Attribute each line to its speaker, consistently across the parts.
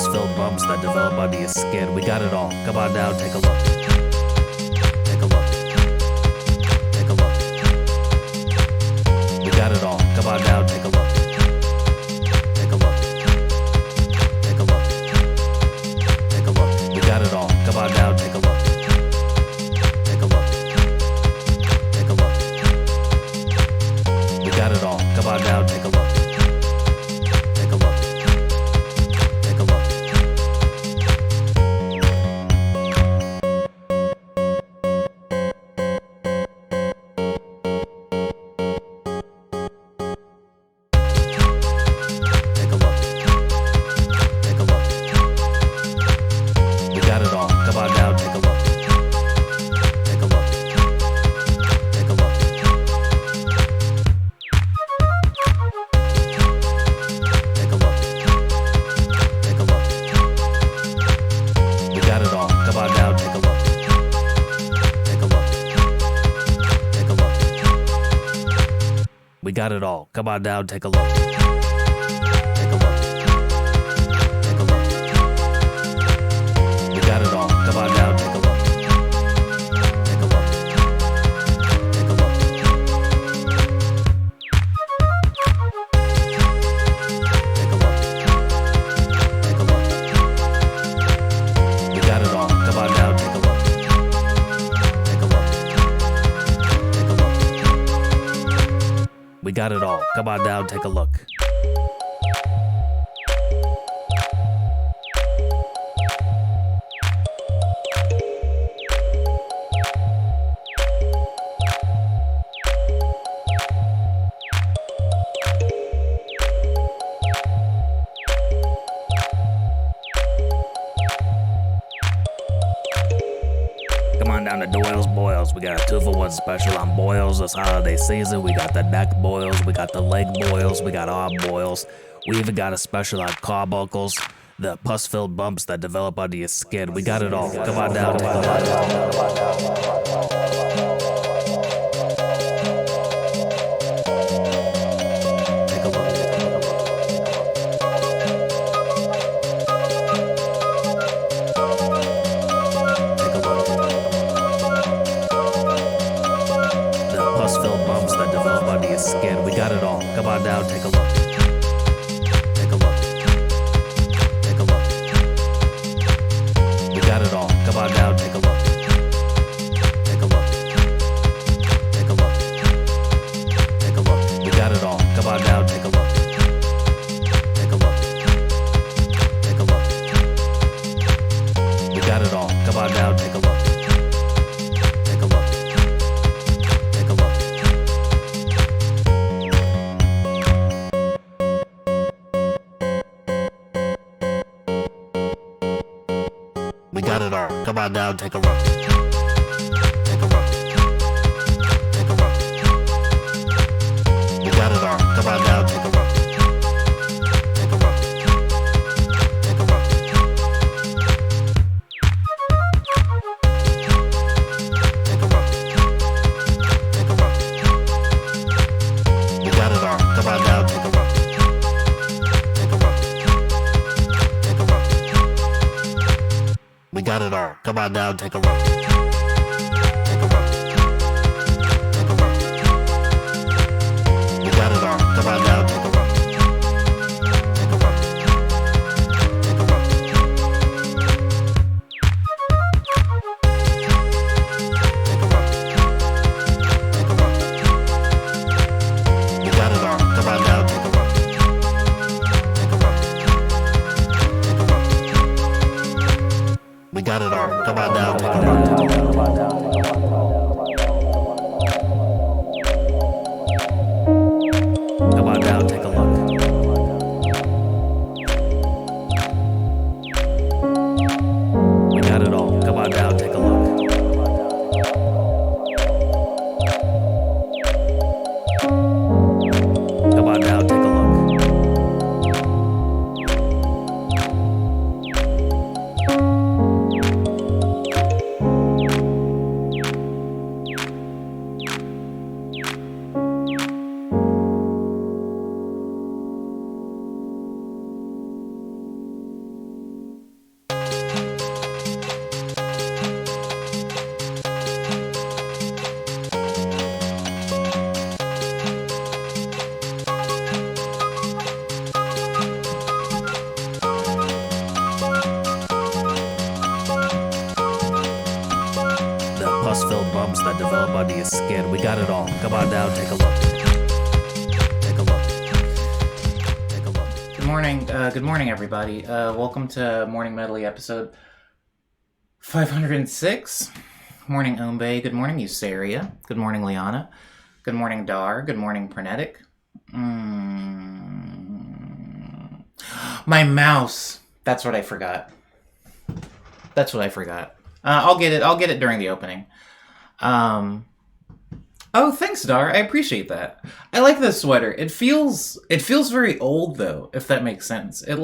Speaker 1: pus-filled bumps that develop under your skin. We got it all. Come on down, take a look. Take a look. Take a look. We got it all. Come on down, take a look. Take a look. Take a look. Take a look. We got it all. Come on down, take a look. Take a look. Take a look. We got it all. Come on down, take a look. Take a look. Take a look. Take a look. Take a look. We got it all. Come on down, take a look. Take a look. Take a look. Take a look. Take a look. We got it all. Come on down, take a look. Take a look. Take a look. We got it all. Come on down, take a look. Take a look. Take a look. We got it all. Come on down, take a look. Take a look. Take a look. Take a look. Take a look. We got it all. Come on down, take a look. Take a look. Take a look. We got it all. Come on down, take a look. Come on down to Doyle's Boils. We got a 2-for-1 special on boils this holiday season. We got the neck boils, we got the leg boils, we got arm boils. We even got a special on carbuncles, the pus-filled bumps that develop under your skin. We got it all. Come on down, take a look. Take a look. Take a look. The pus-filled bumps that develop under your skin. We got it all. Come on down, take a look. Take a look. Take a look. We got it all. Come on down, take a look. Take a look. Take a look. Take a look. We got it all. Come on down, take a look. Take a look. Take a look. We got it all. Come on down, take a look. Take a look. Take a look. We got it all. Come on down, take a look. Take a look. Take a look. We got it all. Come on down, take a look. Take a look. Take a look. Take a look. Take a look. We got it all. Come on down, take a look. Take a look. Take a look. We got it all. Come on down, take a look. Take a look. Take a look. We got it all. Come on down, take a look. Take a look. Take a look. Take a look. Take a look. We got it all. Come on down, take a look. Take a look. Take a look. We got it all. Come on down, take a look. develop under your skin. We got it all. Come on down, take a look. Take a look. Take a look.
Speaker 2: Good morning, everybody. Welcome to Morning Medley episode 506. Morning, Ombe. Good morning, Eusaria. Good morning, Liana. Good morning, Dar. Good morning, Pernetic. My mouse. That's what I forgot. I'll get it during the opening. Oh, thanks, Dar. I appreciate that. I like this sweater. It feels very old though, if that makes sense. It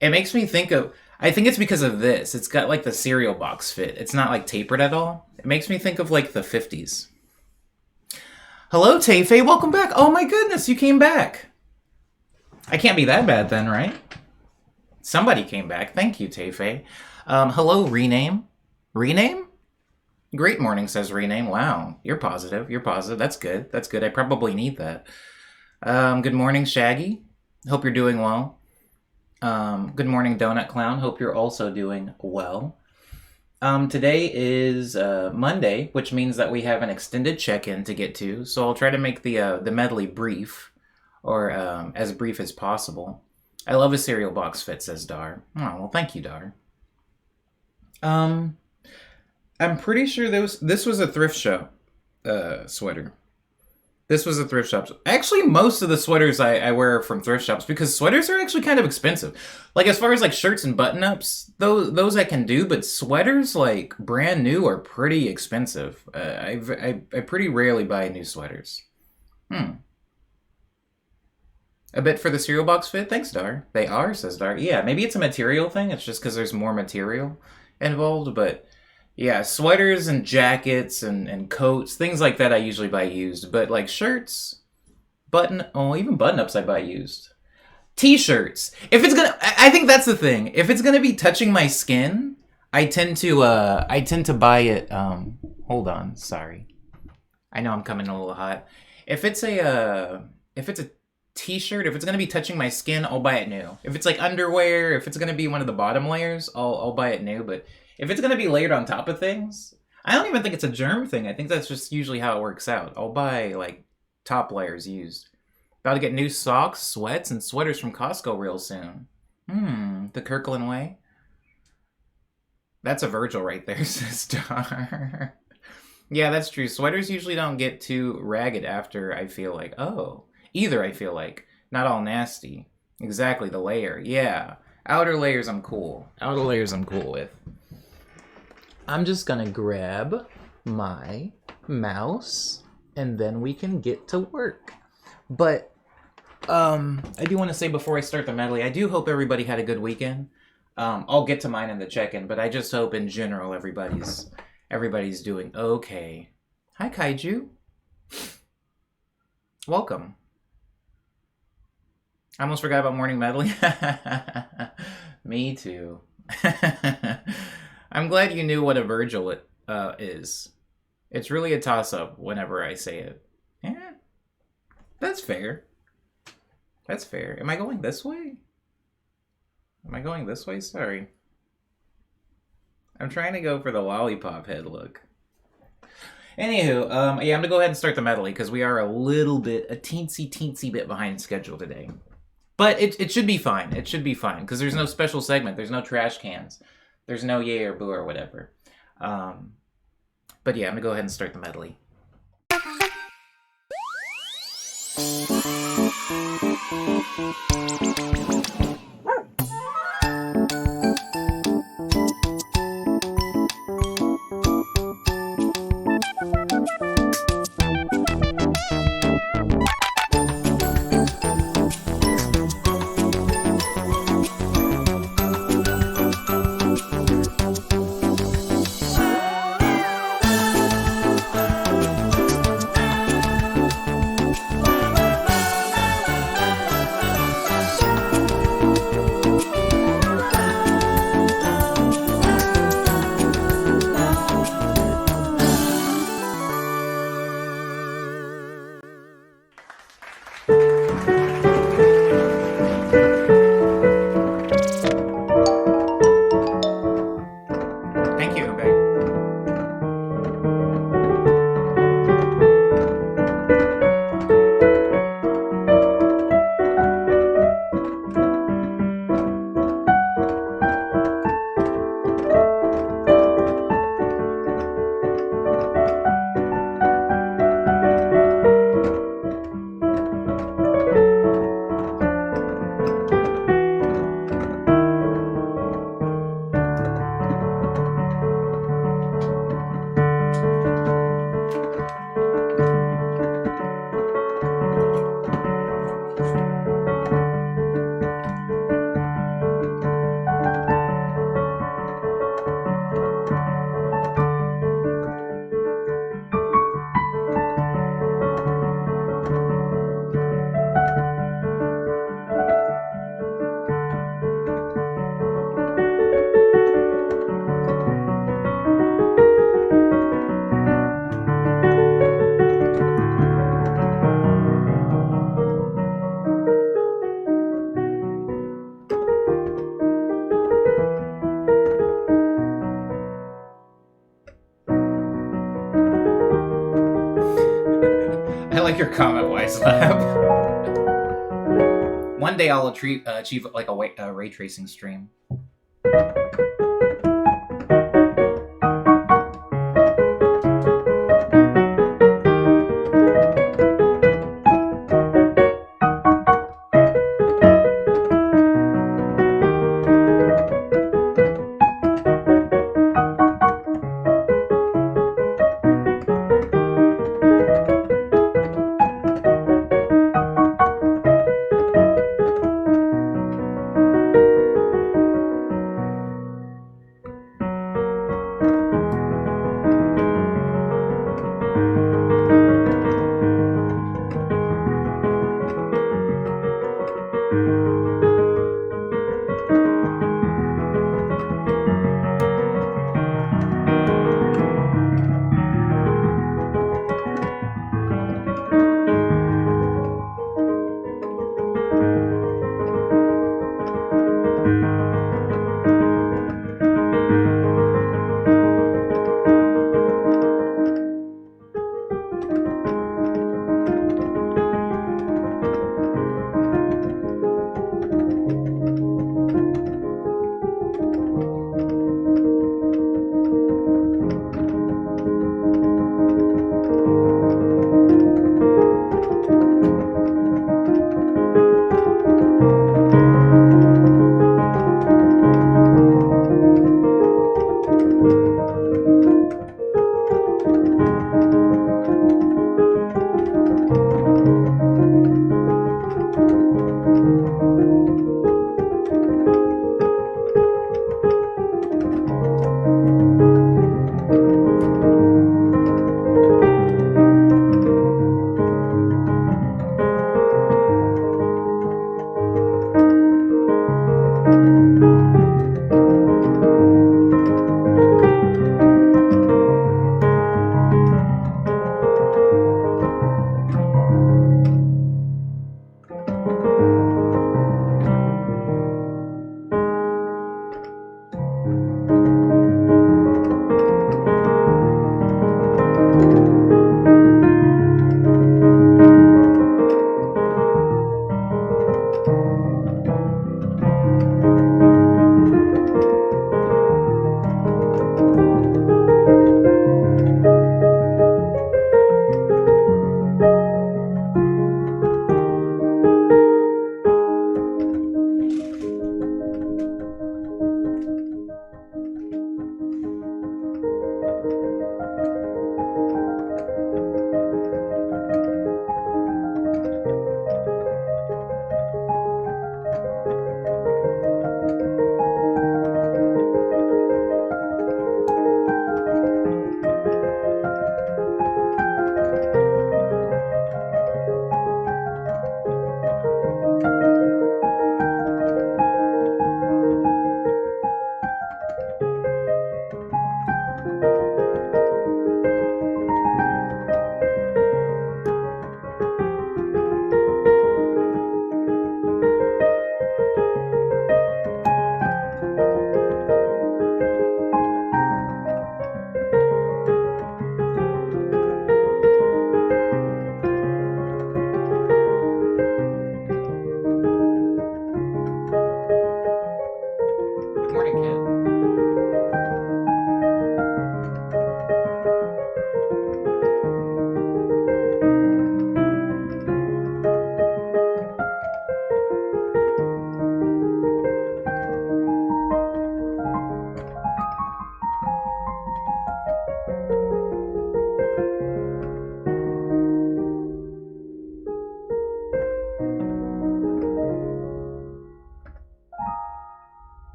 Speaker 2: makes me think of, I think it's because of this. It's got like the cereal box fit. It's not like tapered at all. It makes me think of like the 50s. Hello, Tayfei. Welcome back. Oh my goodness, you came back. I can't be that bad then, right? Somebody came back. Thank you, Tayfei. Hello, Rename. Rename? Great morning, says Rename. Wow, you're positive. That's good. I probably need that. Good morning, Shaggy. Hope you're doing well. Good morning, Donut Clown. Hope you're also doing well. Today is Monday, which means that we have an extended check-in to get to. So I'll try to make the medley brief, or as brief as possible. I love a cereal box fit, says Dar. Oh, well, thank you, Dar. I'm pretty sure this was a thrift shop sweater. This was a thrift shop. Actually, most of the sweaters I wear are from thrift shops because sweaters are actually kind of expensive. Like, as far as like shirts and button-ups, those I can do, but sweaters, like, brand new are pretty expensive. I pretty rarely buy new sweaters. A bit for the cereal box fit? Thanks, Dar. They are, says Dar. Yeah, maybe it's a material thing. It's just because there's more material involved, but yeah, sweaters and jackets and coats, things like that I usually buy used. But like shirts, even button-ups I buy used. T-shirts. I think that's the thing. If it's gonna be touching my skin, I tend to buy it, hold on, sorry. I know I'm coming a little hot. If it's a t-shirt, if it's gonna be touching my skin, I'll buy it new. If it's like underwear, if it's gonna be one of the bottom layers, I'll buy it new. But if it's gonna be layered on top of things, I don't even think it's a germ thing. I think that's just usually how it works out. I'll buy like top layers used. About to get new socks, sweats, and sweaters from Costco real soon. The Kirkland way. That's a Virgil right there, sister. Yeah, that's true. Sweaters usually don't get too ragged after I feel like, I feel like. Not all nasty. Exactly, the layer. Yeah. Outer layers I'm cool with. I'm just gonna grab my mouse and then we can get to work. But I do want to say before I start the medley, I do hope everybody had a good weekend. I'll get to mine in the check-in, but I just hope in general everybody's doing okay. Hi, Kaiju. Welcome. I almost forgot about morning medley. Me too. I'm glad you knew what a Virgil is. It's really a toss-up whenever I say it. Yeah, that's fair. Am I going this way? Sorry. I'm trying to go for the lollipop head look. Anywho, yeah, I'm gonna go ahead and start the medley because we are a teensy bit behind schedule today. But it should be fine. It should be fine because there's no special segment. There's no trash cans. There's no yay or boo or whatever. But yeah, I'm gonna go ahead and start the medley. your comment, Wise Lab. One day I'll achieve like a ray tracing stream.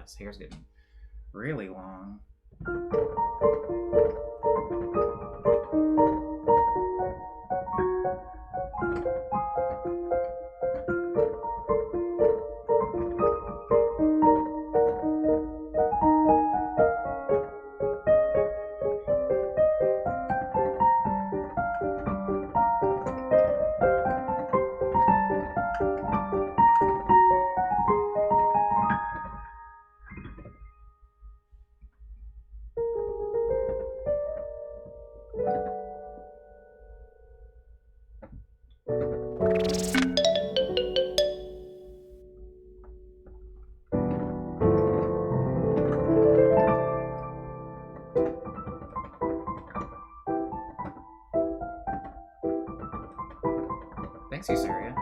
Speaker 2: his hair's getting really long. Thanks, Usuria.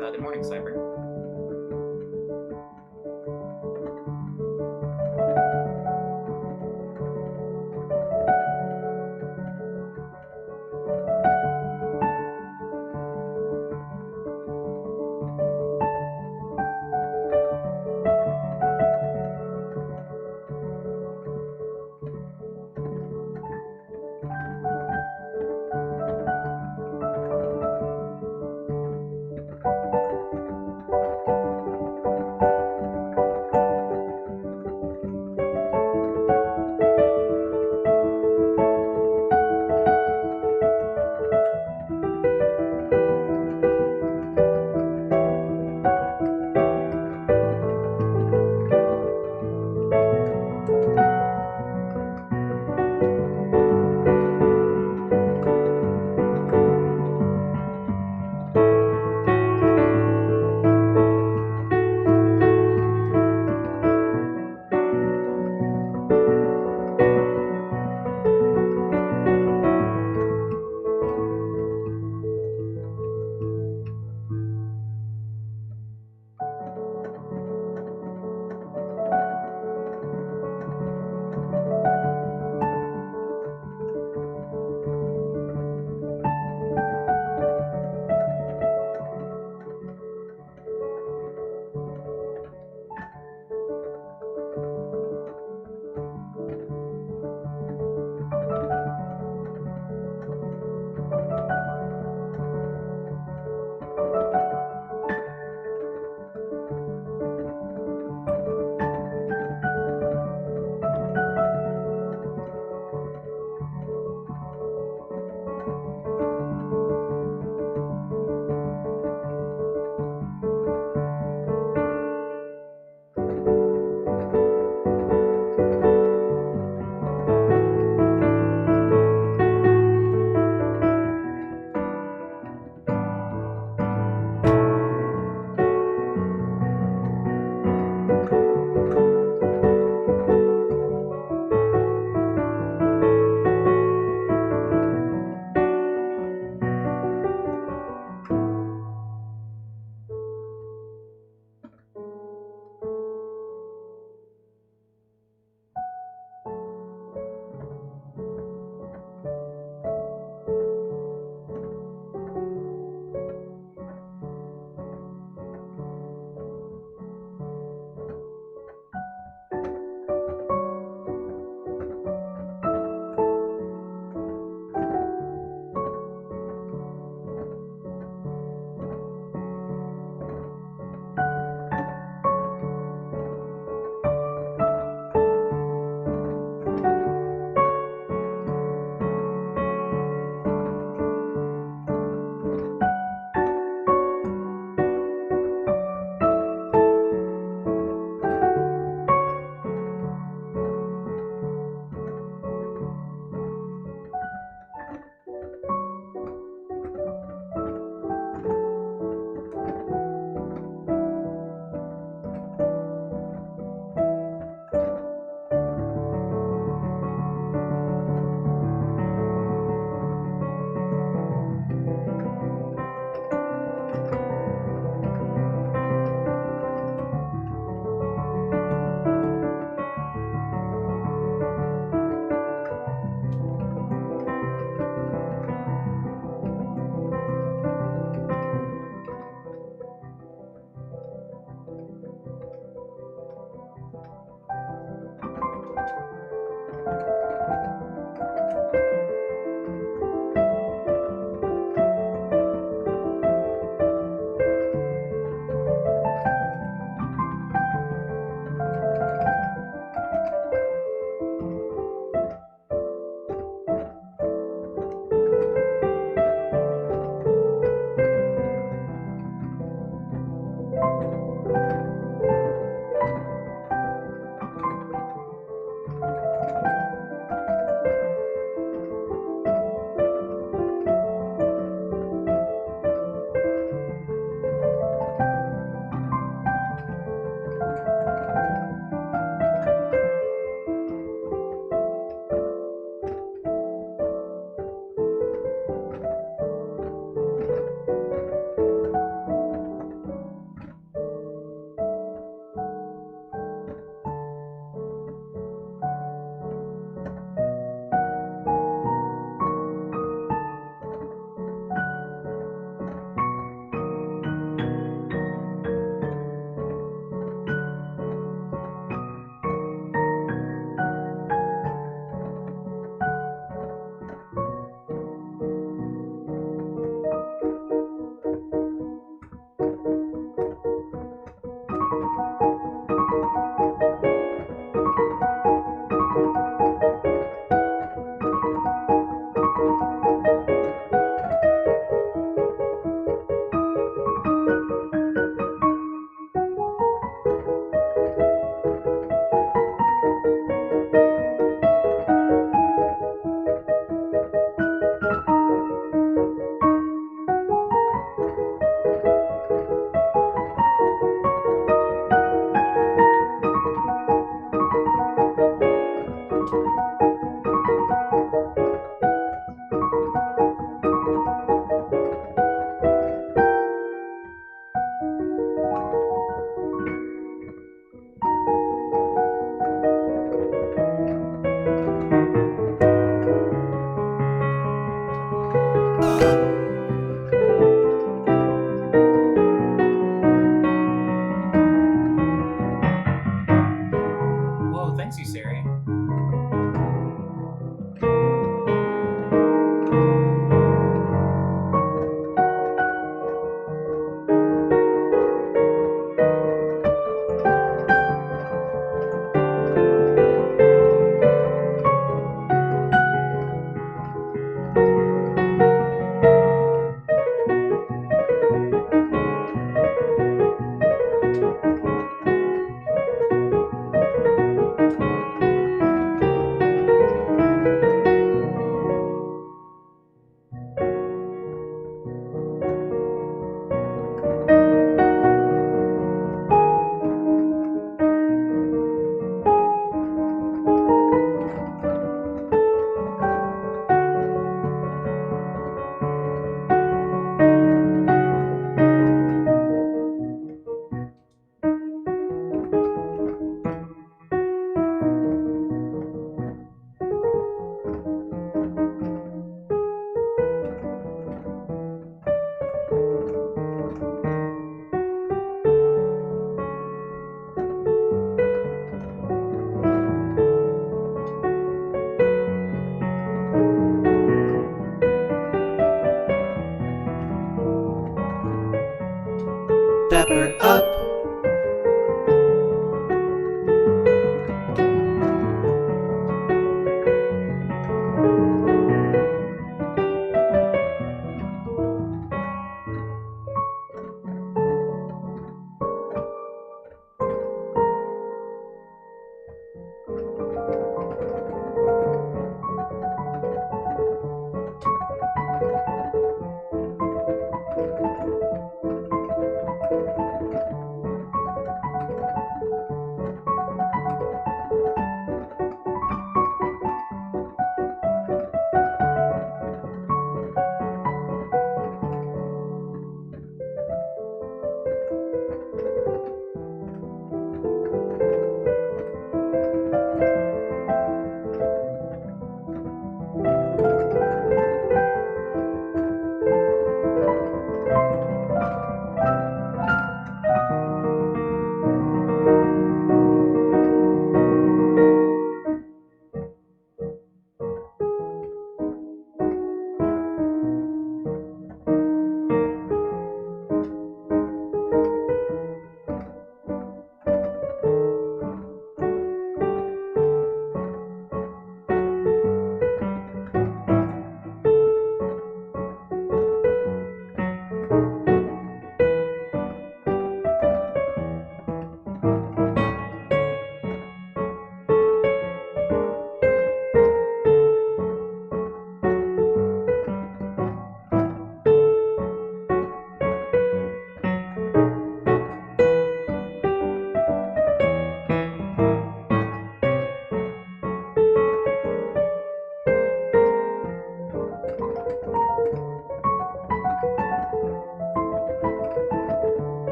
Speaker 2: Good morning, Cyber.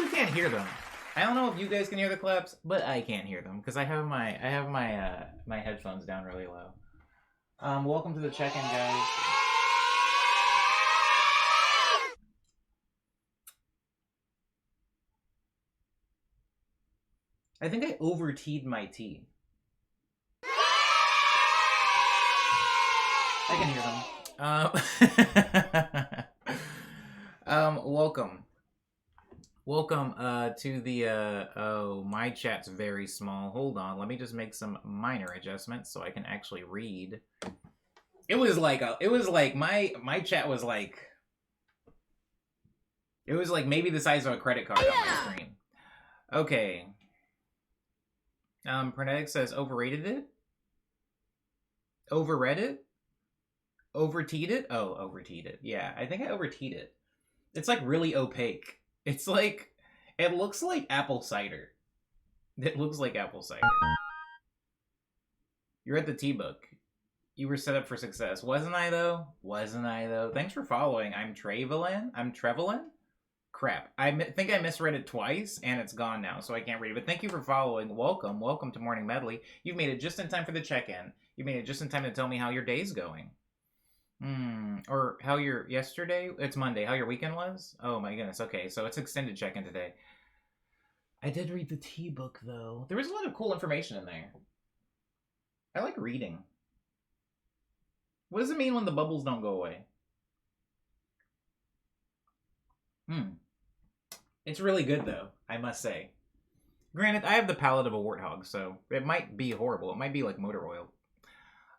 Speaker 2: actually can't hear them. I don't know if you guys can hear the claps, but I can't hear them because I have my my headphones down really low. Welcome to the check-in, guys. I think I over-teed my tea. I can hear them. Welcome. Welcome to the oh, my chat's very small. Hold on, let me just make some minor adjustments so I can actually read. It was like my chat was like, it was like maybe the size of a credit card on my screen. Okay. Pernetic says overrated it? Overread it? Overteed it? Oh, overteed it. Yeah, I think I overteed it. It's like really opaque. It's like, it looks like apple cider. It looks like apple cider. You're at the T-Book. You were set up for success. Wasn't I, though? Wasn't I, though? Thanks for following. I'm Trevelin? Crap. I think I misread it twice, and it's gone now, so I can't read it. But thank you for following. Welcome. Welcome to Morning Medley. You've made it just in time for the check-in. You made it just in time to tell me how your day's going. Or how your yesterday? It's Monday. How your weekend was? Oh my goodness. Okay, so it's extended check-in today. I did read the T-Book, though. There was a lot of cool information in there. I like reading. What does it mean when the bubbles don't go away? It's really good, though, I must say. Granted, I have the palate of a warthog, so it might be horrible. It might be like motor oil.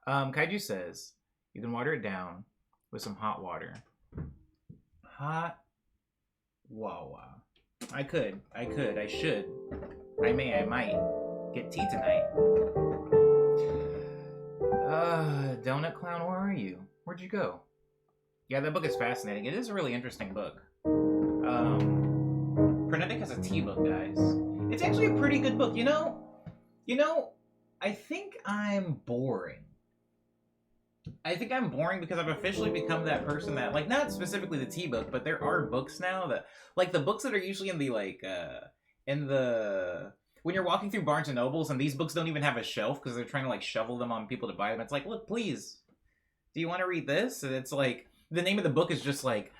Speaker 2: Kaiju says, you can water it down with some hot water. Hot wawa. I could. I should. I might. Get tea tonight. Donut Clown, where are you? Where'd you go? Yeah, that book is fascinating. It is a really interesting book. Frenetic has a T-Book, guys. It's actually a pretty good book. You know, I think I'm boring. I think I'm boring because I've officially become that person that, like, not specifically the T-Book, but there are books now that, like, the books that are usually in the, like, when you're walking through Barnes & Nobles and these books don't even have a shelf because they're trying to, like, shovel them on people to buy them. It's like, look, please, do you want to read this? And it's like, the name of the book is just like,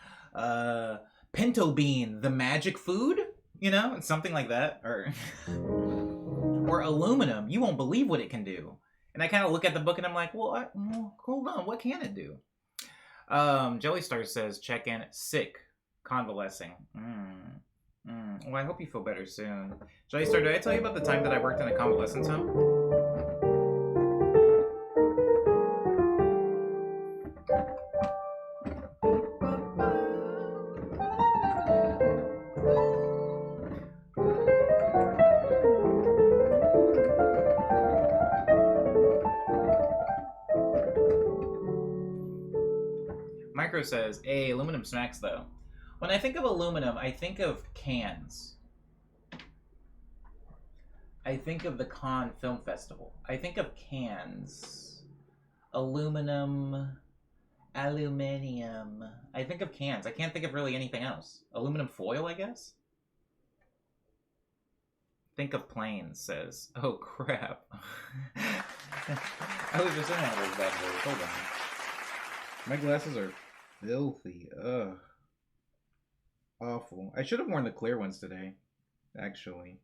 Speaker 2: Pinto Bean, the Magic Food? You know? It's something like that. Or Aluminum, you won't believe what it can do. And I kind of look at the book and I'm like, well, hold on, what can it do? Jellystar says, check in, sick, convalescing. Well, I hope you feel better soon. Jellystar, did I tell you about the time that I worked in a convalescence home? Micro says, hey, aluminum smacks, though. When I think of aluminum, I think of cans. I think of the Cannes Film Festival. I think of cans. Aluminium. I think of cans. I can't think of really anything else. Aluminum foil, I guess? Think of planes, says. Oh, crap. I was just in one of those bad boys. Hold on. My glasses are filthy. Ugh. Awful. I should have worn the clear ones today, actually.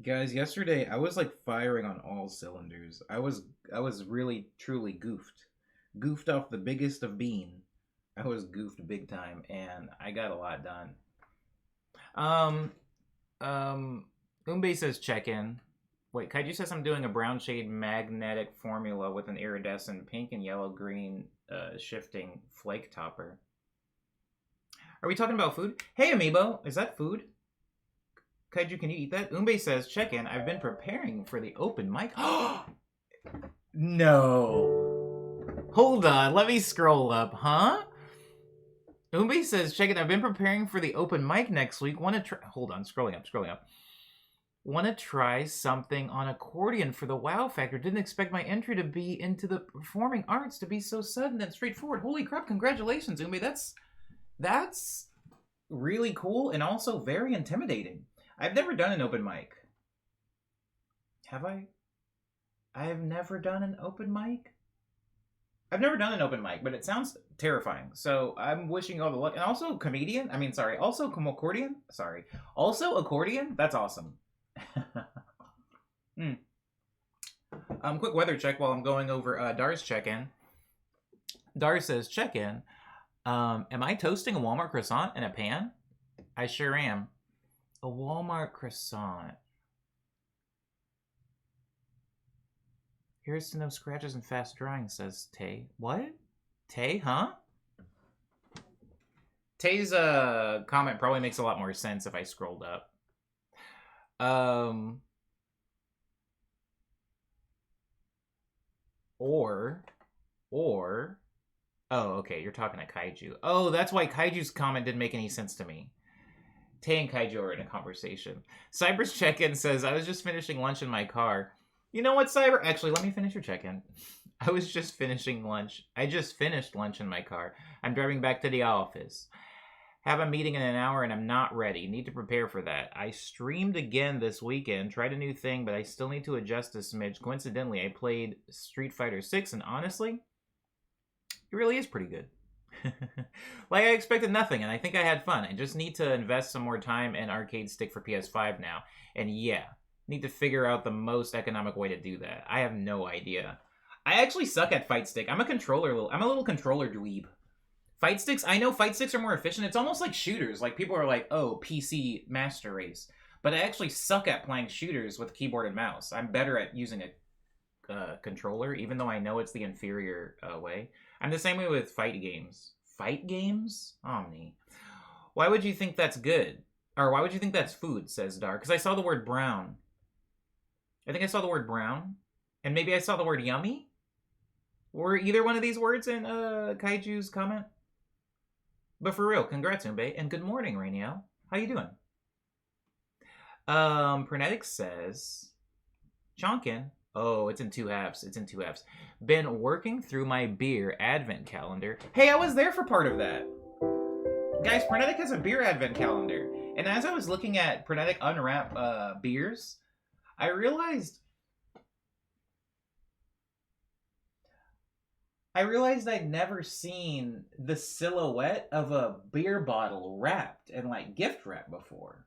Speaker 2: Guys, yesterday I was like firing on all cylinders. I was really truly goofed. Goofed off the biggest of bean. I was goofed big time and I got a lot done. Umbe says check in. Wait, Kaiju says I'm doing a brown shade magnetic formula with an iridescent pink and yellow green shifting flake topper. Are we talking about food? Hey, Amiibo, is that food? Kaiju, can you eat that? Umbe says, check in. I've been preparing for the open mic. No. Hold on. Let me scroll up. Huh? Umbe says, check in. I've been preparing for the open mic next week. Want to try... Hold on. Scrolling up. Want to try something on accordion for the wow factor. Didn't expect my entry to be into the performing arts to be so sudden and straightforward. Holy crap. Congratulations, Umbe. That's really cool and also very intimidating. I've never done an open mic. Have I? I have never done an open mic. I've never done an open mic, but it sounds terrifying. So I'm wishing you all the luck. And also comedian. I mean, sorry. Also accordion. Sorry. Also accordion. That's awesome. Quick weather check while I'm going over Dar's check-in. Dar says, check-in. Am I toasting a Walmart croissant in a pan? I sure am. A Walmart croissant. Here's to no scratches and fast drying, says Tay. What? Tay, huh? Tay's comment probably makes a lot more sense if I scrolled up. Or, oh, okay, you're talking to Kaiju. Oh, that's why Kaiju's comment didn't make any sense to me. Tay and Kaiju are in a conversation. Cyber's check-in says, I was just finishing lunch in my car. You know what, Cyber? Actually, let me finish your check-in. I was just finishing lunch. I just finished lunch in my car. I'm driving back to the office. Have a meeting in an hour and I'm not ready. Need to prepare for that. I streamed again this weekend. Tried a new thing, but I still need to adjust a smidge. Coincidentally, I played Street Fighter 6 and honestly, it really is pretty good. Like I expected nothing, and I think I had fun. I just need to invest some more time in Arcade Stick for PS5 now. And yeah, need to figure out the most economic way to do that. I have no idea. I actually suck at Fight Stick. I'm a little controller dweeb. Fight sticks, I know fight sticks are more efficient. It's almost like shooters. Like people are like, oh, PC master race. But I actually suck at playing shooters with keyboard and mouse. I'm better at using a controller, even though I know it's the inferior way. I'm the same way with fight games. Fight games? Omni. Why would you think that's good? Or why would you think that's food, says Dar? Because I saw the word brown. I think I saw the word brown. And maybe I saw the word yummy? Were either one of these words in Kaiju's comment? But for real, congrats, Umbe, and good morning, Rainiel. How you doing? Pernetic says, Chonkin. Oh, it's in two halves. It's in two halves. Been working through my beer advent calendar. Hey, I was there for part of that. Guys, Pernetic has a beer advent calendar. And as I was looking at Pernetic unwrap beers, I realized I'd never seen the silhouette of a beer bottle wrapped and like gift wrap before.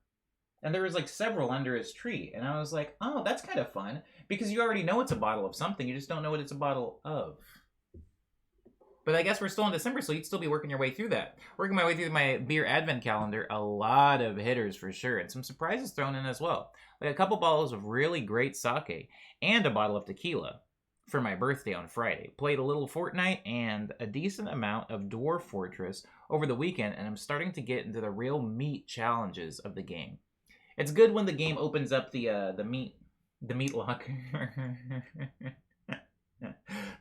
Speaker 2: And there was like several under his tree. And I was like, oh, that's kind of fun. Because you already know it's a bottle of something. You just don't know what it's a bottle of. But I guess we're still in December, so you'd still be working your way through that. Working my way through my beer advent calendar. A lot of hitters for sure. And some surprises thrown in as well. Like a couple bottles of really great sake. And a bottle of tequila. For my birthday on Friday. Played a little Fortnite and a decent amount of Dwarf Fortress over the weekend, and I'm starting to get into the real meat challenges of the game. It's good when the game opens up the meat locker.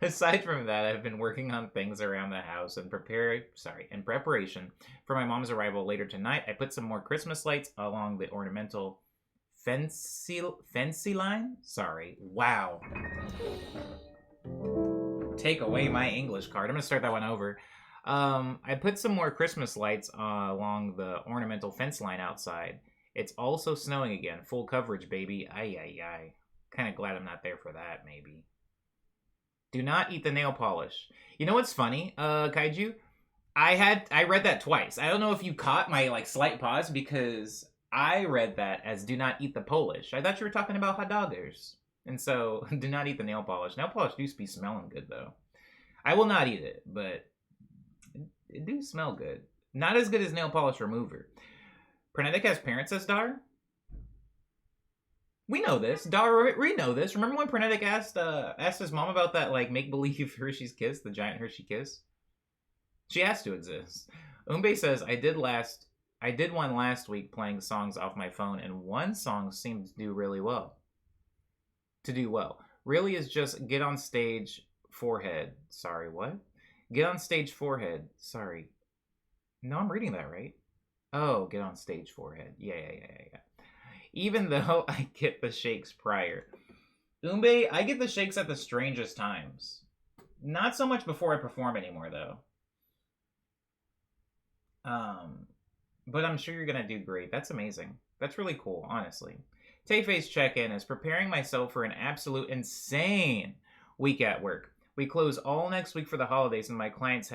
Speaker 2: Aside from that, I've been working on things around the house and in preparation for my mom's arrival later tonight. I put some more Christmas lights along the ornamental fancy line? Sorry. Wow. Take away my English card. I'm going to start that one over. I put some more Christmas lights along the ornamental fence line outside. It's also snowing again. Full coverage, baby. Ay. Kind of glad I'm not there for that, maybe. Do not eat the nail polish. You know what's funny, Kaiju? I read that twice. I don't know if you caught my slight pause because I read that as do not eat the Polish. I thought you were talking about hot doggers. And so, do not eat the nail polish. Nail polish do be smelling good, though. I will not eat it, but it do smell good. Not as good as nail polish remover. Pernetic has parents, says Dar? We know this. Dar, we know this. Remember when Pernetic asked his mom about that, make-believe Hershey's Kiss, the giant Hershey Kiss? She has to exist. Umbe says, I did one last week playing songs off my phone, and one song seemed to do well. Really is just get on stage forehead. Sorry, what? Get on stage forehead. Sorry. No, I'm reading that right. Oh, get on stage forehead. Yeah. Even though I get the shakes prior. Umbe, I get the shakes at the strangest times. Not so much before I perform anymore, though. but I'm sure you're gonna do great. That's amazing. That's really cool, honestly. Tay-Face check-in is preparing myself for an absolute insane week at work. We close all next week for the holidays, and my clients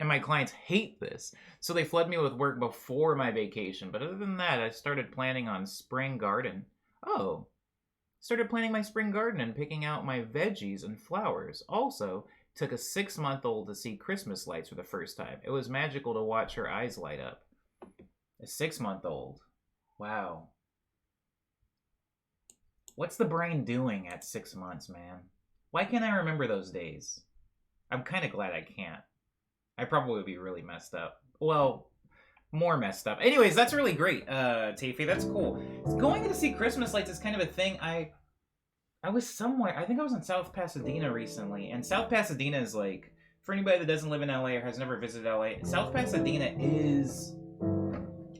Speaker 2: my clients hate this, so they flood me with work before my vacation. But other than that, I started planning on spring garden. Oh, started planning my spring garden and picking out my veggies and flowers. Also, took a 6-month-old to see Christmas lights for the first time. It was magical to watch her eyes light up. A 6-month-old. Wow. What's the brain doing at 6 months, man? Why can't I remember those days? I'm kind of glad I can't. I probably would be really messed up. Well, more messed up. Anyways, that's really great, Taffy. That's cool. Going to see Christmas lights is kind of a thing. I was somewhere. I think I was in South Pasadena recently. And South Pasadena is like, for anybody that doesn't live in LA or has never visited LA, South Pasadena is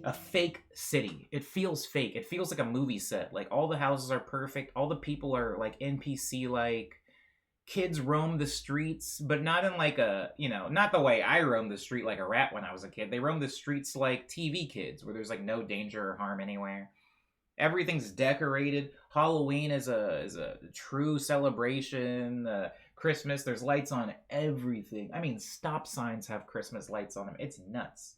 Speaker 2: a fake city. It feels fake. It feels like a movie set. Like, all the houses are perfect. All the people are like NPC-like. Kids roam the streets, but not in like a, not the way I roamed the street like a rat when I was a kid. They roam the streets like TV kids, where there's like no danger or harm anywhere. Everything's decorated. Halloween is a true celebration. Christmas, there's lights on everything. I mean, stop signs have Christmas lights on them. It's nuts.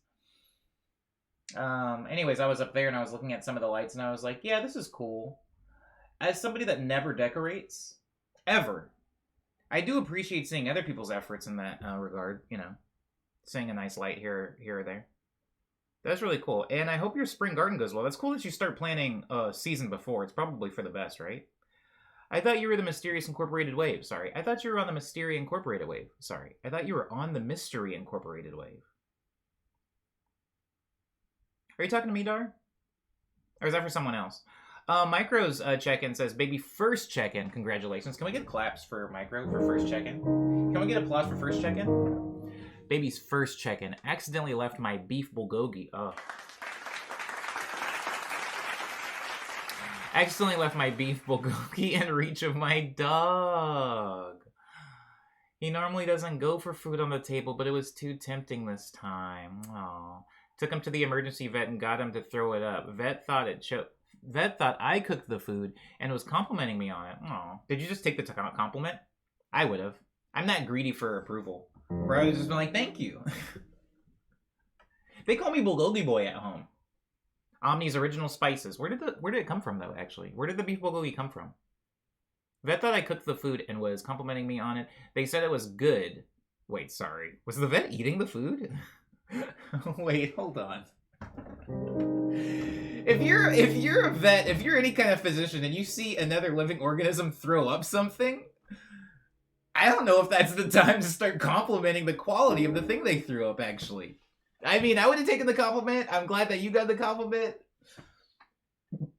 Speaker 2: Anyways, I was up there and I was looking at some of the lights and I was like, yeah, this is cool. As somebody that never decorates, ever, I do appreciate seeing other people's efforts in that regard, seeing a nice light here or there. That's really cool. And I hope your spring garden goes well. That's cool that you start planning a season before. It's probably for the best, right? I thought you were the Mysterious Incorporated Wave. Sorry. I thought you were on the Mystery Incorporated Wave. Sorry. I thought you were on the Mystery Incorporated Wave. Are you talking to me, Dar? Or is that for someone else? Micro's check-in says, baby first check-in. Congratulations. Can we get claps for Micro for first check-in? Can we get applause for first check-in? Baby's first check-in. Accidentally left my beef bulgogi. Accidentally left my beef bulgogi in reach of my dog. He normally doesn't go for food on the table, but it was too tempting this time. Aww. Took him to the emergency vet and got him to throw it up. Vet thought I cooked the food and was complimenting me on it. Aw. Did you just take the compliment? I would have. I'm not greedy for approval. Or I would have just been like, thank you. They call me Bulgogi Boy at home. Omni's Original Spices. Where did it come from, though, actually? Where did the beef bulgogi come from? Vet thought I cooked the food and was complimenting me on it. They said it was good. Wait, sorry. Was the vet eating the food? Wait, hold on. If you're a vet, if you're any kind of physician and you see another living organism throw up something, I don't know if that's the time to start complimenting the quality of the thing they threw up, actually. I mean, I would have taken the compliment. I'm glad that you got the compliment.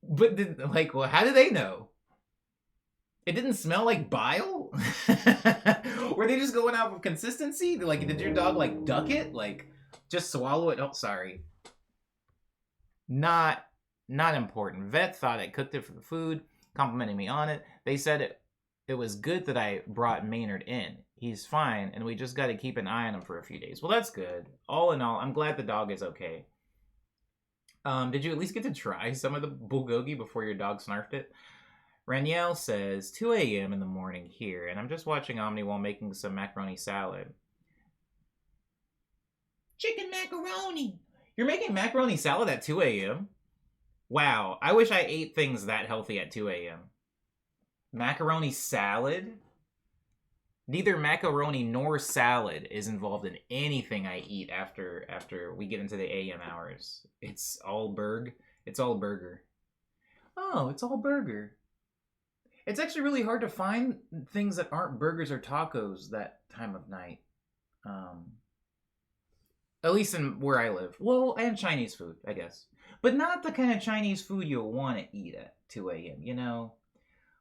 Speaker 2: But, how do they know? It didn't smell like bile? Were they just going out of consistency? Did your dog, duck it? Just swallow it? Oh, sorry. Not important. Vet thought I cooked it for the food, complimenting me on it. They said it was good that I brought Maynard in. He's fine, and we just got to keep an eye on him for a few days. Well, that's good. All in all, I'm glad the dog is okay. Did you at least get to try some of the bulgogi before your dog snarfed it? Ranielle says, 2 a.m. in the morning here, and I'm just watching Omni while making some macaroni salad. Chicken macaroni! You're making macaroni salad at 2 a.m.? Wow, I wish I ate things that healthy at 2 a.m. Macaroni salad? Neither macaroni nor salad is involved in anything I eat after we get into the a.m. hours. It's all burger. Oh, it's all burger. It's actually really hard to find things that aren't burgers or tacos that time of night. At least in where I live. Well, and Chinese food, I guess. But not the kind of Chinese food you'll want to eat at 2 a.m.,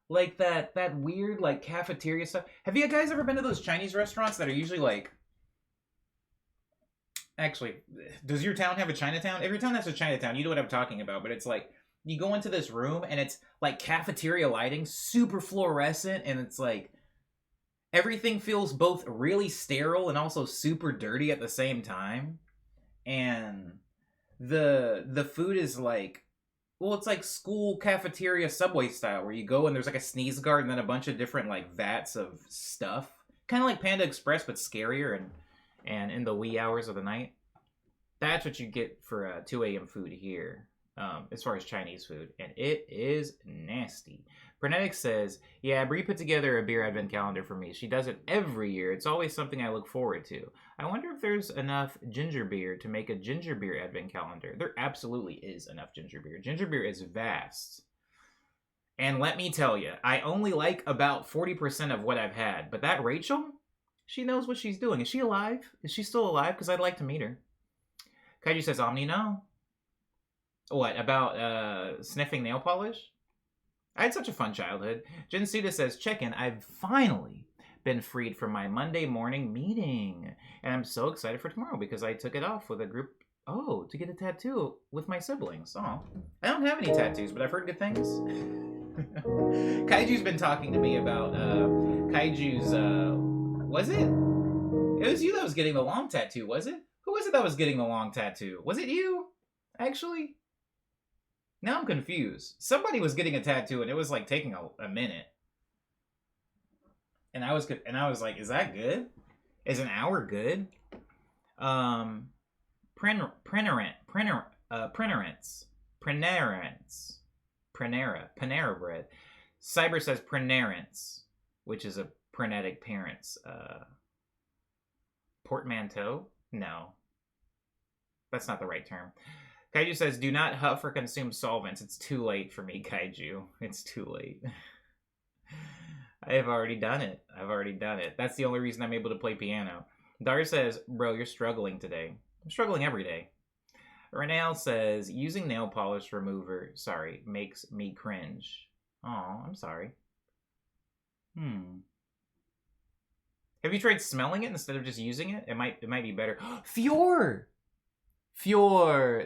Speaker 2: Like that weird, cafeteria stuff. Have you guys ever been to those Chinese restaurants that are usually, Actually, does your town have a Chinatown? If your town has a Chinatown, you know what I'm talking about. But it's you go into this room, and it's, cafeteria lighting, super fluorescent, and it's, everything feels both really sterile and also super dirty at the same time. and the food is like, well, it's like school cafeteria Subway style, where you go and there's like a sneeze guard and then a bunch of different like vats of stuff, kind of like Panda Express but scarier and in the wee hours of the night. That's what you get for 2 a.m. food here, as far as Chinese food, and it is nasty. Frenetic says, yeah, Brie put together a beer advent calendar for me. She does it every year. It's always something I look forward to. I wonder if there's enough ginger beer to make a ginger beer advent calendar. There absolutely is enough ginger beer. Ginger beer is vast. And let me tell you, I only like about 40% of what I've had. But that Rachel, she knows what she's doing. Is she alive? Is she still alive? Because I'd like to meet her. Kaiju says, Omni, no. What, about sniffing nail polish? I had such a fun childhood. Jen Suda says, check-in, I've finally been freed from my Monday morning meeting. And I'm so excited for tomorrow because I took it off with a group, to get a tattoo with my siblings. Oh, I don't have any tattoos, but I've heard good things. Kaiju's been talking to me about Kaiju's, was it? It was you that was getting the long tattoo, was it? Who was it that was getting the long tattoo? Was it you? Actually? Now I'm confused. Somebody was getting a tattoo and it was like taking a minute. And I was like, is that good? Is an hour good? Prenera bread. Cyber says prenerance, which is a frenetic parents. Portmanteau? No. That's not the right term. Kaiju says, do not huff or consume solvents. It's too late for me, Kaiju. It's too late. I have already done it. That's the only reason I'm able to play piano. Dar says, bro, you're struggling today. I'm struggling every day. Renale says, using nail polish remover, makes me cringe. Oh, I'm sorry. Have you tried smelling it instead of just using it? It might be better. Fior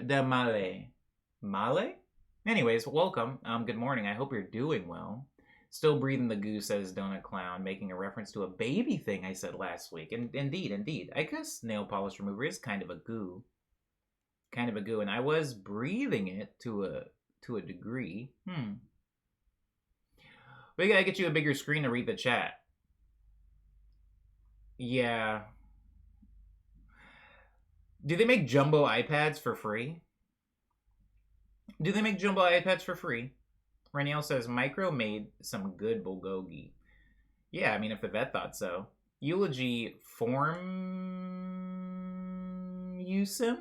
Speaker 2: de Male. Male? Anyways, welcome. Good morning. I hope you're doing well. Still breathing the goo, says Donut Clown, making a reference to a baby thing I said last week. And indeed. I guess nail polish remover is kind of a goo. And I was breathing it to a degree. We gotta get you a bigger screen to read the chat. Yeah. Do they make jumbo iPads for free? Raniel says, Micro made some good bulgogi. Yeah, I mean, if the vet thought so. Eulogy form Usim?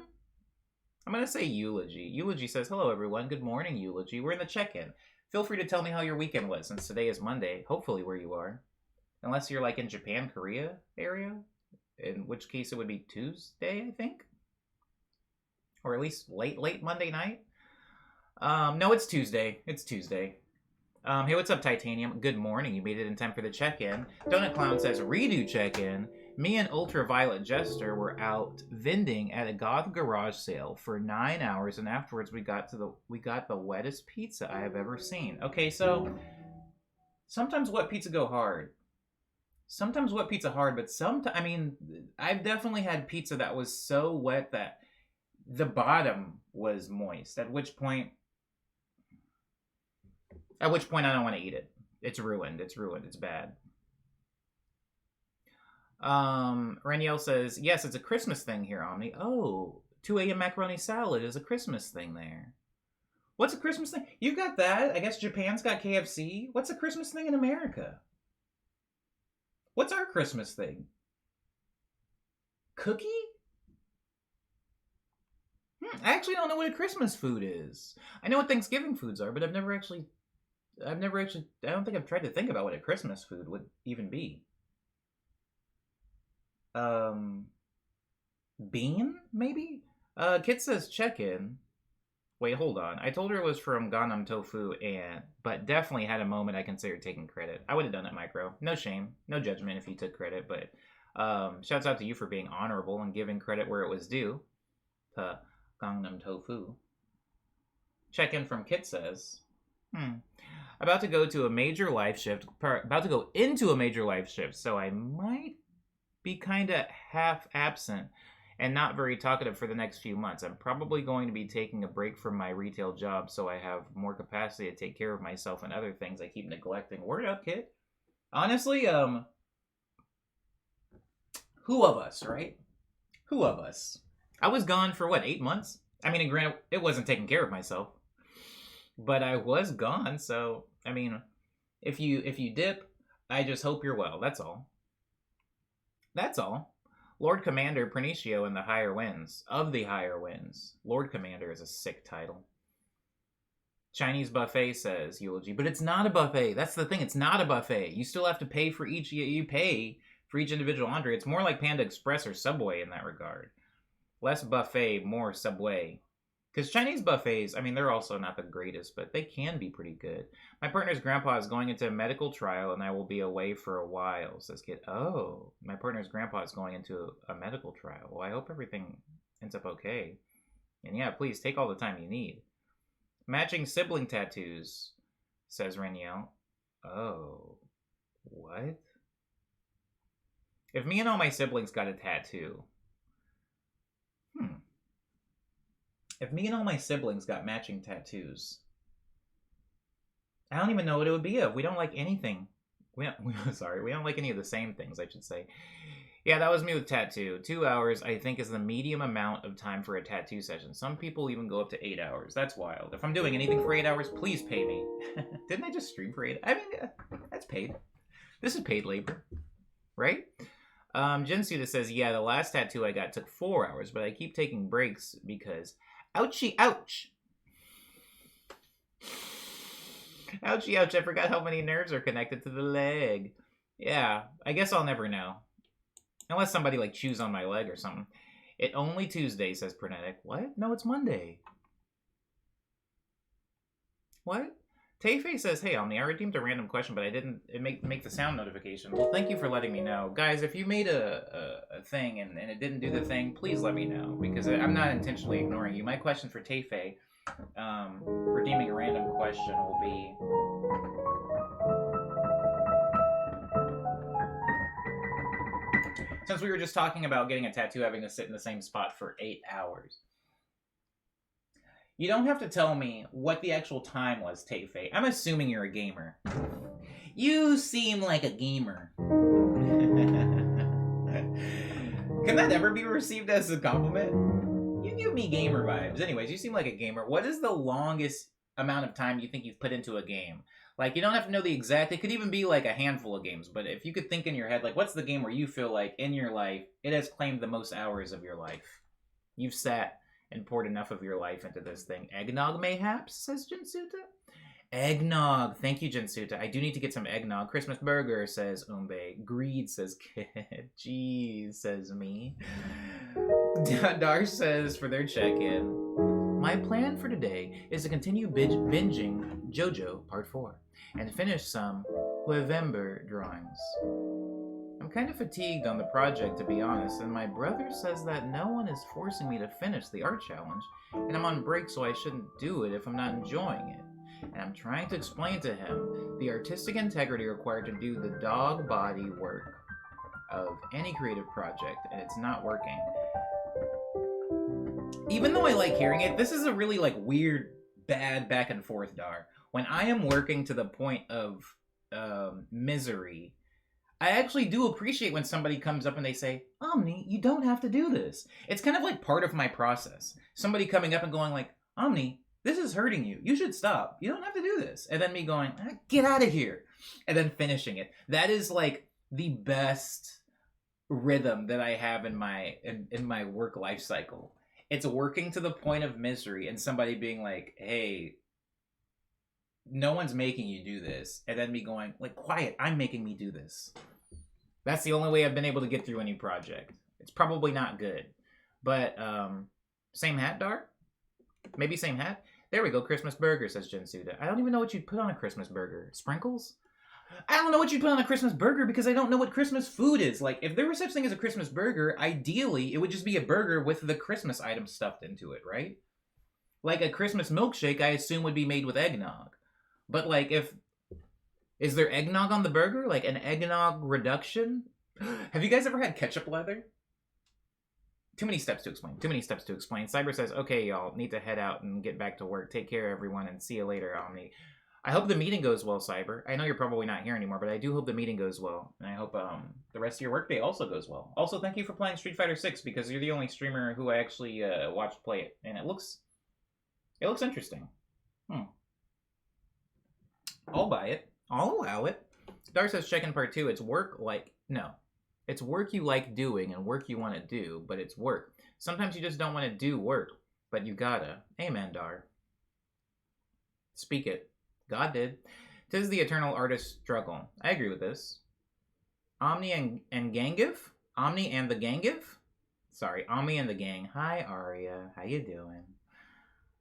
Speaker 2: I'm going to say Eulogy. Eulogy says, hello, everyone. Good morning, Eulogy. We're in the check-in. Feel free to tell me how your weekend was, since today is Monday, hopefully where you are. Unless you're like in Japan, Korea area, in which case it would be Tuesday, I think. Or at least late Monday night. No, it's Tuesday. Hey, what's up, Titanium? Good morning. You made it in time for the check-in. Donut Clown says, redo check-in. Me and Ultraviolet Jester were out vending at a goth garage sale for 9 hours, and afterwards we got the wettest pizza I have ever seen. Okay, so sometimes wet pizza go hard. But sometimes, I mean, I've definitely had pizza that was so wet that the bottom was moist. At which point I don't want to eat it. It's ruined. It's bad. Raniel says, yes, it's a Christmas thing here, Omni. Oh, 2 a.m. macaroni salad is a Christmas thing there. What's a Christmas thing? You got that. I guess Japan's got KFC. What's a Christmas thing in America? What's our Christmas thing? Cookie? I actually don't know what a Christmas food is. I know what Thanksgiving foods are, but I don't think I've tried to think about what a Christmas food would even be. Bean, maybe? Kit says check-in. Wait, hold on. I told her it was from Gangnam Tofu, but definitely had a moment I considered taking credit. I would have done it, Micro. No shame. No judgment if you took credit, but shouts out to you for being honorable and giving credit where it was due. Gangnam Tofu. Check-in from Kit says, about to go into a major life shift, so I might be kind of half absent and not very talkative for the next few months. I'm probably going to be taking a break from my retail job so I have more capacity to take care of myself and other things I keep neglecting. Word up, kid. Honestly, who of us, right? Who of us? I was gone for what, 8 months? I mean, granted, it wasn't taking care of myself, but I was gone. So, I mean, if you dip, I just hope you're well. That's all. That's all. Lord Commander Pernicio in the Higher Winds. Of the Higher Winds. Lord Commander is a sick title. Chinese Buffet says, eulogy. But it's not a buffet. That's the thing. It's not a buffet. You still have to pay for each... You pay for each individual entree. It's more like Panda Express or Subway in that regard. Less buffet, more Subway. Because Chinese buffets, I mean, they're also not the greatest, but they can be pretty good. My partner's grandpa is going into a medical trial, and I will be away for a while, says Kid. Oh, my partner's grandpa is going into a medical trial. Well, I hope everything ends up okay. And yeah, please, take all the time you need. Matching sibling tattoos, says Reniel. Oh, what? If me and all my siblings got a tattoo... If me and all my siblings got matching tattoos, I don't even know what it would be of. We don't like anything. We don't like any of the same things, I should say. Yeah, that was me with tattoo. 2 hours, I think, is the medium amount of time for a tattoo session. Some people even go up to 8 hours. That's wild. If I'm doing anything for 8 hours, please pay me. Didn't I just stream for 8? I mean, that's paid. This is paid labor, right? Jinsuda says, yeah, the last tattoo I got took 4 hours, but I keep taking breaks because... Ouchie, ouch. Ouchie, ouch. I forgot how many nerves are connected to the leg. Yeah, I guess I'll never know. Unless somebody, like, chews on my leg or something. It only Tuesday, says Pernetic. What? No, it's Monday. What? Tayfei says, hey, Omni, I redeemed a random question, but I didn't make the sound notification. Well, thank you for letting me know. Guys, if you made a thing and it didn't do the thing, please let me know, because I'm not intentionally ignoring you. My question for Tayfei, redeeming a random question, will be... Since we were just talking about getting a tattoo having to sit in the same spot for 8 hours... You don't have to tell me what the actual time was, Tayfei. I'm assuming you're a gamer. You seem like a gamer. Can that ever be received as a compliment? You give me gamer vibes. Anyways, you seem like a gamer. What is the longest amount of time you think you've put into a game? Like, you don't have to know the exact... It could even be like a handful of games. But if you could think in your head, like, what's the game where you feel like, in your life, it has claimed the most hours of your life? You've sat... and poured enough of your life into this thing. Eggnog, mayhaps, says Jinsuta. Eggnog. Thank you, Jinsuta. I do need to get some eggnog. Christmas burger, says Umbe. Greed, says Kid. Jeez, says me. Dar says, for their check-in, my plan for today is to continue binging JoJo Part 4 and finish some November drawings. I'm kind of fatigued on the project, to be honest, and my brother says that no one is forcing me to finish the art challenge, and I'm on break, so I shouldn't do it if I'm not enjoying it. And I'm trying to explain to him the artistic integrity required to do the dog body work of any creative project, and it's not working. Even though I like hearing it, this is a really, like, weird, bad back and forth, Dar. When I am working to the point of misery, I actually do appreciate when somebody comes up and they say, Omni, you don't have to do this. It's kind of like part of my process. Somebody coming up and going like, Omni, this is hurting you. You should stop. You don't have to do this. And then me going, get out of here. And then finishing it. That is like the best rhythm that I have in my work life cycle. It's working to the point of misery and somebody being like, hey, no one's making you do this. And then me going, like, quiet, I'm making me do this. That's the only way I've been able to get through any project. It's probably not good. But, same hat, Dar? Maybe same hat? There we go, Christmas burger, says Jinsuda. I don't even know what you'd put on a Christmas burger. Sprinkles? I don't know what you'd put on a Christmas burger because I don't know what Christmas food is. Like, if there was such thing as a Christmas burger, ideally, it would just be a burger with the Christmas items stuffed into it, right? Like a Christmas milkshake, I assume, would be made with eggnog. But, like, is there eggnog on the burger? Like, an eggnog reduction? Have you guys ever had ketchup leather? Too many steps to explain. Too many steps to explain. Cyber says, okay, y'all, need to head out and get back to work. Take care, everyone, and see you later, Omni. I hope the meeting goes well, Cyber. I know you're probably not here anymore, but I do hope the meeting goes well. And I hope the rest of your workday also goes well. Also, thank you for playing Street Fighter 6, because you're the only streamer who I actually watched play it. And it looks interesting. I'll buy it. I'll allow it. Dar says, check in part 2. It's work like... No. It's work you like doing and work you want to do, but it's work. Sometimes you just don't want to do work, but you gotta. Amen, Dar. Speak it. God did. 'Tis the eternal artist's struggle. I agree with this. Omni and Gangiv? Omni and the Gangiv? Sorry, Omni and the gang. Hi, Aria. How you doing?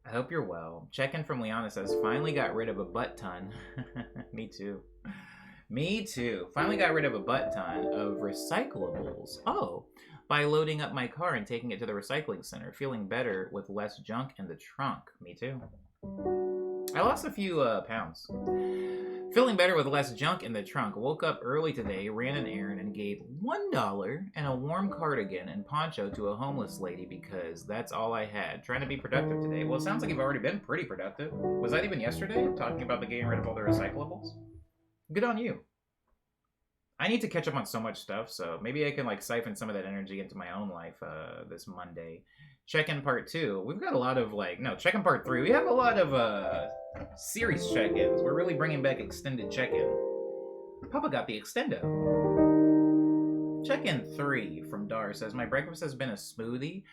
Speaker 2: I hope you're well. Check-in from Liana says, finally got rid of a butt ton. Me too. Me too. Finally got rid of a butt ton of recyclables. Oh, by loading up my car and taking it to the recycling center. Feeling better with less junk in the trunk. Me too. I lost a few pounds. Feeling better with less junk in the trunk. Woke up early today, ran an errand, and gave $1 and a warm cardigan and poncho to a homeless lady because that's all I had. Trying to be productive today. Well, it sounds like you've already been pretty productive. Was that even yesterday? Talking about the getting rid of all the recyclables? Good on you. I need to catch up on so much stuff, so maybe I can like siphon some of that energy into my own life this Monday. Check-in part 2. We've got a lot of check-in part 3. We have a lot of series check-ins. We're really bringing back extended check-in. Papa got the extendo. Check-in 3 from Dar says, my breakfast has been a smoothie.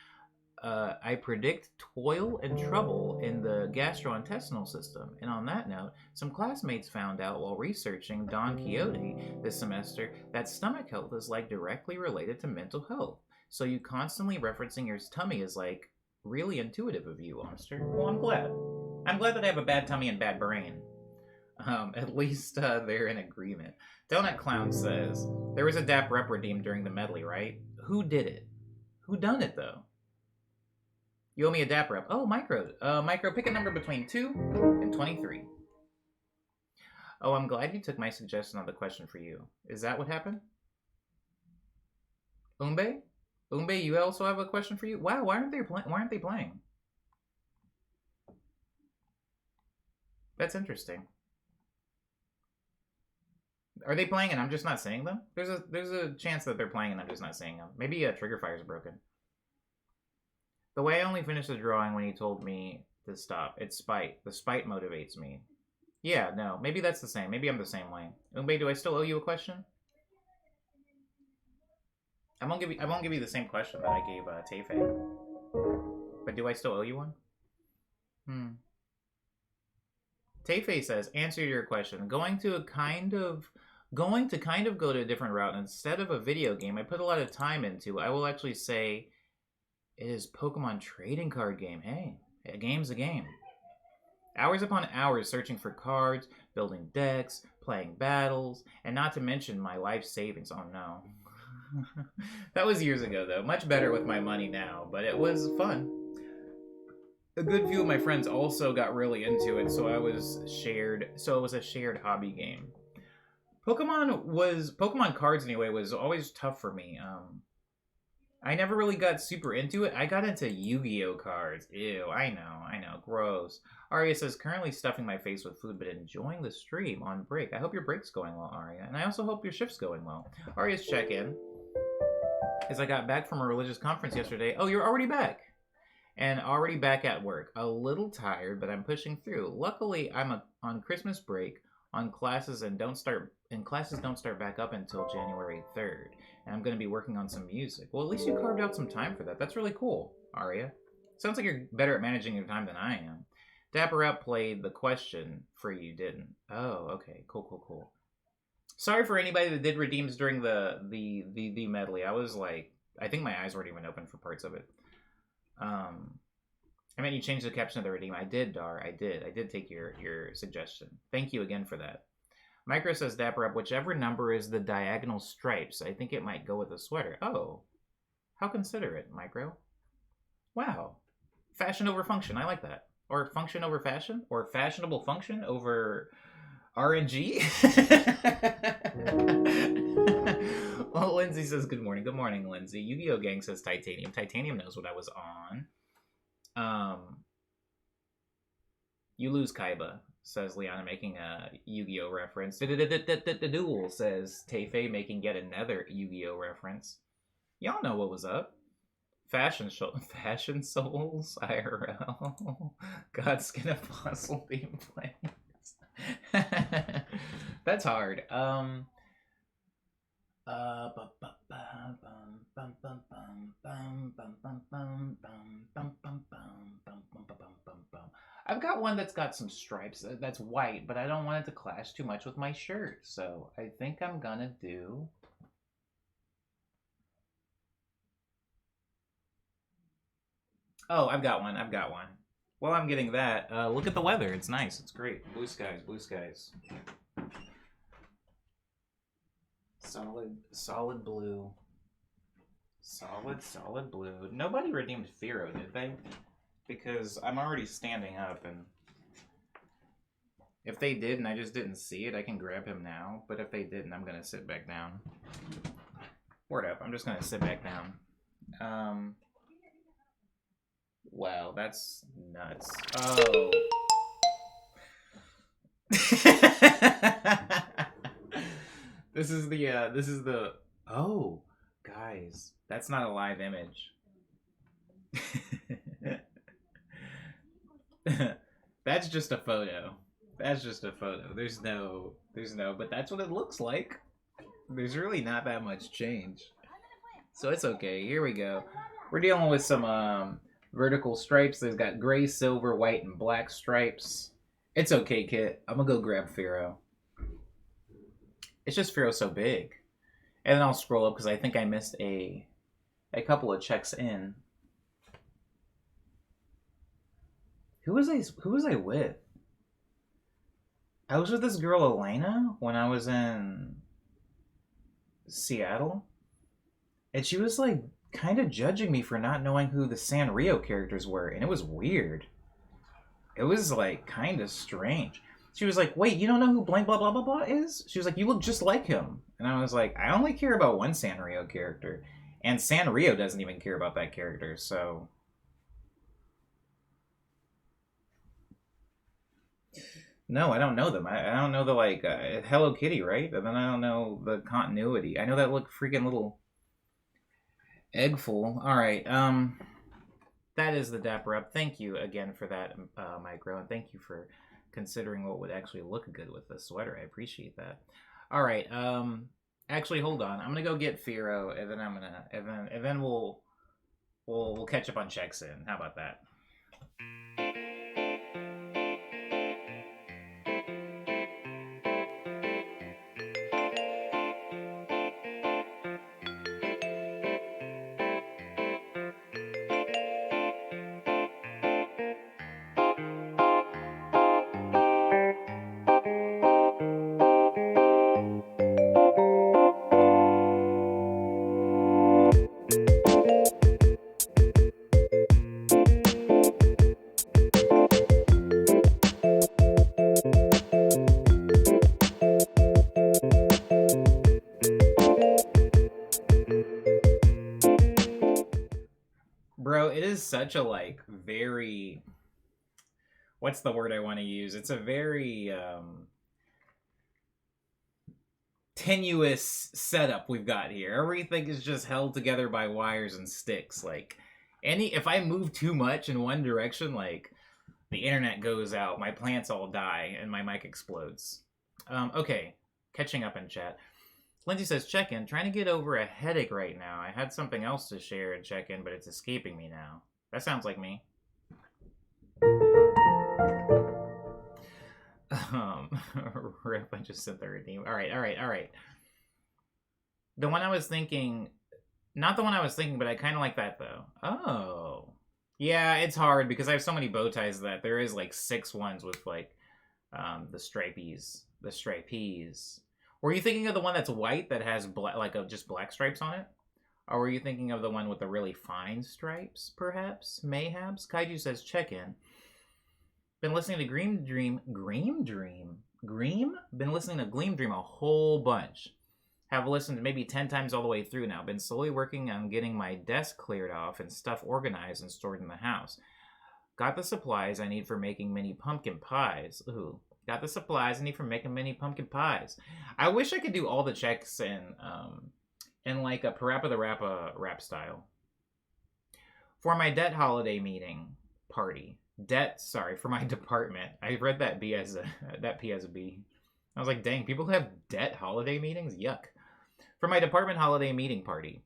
Speaker 2: I predict toil and trouble in the gastrointestinal system. And on that note, some classmates found out while researching Don Quixote this semester that stomach health is like directly related to mental health. So you constantly referencing your tummy is like really intuitive of you, Monster. Well, I'm glad. I'm glad that I have a bad tummy and bad brain. At least they're in agreement. Donut Clown says, there was a DAP rep redeemed during the medley, right? Who did it? Who done it, though? You owe me a DAP rep. Oh, Micro. Micro, pick a number between 2 and 23. Oh, I'm glad you took my suggestion on the question for you. Is that what happened? Umbe? Umbe, you also have a question for you? Wow, why aren't they playing? That's interesting. Are they playing and I'm just not seeing them? There's a chance that they're playing and I'm just not seeing them. Maybe Trigger Fire's broken. The way I only finished the drawing when he told me to stop. It's spite. The spite motivates me. Yeah, no. Maybe that's the same. Maybe I'm the same way. Umbe, do I still owe you a question? I won't give you the same question that I gave Teife. But do I still owe you one? Teife says, answer your question. Going to kind of go to a different route. Instead of a video game I put a lot of time into, I will actually say it is Pokemon trading card game. Hey, a game's a game. Hours upon hours searching for cards, building decks, playing battles, and not to mention my life savings. Oh no. That was years ago though. Much better with my money now, but it was fun. A good few of my friends also got really into it, so it was a shared hobby game. Pokemon cards anyway was always tough for me. I never really got super into it. I got into Yu-Gi-Oh cards. Ew, I know, gross. Arya says, currently stuffing my face with food, but enjoying the stream on break. I hope your break's going well, Arya, and I also hope your shift's going well. Arya's check-in is I got back from a religious conference yesterday. Oh, you're already back. And already back at work. A little tired, but I'm pushing through. Luckily, I'm on Christmas break on classes and classes don't start back up until January 3rd. And I'm going to be working on some music. Well, at least you carved out some time for that. That's really cool, Aria. Sounds like you're better at managing your time than I am. Dapper Up played the question for you, didn't? Oh, okay. Cool. Sorry for anybody that did redeems during the medley. I was like, I think my eyes weren't even open for parts of it. I mean, you changed the caption of the redeem. I did, Dar. I did take your suggestion. Thank you again for that. Micro says, Dapper Up, whichever number is the diagonal stripes. I think it might go with the sweater. Oh, how considerate, Micro. Wow. Fashion over function. I like that. Or function over fashion? Or fashionable function over RNG? Well, Lindsay says good morning. Good morning, Lindsay. Yu-Gi-Oh! Gang says Titanium. Titanium knows what I was on. You lose, Kaiba, says Liana, making a Yu-Gi-Oh! Reference. The Duel, says Teife, making yet another Yu-Gi-Oh! Reference. Y'all know what was up. Fashion Souls, IRL. Godskin Apostle being played. That's hard. I've got one that's got some stripes that's white, but I don't want it to clash too much with my shirt, so I think I'm gonna do... Oh, I've got one. Well, I'm getting that. Look at the weather. It's nice. It's great. Blue skies. Solid blue. Solid blue. Nobody redeemed Firo, did they? Because I'm already standing up, and if they did and I just didn't see it, I can grab him now. But if they didn't, I'm gonna sit back down. Word up. I'm just gonna sit back down. Wow, that's nuts. Oh. This is the oh, guys, that's not a live image. That's just a photo. There's no, but that's what it looks like. There's really not that much change. So it's okay. Here we go. We're dealing with some vertical stripes. There's got gray, silver, white, and black stripes. It's okay, Kit. I'm gonna go grab Firo. It's just Firo's so big. And then I'll scroll up because I think I missed a couple of checks in. Who was I with? I was with this girl Elena when I was in Seattle. And she was like kind of judging me for not knowing who the Sanrio characters were, and it was weird. It was like kind of strange. She was like, "Wait, you don't know who blank blah blah blah blah is?" She was like, "You look just like him." And I was like, "I only care about one Sanrio character, and Sanrio doesn't even care about that character." So no, I don't know them. I don't know the like Hello Kitty, right? And then I don't know the continuity. I know that look freaking little Eggful. All right. That is the Dapper Up. Thank you again for that, Micro, and thank you for considering what would actually look good with the sweater. I appreciate that. All right. Actually, hold on. I'm gonna go get Firo, and then we'll catch up on checks in. How about that? Bro, it is such a like very, what's the word I want to use? It's a very tenuous setup we've got here. Everything is just held together by wires and sticks. Like if I move too much in one direction, like the internet goes out, my plants all die, and my mic explodes. Okay, catching up in chat. Lindsay says, check-in. Trying to get over a headache right now. I had something else to share and check-in, but it's escaping me now. That sounds like me. Rip, I just sent the redeem. All right. The one I was thinking... Not the one I was thinking, but I kind of like that, though. Oh. Yeah, it's hard, because I have so many bow ties that there is, like, 6 ones with, like, the stripies. The stripies. Were you thinking of the one that's white that has just black stripes on it? Or were you thinking of the one with the really fine stripes, perhaps? Mayhaps? Kaiju says, check in. Been listening to Dream Dream. Gleam? Been listening to Gleam Dream a whole bunch. Have listened maybe 10 times all the way through now. Been slowly working on getting my desk cleared off and stuff organized and stored in the house. Got the supplies I need for making mini pumpkin pies. Ooh. Got the supplies I need for making mini pumpkin pies. I wish I could do all the checks in like a Parappa the Rappa rap style. For my debt holiday meeting party. For my department. I read that B as a B. I was like, dang, people have debt holiday meetings? Yuck. For my department holiday meeting party.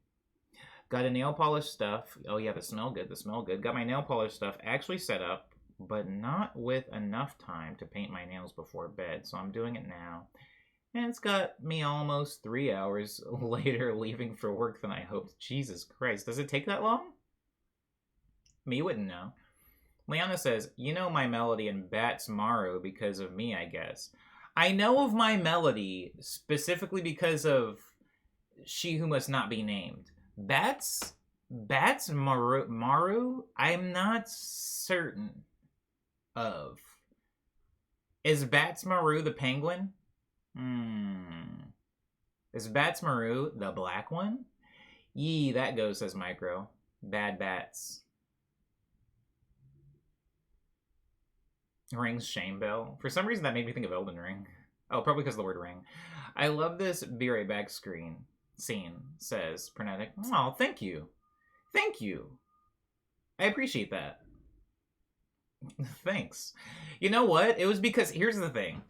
Speaker 2: Got a nail polish stuff. Oh yeah, the smell good. Got my nail polish stuff actually set up, but not with enough time to paint my nails before bed, so I'm doing it now. And it's got me almost 3 hours later leaving for work than I hoped. Jesus Christ, does it take that long? Me wouldn't know. Liana says, you know my melody and Bats Maru because of me, I guess. I know of my melody specifically because of She Who Must Not Be Named. Bats Maru, I'm not certain of. Is Bats Maru the penguin? Is Bats Maru the black one? Yee, that goes, says Micro. Bad bats. Ring's shame bell. For some reason that made me think of Elden Ring. Oh, probably because of the word ring. I love this Be Right Back scene, says Pernetic. Oh, thank you. Thank you. I appreciate that. Thanks. You know what? It was because, here's the thing.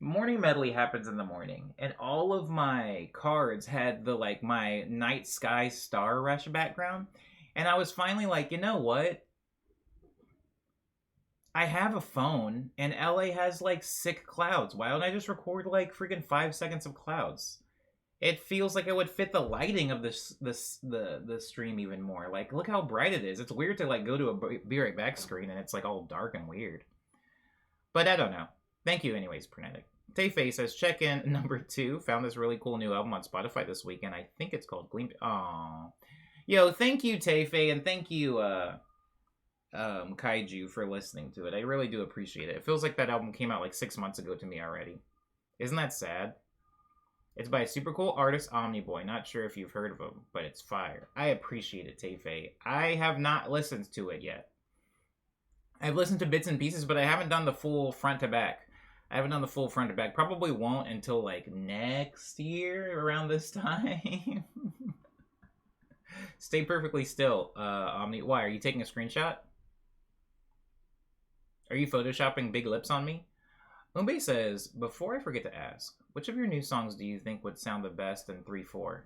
Speaker 2: Morning Medley happens in the morning, and all of my cards had the, like, my night sky star rush background, and I was finally like, you know what? I have a phone, and LA has, like, sick clouds. Why don't I just record, like, freaking 5 seconds of clouds? It feels like it would fit the lighting of the stream even more. Like, look how bright it is. It's weird to, like, go to a Be Right Back screen, and it's, like, all dark and weird. But I don't know. Thank you anyways, Pernetic. Tayface says, check-in number 2. Found this really cool new album on Spotify this weekend. I think it's called Gleam. Aww. Yo, thank you, Tayface, and thank you, Kaiju, for listening to it. I really do appreciate it. It feels like that album came out like 6 months ago to me already. Isn't that sad? It's by a super cool artist, Omniboy. Not sure if you've heard of him, but it's fire. I appreciate it, Tayface. I have not listened to it yet. I've listened to bits and pieces, but I haven't done the full front to back. Probably won't until like next year around this time. Stay perfectly still, Omni. Why? Are you taking a screenshot? Are you photoshopping big lips on me? Umbe says, before I forget to ask, which of your new songs do you think would sound the best in 3-4?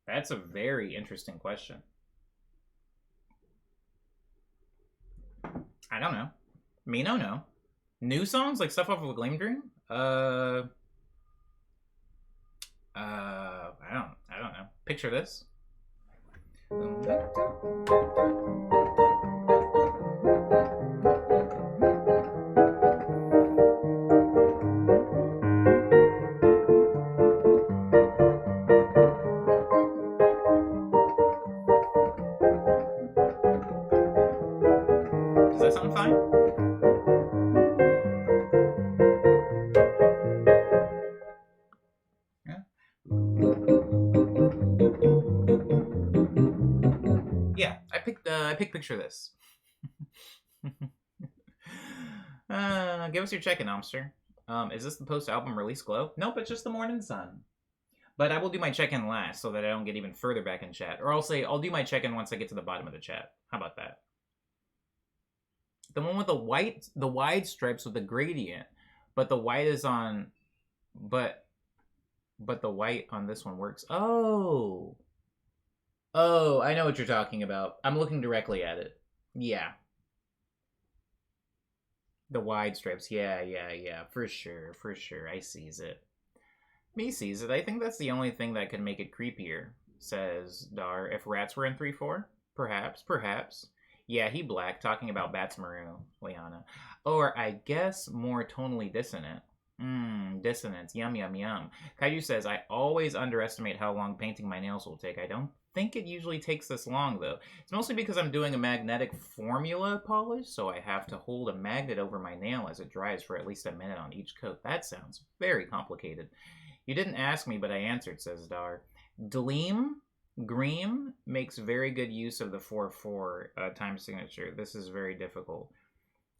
Speaker 2: That's a very interesting question. I don't know. Me no know. New songs? Like stuff off of a Gleam Dream? I don't know. Picture this. Does that sound fine? Yeah, I picked picture this. Give us your check-in, Omster. Is this the post-album release glow? Nope, it's just the morning sun. But I will do my check-in last so that I don't get even further back in chat. Or I'll do my check-in once I get to the bottom of the chat. How about that? The one with the wide stripes with the gradient, but the white is on, but the white on this one works. Oh, I know what you're talking about. I'm looking directly at it. Yeah. The wide stripes. Yeah. For sure. I sees it. Me sees it. I think that's the only thing that could make it creepier, says Dar. If rats were in 3-4? Perhaps. Yeah, he black, talking about Bats Maru, Liana. Or, I guess, more tonally dissonant. Dissonance. Yum. Kaiju says, I always underestimate how long painting my nails will take. I don't think it usually takes this long, though. It's mostly because I'm doing a magnetic formula polish, so I have to hold a magnet over my nail as it dries for at least a minute on each coat. That sounds very complicated. You didn't ask me, but I answered, says Dar. Greem makes very good use of the 4/4 time signature. This is very difficult.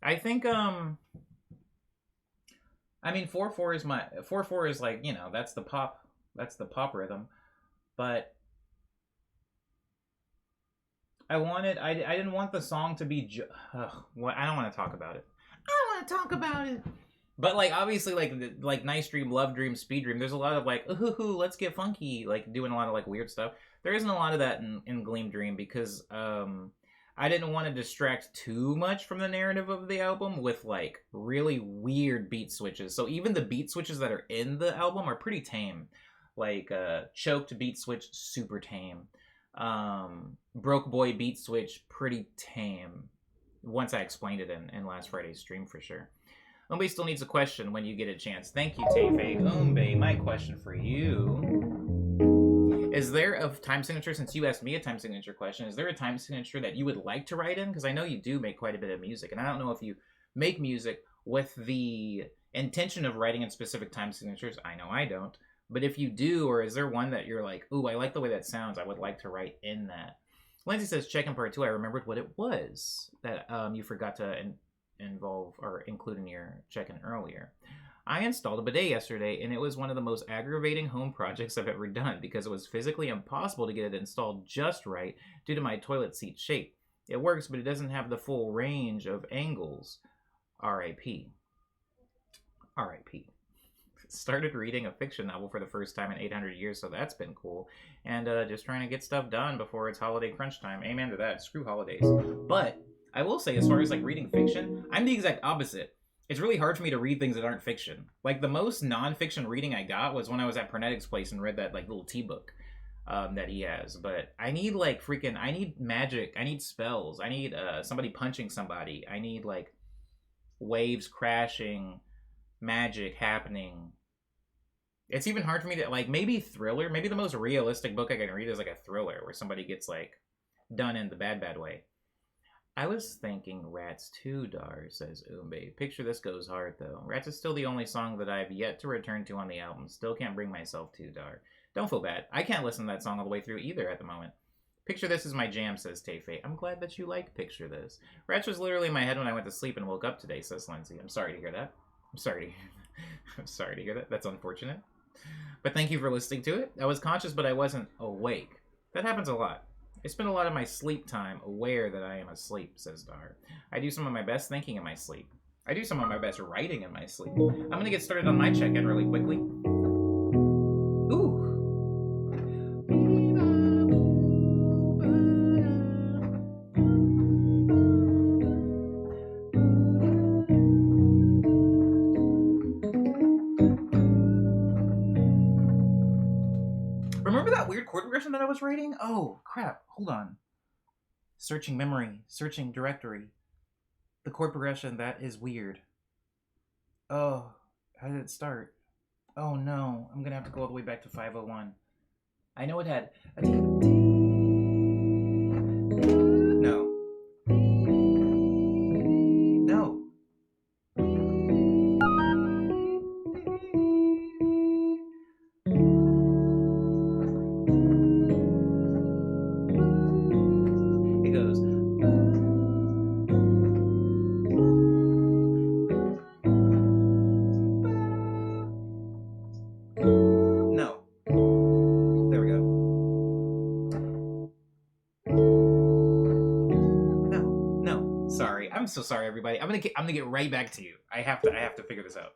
Speaker 2: I think, I mean, 4/4 is 4/4 is like, that's the pop rhythm. But I didn't want the song to be, what, I don't want to talk about it. But like, obviously, like Nice Dream, Love Dream, Speed Dream, there's a lot of like, ooh, let's get funky, like doing a lot of like weird stuff. There isn't a lot of that in Gleam Dream because I didn't want to distract too much from the narrative of the album with like really weird beat switches. So even the beat switches that are in the album are pretty tame. Like Choked beat switch, super tame. Broke Boy beat switch, pretty tame. Once I explained it in last Friday's stream for sure. Umbe still needs a question when you get a chance. Thank you, Tefe. Umbe, my question for you. Is there a time signature, since you asked me a time signature question, is there a time signature that you would like to write in? Because I know you do make quite a bit of music, and I don't know if you make music with the intention of writing in specific time signatures. I know I don't. But if you do, or is there one that you're like, ooh, I like the way that sounds, I would like to write in that? Lindsay says, check in part 2, I remembered what it was that you forgot to involve or include in your check-in earlier. I installed a bidet yesterday, and it was one of the most aggravating home projects I've ever done because it was physically impossible to get it installed just right due to my toilet seat shape. It works, but it doesn't have the full range of angles. R.I.P. R.I.P. Started reading a fiction novel for the first time in 800 years, so that's been cool. And just trying to get stuff done before it's holiday crunch time. Amen to that. Screw holidays. But I will say, as far as like reading fiction, I'm the exact opposite. It's really hard for me to read things that aren't fiction. Like the most non-fiction reading I got was when I was at Pernetic's place and read that like little tea book that he has. But I need like I need magic. I need spells. I need somebody punching somebody. I need like waves crashing, magic happening. It's even hard for me to like maybe thriller. Maybe the most realistic book I can read is like a thriller where somebody gets like done in the bad way. I was thinking Rats 2, Dar, says Umbe. Picture This goes hard, though. Rats is still the only song that I've yet to return to on the album. Still can't bring myself to, Dar. Don't feel bad. I can't listen to that song all the way through either at the moment. Picture This is my jam, says Tefe. I'm glad that you like Picture This. Rats was literally in my head when I went to sleep and woke up today, says Lindsay. I'm sorry to hear that. I'm sorry to hear that. That's unfortunate. But thank you for listening to it. I was conscious, but I wasn't awake. That happens a lot. I spend a lot of my sleep time aware that I am asleep, says Dar. I do some of my best thinking in my sleep. I do some of my best writing in my sleep. I'm going to get started on my check-in really quickly. Ooh. Remember that weird chord progression that I was writing? Oh, crap. Hold on. Searching memory. Searching directory. The chord progression, that is weird. Oh, how did it start? Oh, no. I'm going to have to go all the way back to 501. I know it had... No. No. It goes... No. There we go. No. Sorry. I'm so sorry, everybody. I'm gonna get right back to you. I have to figure this out.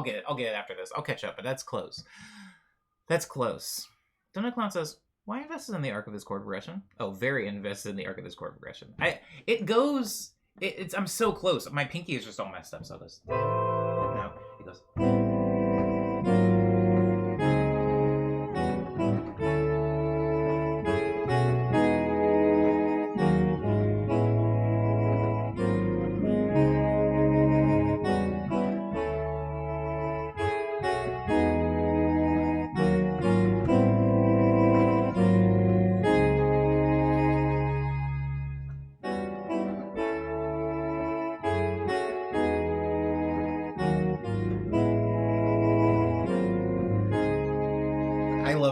Speaker 2: get it. I'll get it after this. I'll catch up, but that's close. That's close. Donut Clown says, why invested in the arc of this chord progression? Oh, very invested in the arc of this chord progression. I'm so close. My pinky is just all messed up, so this. No, it goes.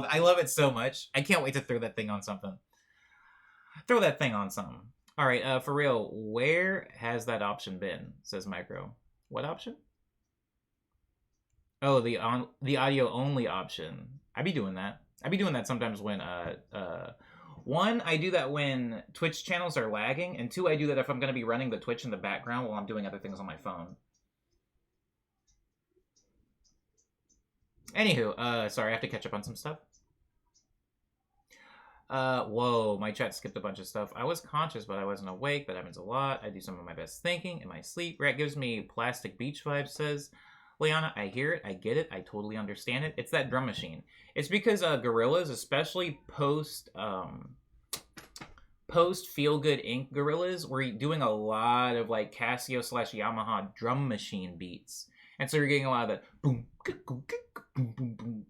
Speaker 2: I love it so much. I can't wait to throw that thing on something. Throw that thing on something. All right, for real, where has that option been? Says Micro. What option? Oh, the audio only option. I be doing that. I be doing that sometimes when one, I do that when Twitch channels are lagging, and two, I do that if I'm going to be running the Twitch in the background while I'm doing other things on my phone. Anywho, sorry, I have to catch up on some stuff. Whoa, my chat skipped a bunch of stuff. I was conscious, but I wasn't awake. That happens a lot. I do some of my best thinking in my sleep. Rat gives me plastic beach vibes, says Liana. I hear it. I get it. I totally understand it. It's that drum machine. It's because gorillas, especially post Feel Good Inc. gorillas, were doing a lot of like Casio / Yamaha drum machine beats. And so you're getting a lot of that boom, boom, boom, boom,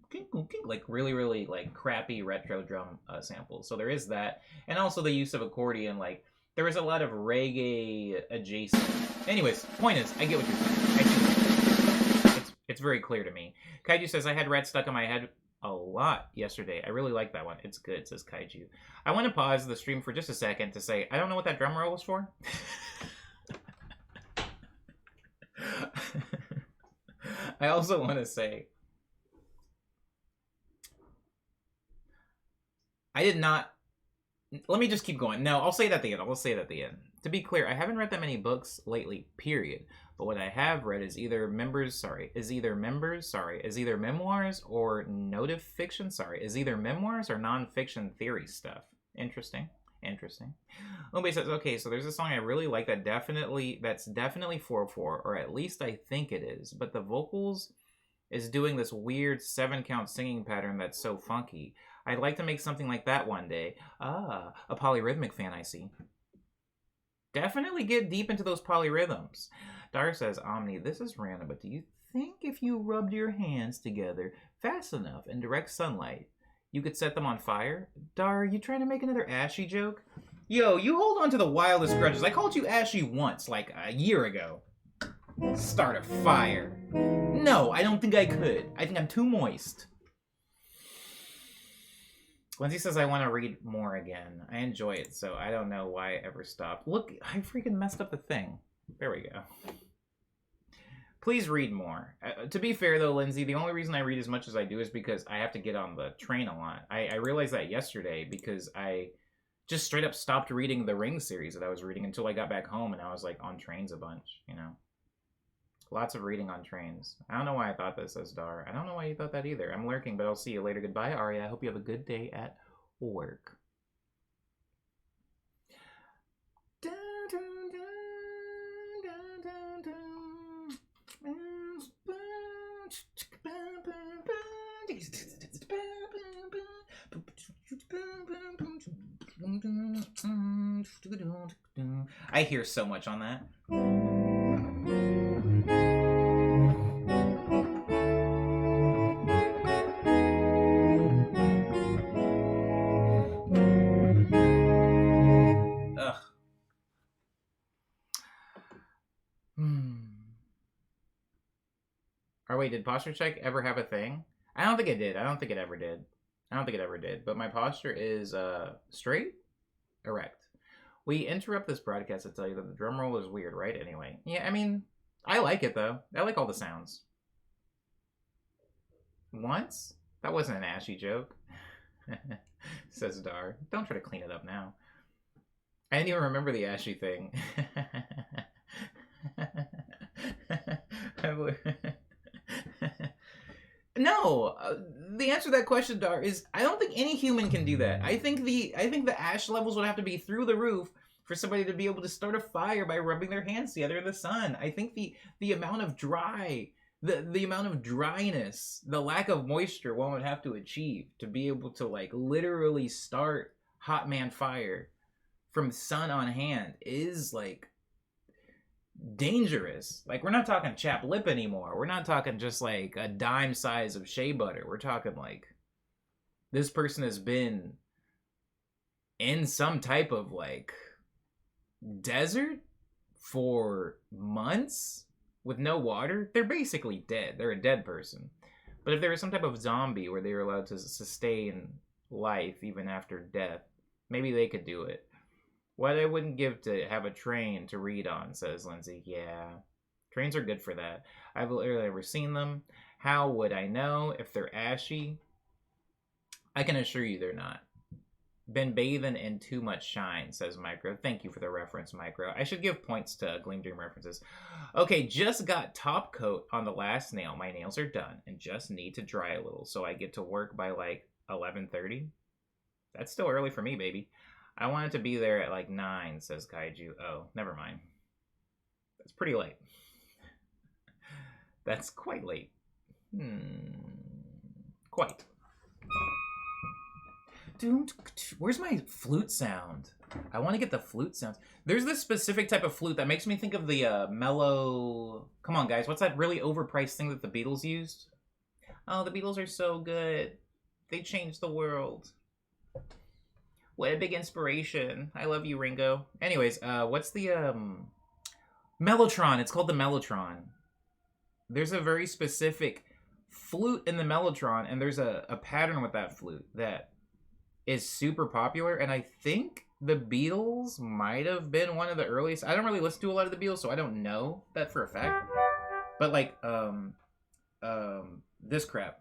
Speaker 2: like really like crappy retro drum samples. So there is that, and also the use of accordion. Like there is a lot of reggae adjacent. Anyways, point is, I get what you're saying. It's very clear to me. Kaiju says I had Rat stuck in my head a lot yesterday. I really like that one. It's good, says Kaiju. I want to pause the stream for just a second to say I don't know what that drum roll was for. I also want to say I did not. Let me just keep going. No, I'll say it at the end. I'll say it at the end. To be clear, I haven't read that many books lately, period. But what I have read is either memoirs or notive fiction, is either memoirs or nonfiction theory stuff. Interesting. Umbe says, okay, so there's a song I really like that's definitely 4/4, or at least I think it is, but the vocals is doing this weird 7-count singing pattern that's so funky. I'd like to make something like that one day. Ah, a polyrhythmic fan, I see. Definitely get deep into those polyrhythms. Dar says, Omni, this is random, but do you think if you rubbed your hands together fast enough in direct sunlight, you could set them on fire? Dar, you trying to make another Ashy joke? Yo, you hold on to the wildest grudges. I called you Ashy once, like a year ago. Start a fire. No, I don't think I could. I think I'm too moist. Lindsay says I want to read more again. I enjoy it, so I don't know why I ever stopped. Look, I freaking messed up the thing. There we go. Please read more. To be fair, though, Lindsay, the only reason I read as much as I do is because I have to get on the train a lot. I realized that yesterday because I just straight up stopped reading the Ring series that I was reading until I got back home, and I was like on trains a bunch, you know. Lots of reading on trains. I don't know why I thought this, says Dar. I don't know why you thought that either. I'm lurking, but I'll see you later. Goodbye, Arya. I hope you have a good day at work. I hear so much on that. Ugh. Or wait, did posture check ever have a thing? I don't think it did. I don't think it ever did. But my posture is straight, erect. We interrupt this broadcast to tell you that the drum roll is weird, right? Anyway. Yeah, I mean, I like it, though. I like all the sounds. Once? That wasn't an Ashy joke. Says Dar. Don't try to clean it up now. I didn't even remember the Ashy thing. No, the answer to that question, Dar, is I don't think any human can do that. I think the ash levels would have to be through the roof for somebody to be able to start a fire by rubbing their hands together in the sun. I think the amount of the amount of dryness, the lack of moisture one would have to achieve to be able to like literally start hot man fire from sun on hand is like dangerous. Like, we're not talking chap lip anymore. We're not talking just like a dime size of shea butter. We're talking like this person has been in some type of like desert for months with no water. They're basically dead. They're a dead person. But if there was some type of zombie where they were allowed to sustain life even after death, maybe they could do it. What I wouldn't give to have a train to read on, says Lindsay. Yeah, trains are good for that. I've literally never seen them. How would I know if they're ashy? I can assure you they're not. Been bathing in too much shine, says Micro. Thank you for the reference, Micro. I should give points to Gleam Dream references. Okay, just got top coat on the last nail. My nails are done and just need to dry a little, so I get to work by like 11:30. That's still early for me, baby. I wanted to be there at like 9, says Kaiju. Oh, never mind. That's pretty late. That's quite late. Quite. Where's my flute sound? I want to get the flute sounds. There's this specific type of flute that makes me think of the mellow... Come on, guys. What's that really overpriced thing that the Beatles used? Oh, the Beatles are so good. They changed the world. What a big inspiration. I love you, Ringo. Anyways, what's the, Mellotron. It's called the Mellotron. There's a very specific flute in the Mellotron, and there's a pattern with that flute that is super popular, and I think the Beatles might have been one of the earliest. I don't really listen to a lot of the Beatles, so I don't know that for a fact. But, like, this crap.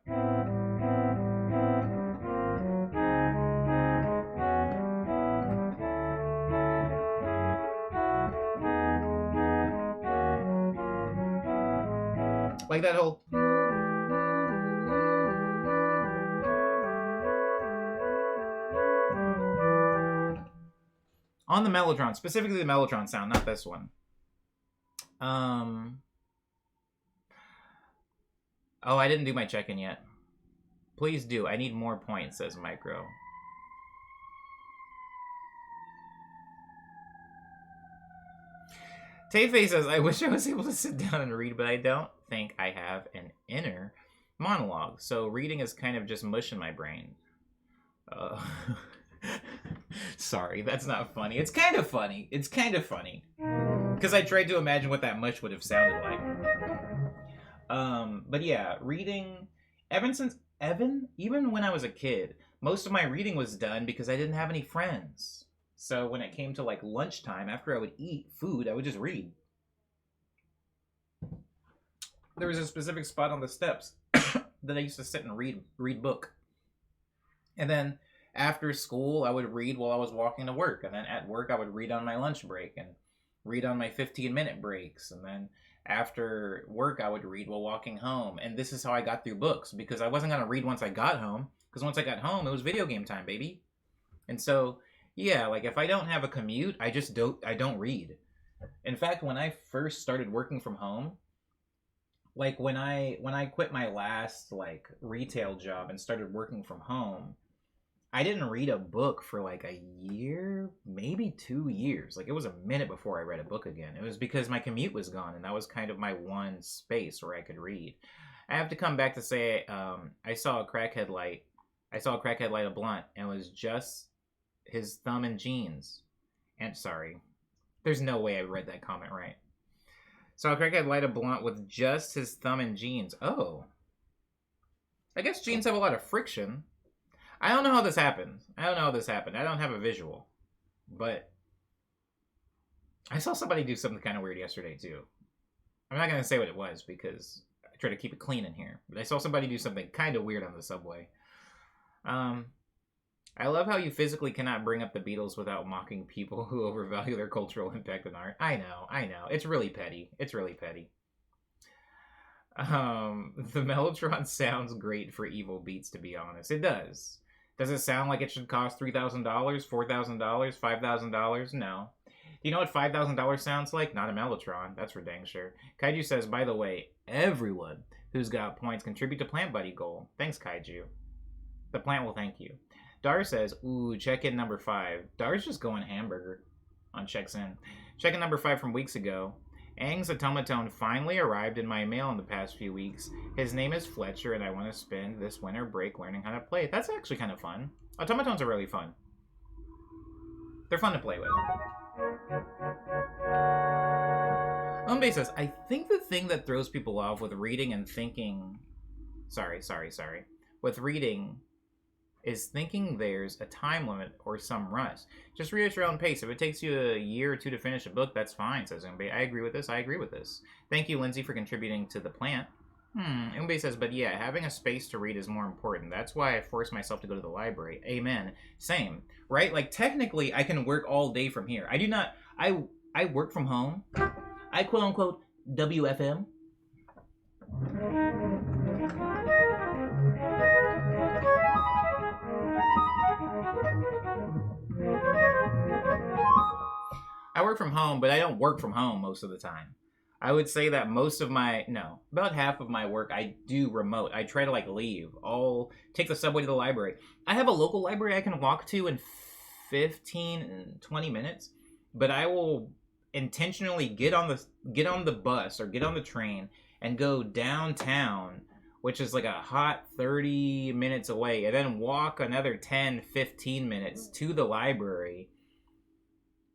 Speaker 2: Like that whole... On the Mellotron, specifically the Mellotron sound, not this one. Oh, I didn't do my check-in yet. Please do. I need more points, says Micro. Tayfei says, I wish I was able to sit down and read, but I don't think I have an inner monologue. So reading is kind of just mush in my brain. Sorry, that's not funny. It's kind of funny. It's kind of funny. Because I tried to imagine what that mush would have sounded like. But yeah, reading... Even when I was a kid, most of my reading was done because I didn't have any friends. So when it came to like lunchtime, after I would eat food, I would just read. There was a specific spot on the steps that I used to sit and read book. And then after school, I would read while I was walking to work. And then at work, I would read on my lunch break and read on my 15-minute breaks. And then after work, I would read while walking home. And this is how I got through books, because I wasn't going to read once I got home. Because once I got home, it was video game time, baby. And so... yeah, like if I don't have a commute, I don't read. In fact, when I first started working from home, like when I quit my last like retail job and started working from home, I didn't read a book for like a year, maybe 2 years. Like it was a minute before I read a book again. It was because my commute was gone, and that was kind of my one space where I could read. I have to come back to say I saw a crackhead light a blunt, and it was just his thumb and jeans. And sorry, there's no way I read that comment right. So a crackhead light a blunt with just his thumb and jeans. Oh, I guess jeans have a lot of friction. I don't know how this happened. I don't have a visual, but I saw somebody do something kind of weird yesterday too. I'm not gonna say what it was because I try to keep it clean in here, but I saw somebody do something kind of weird on the subway. I love how you physically cannot bring up the Beatles without mocking people who overvalue their cultural impact on art. I know. It's really petty. The Mellotron sounds great for evil beats, to be honest. It does. Does it sound like it should cost $3,000, $4,000, $5,000? No. Do you know what $5,000 sounds like? Not a Mellotron. That's for dang sure. Kaiju says, by the way, everyone who's got points contribute to Plant Buddy goal. Thanks, Kaiju. The plant will thank you. Dar says, ooh, check-in number 5. Dar's just going hamburger on checks-in. Check-in number 5 from weeks ago. Aang's automaton finally arrived in my mail in the past few weeks. His name is Fletcher, and I want to spend this winter break learning how to play it. That's actually kind of fun. Automatons are really fun. They're fun to play with. Umbe says, I think the thing that throws people off with reading and thinking... Sorry. With reading is thinking there's a time limit or some rush. Just read at your own pace. If it takes you a year or two to finish a book, that's fine, says Umbe. I agree with this. Thank you, Lindsay, for contributing to the plant. Umbe says, but yeah, having a space to read is more important. That's why I force myself to go to the library. Amen. Same. Right? Like, technically, I can work all day from here. I work from home. I quote-unquote WFM. I work from home, but I don't work from home most of the time. I would say that about half of my work I do remote. I try to leave. I'll take the subway to the library. I have a local library I can walk to in 15 and 20 minutes, but I will intentionally get on the bus or get on the train and go downtown, which is like a hot 30 minutes away, and then walk another 10, 15 minutes to the library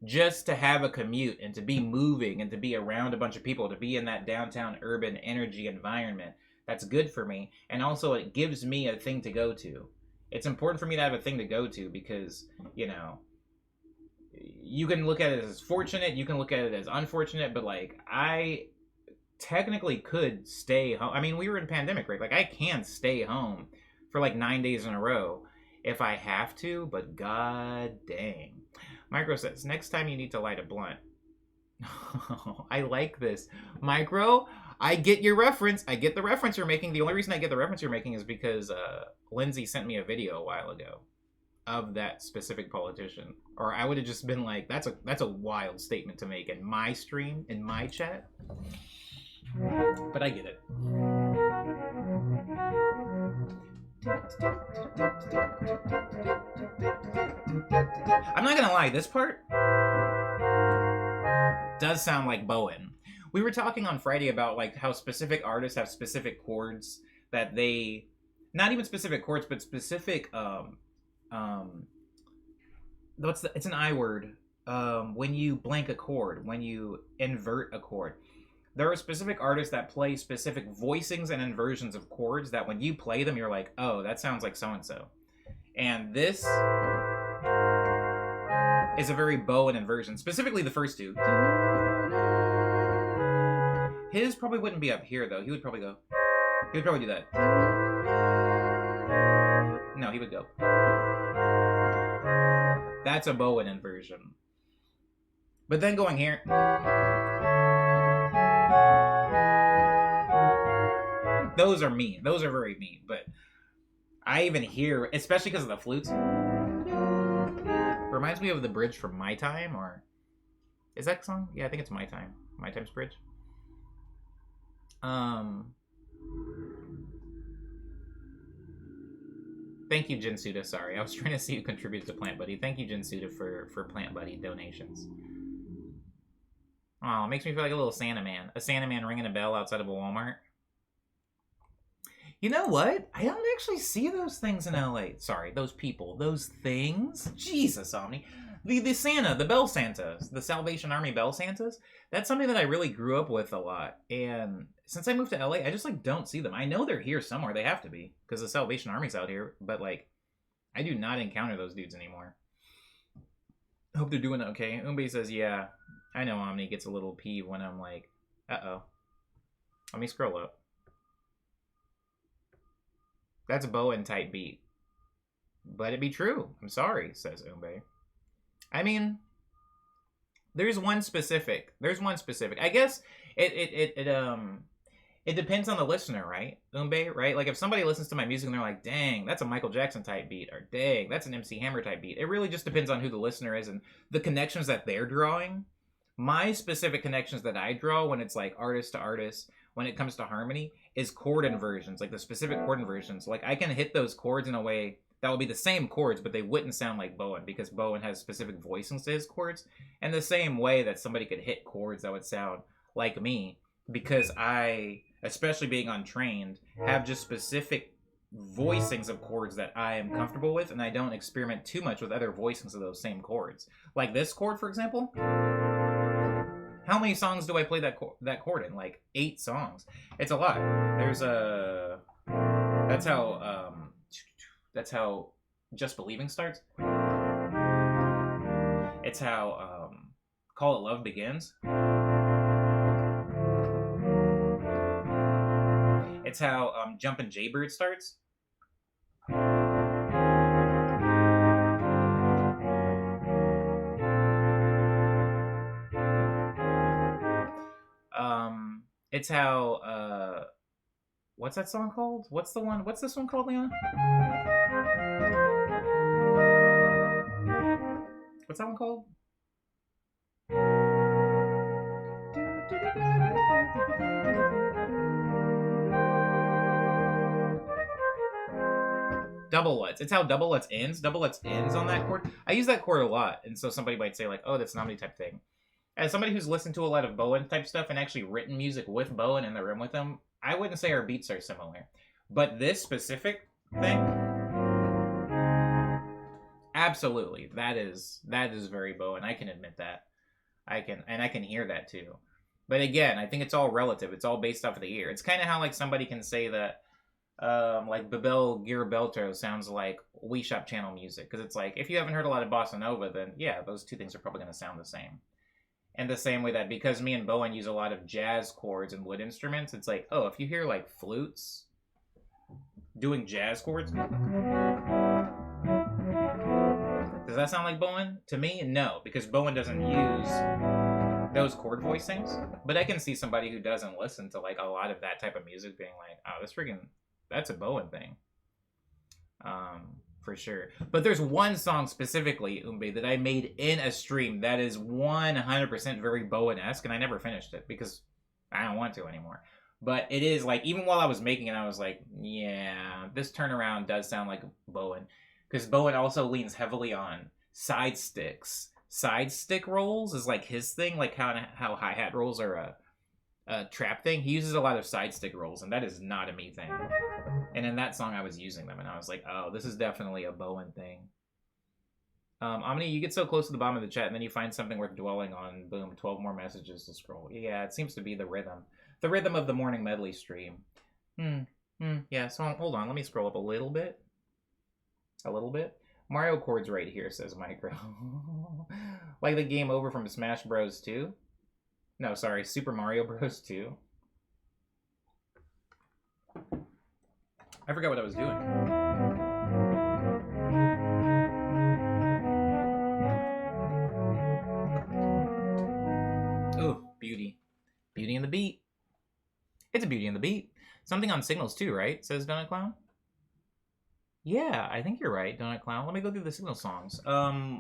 Speaker 2: just to have a commute and to be moving and to be around a bunch of people, to be in that downtown urban energy environment. That's good for me. And also it gives me a thing to go to. It's important for me to have a thing to go to because, you can look at it as fortunate, you can look at it as unfortunate, but I technically could stay home. I mean, we were in a pandemic, right? I can stay home for 9 days in a row if I have to, but god dang. Micro says, next time you need to light a blunt. I like this. Micro, I get your reference. I get the reference you're making. The only reason I get the reference you're making is because Lindsay sent me a video a while ago of that specific politician. Or I would have just been like, that's a wild statement to make in my stream, in my chat. But I get it. I'm not gonna lie, this part does sound like Bowen. We were talking on Friday about how specific artists have specific chords that they, not even specific chords, but specific it's an I word. When you blank a chord, when you invert a chord. There are specific artists that play specific voicings and inversions of chords that when you play them, you're like, oh, that sounds like so-and-so. And this is a very Bowen inversion, specifically the first two. His probably wouldn't be up here, though. He would probably do that. No, he would go. That's a Bowen inversion. But then going here... Those are mean. Those are very mean. But I even hear, especially because of the flutes, reminds me of the bridge from My Time, or is that song? Yeah, I think it's My Time. My Time's bridge. Thank you, Jinsuda. Sorry, I was trying to see who contributed to Plant Buddy. Thank you, Jinsuda, for Plant Buddy donations. Oh, it makes me feel like a little Santa Man. A Santa Man ringing a bell outside of a Walmart. You know what? I don't actually see those things in LA. Sorry, those people. Those things? Jesus, Omni. The Santa, the Bell Santas, the Salvation Army Bell Santas, that's something that I really grew up with a lot. And since I moved to LA, I just don't see them. I know they're here somewhere. They have to be, because the Salvation Army's out here. But I do not encounter those dudes anymore. Hope they're doing okay. Umbe says, yeah, I know Omni gets a little peeved when I'm like, uh-oh. Let me scroll up. That's a Bowen type beat. But it be true. I'm sorry, says Umbe. I mean, there's one specific. I guess it it depends on the listener, right? Umbe, right? Like if somebody listens to my music and they're like, dang, that's a Michael Jackson type beat, or dang, that's an MC Hammer type beat. It really just depends on who the listener is and the connections that they're drawing. My specific connections that I draw when it's like artist to artist, when it comes to harmony, is chord inversions, like the specific chord inversions. Like I can hit those chords in a way that will be the same chords, but they wouldn't sound like Bowen because Bowen has specific voicings to his chords. And the same way that somebody could hit chords that would sound like me because I, especially being untrained, have just specific voicings of chords that I am comfortable with, and I don't experiment too much with other voicings of those same chords. Like this chord, for example. How many songs do I play that chord in? Like 8 songs. It's a lot. There's a. That's how Just Believing starts. It's how Call It Love begins. It's how Jumpin' Jaybird starts. It's how what's that song called? What's this one called, Leon? What's that one called? Double Lutz. It's how Double Lutz ends. Double Lutz ends on that chord. I use that chord a lot, and so somebody might say like, "Oh, that's an omni type thing." As somebody who's listened to a lot of Bowen type stuff and actually written music with Bowen in the room with him, I wouldn't say our beats are similar. But this specific thing, absolutely, that is very Bowen. I can admit that. I can hear that too. But again, I think it's all relative. It's all based off of the ear. It's kind of how like somebody can say that like Babel Girabelto sounds like We Shop Channel music, because it's like if you haven't heard a lot of bossa nova, then yeah, those two things are probably going to sound the same. And the same way that because me and Bowen use a lot of jazz chords and wood instruments, it's like, oh, if you hear like flutes doing jazz chords, does that sound like Bowen? To me, no, because Bowen doesn't use those chord voicings. But I can see somebody who doesn't listen to like a lot of that type of music being like, oh, that's a Bowen thing. For sure. But there's one song specifically, Umbe, that I made in a stream that is 100% very Bowen-esque, and I never finished it because I don't want to anymore. But it is like, even while I was making it, I was like, yeah, this turnaround does sound like Bowen. Because Bowen also leans heavily on side sticks. Side stick rolls is like his thing, like how hi-hat rolls are a trap thing. He uses a lot of side stick rolls, and that is not a me thing. And in that song, I was using them, and I was like, oh, this is definitely a Bowen thing. Omni, you get so close to the bottom of the chat, and then you find something worth dwelling on. Boom, 12 more messages to scroll. Yeah, it seems to be the rhythm. The rhythm of the morning medley stream. Yeah, so hold on. Let me scroll up a little bit. Mario chords right here, says Micro. Like the game over from Smash Bros. 2? No, sorry, Super Mario Bros. 2. I forgot what I was doing. Oh, beauty. Beauty in the beat. It's a beauty in the beat. Something on Signals too, right? Says Donut Clown. Yeah, I think you're right, Donut Clown. Let me go through the Signal songs. Love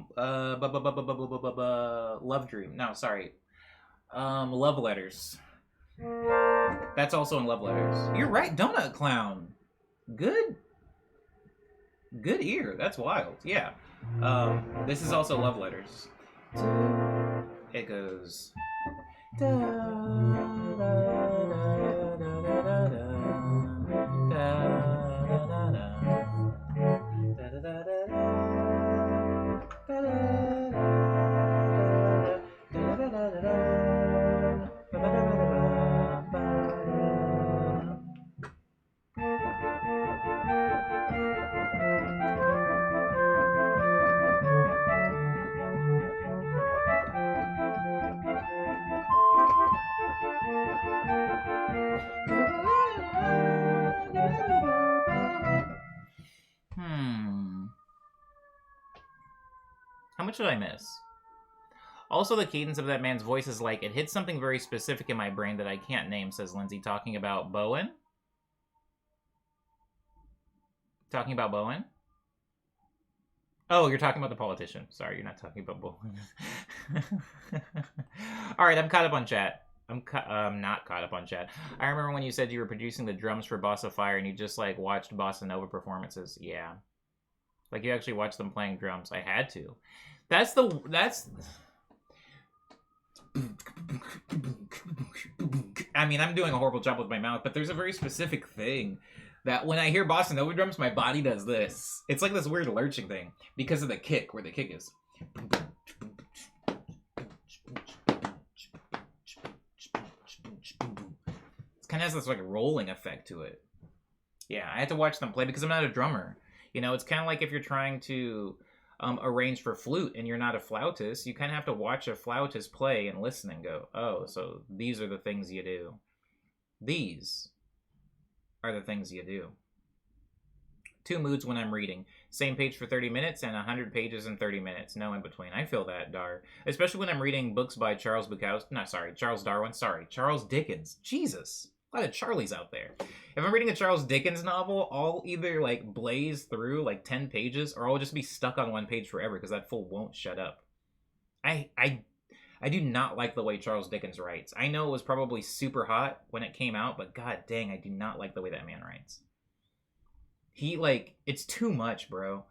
Speaker 2: Dream. No, sorry. Love Letters. That's also in Love Letters. You're right, Donut Clown. Good ear. That's wild. Yeah. This is also Love Letters. It goes. How much did I miss? Also, the cadence of that man's voice is like, it hits something very specific in my brain that I can't name, says Lindsay, talking about Bowen. Talking about Bowen? Oh, you're talking about the politician. Sorry, you're not talking about Bowen. All right, I'm caught up on chat. I'm not caught up on chat. I remember when you said you were producing the drums for Bossa Fire and you just like watched Bossa Nova performances. Yeah. Like you actually watched them playing drums. I had to. That's I mean, I'm doing a horrible job with my mouth, but there's a very specific thing that when I hear Bossa Nova drums, my body does this. It's like this weird lurching thing because of the kick, where the kick is. It kind of has this like rolling effect to it. Yeah, I had to watch them play because I'm not a drummer. You know, it's kind of like if you're trying to arrange for flute and you're not a flautist, you kind of have to watch a flautist play and listen and go, oh, so these are the things you do. These are the things you do. 2 moods when I'm reading. Same page for 30 minutes and 100 pages in 30 minutes. No in between. I feel that, Dar. Especially when I'm reading books by Charles Darwin. Charles Dickens. Jesus. A lot of Charlies out there. If I'm reading a Charles Dickens novel, I'll either like blaze through like 10 pages or I'll just be stuck on one page forever because that fool won't shut up. I do not like the way Charles Dickens writes. I know it was probably super hot when it came out, but god dang, I do not like the way that man writes. It's too much, bro.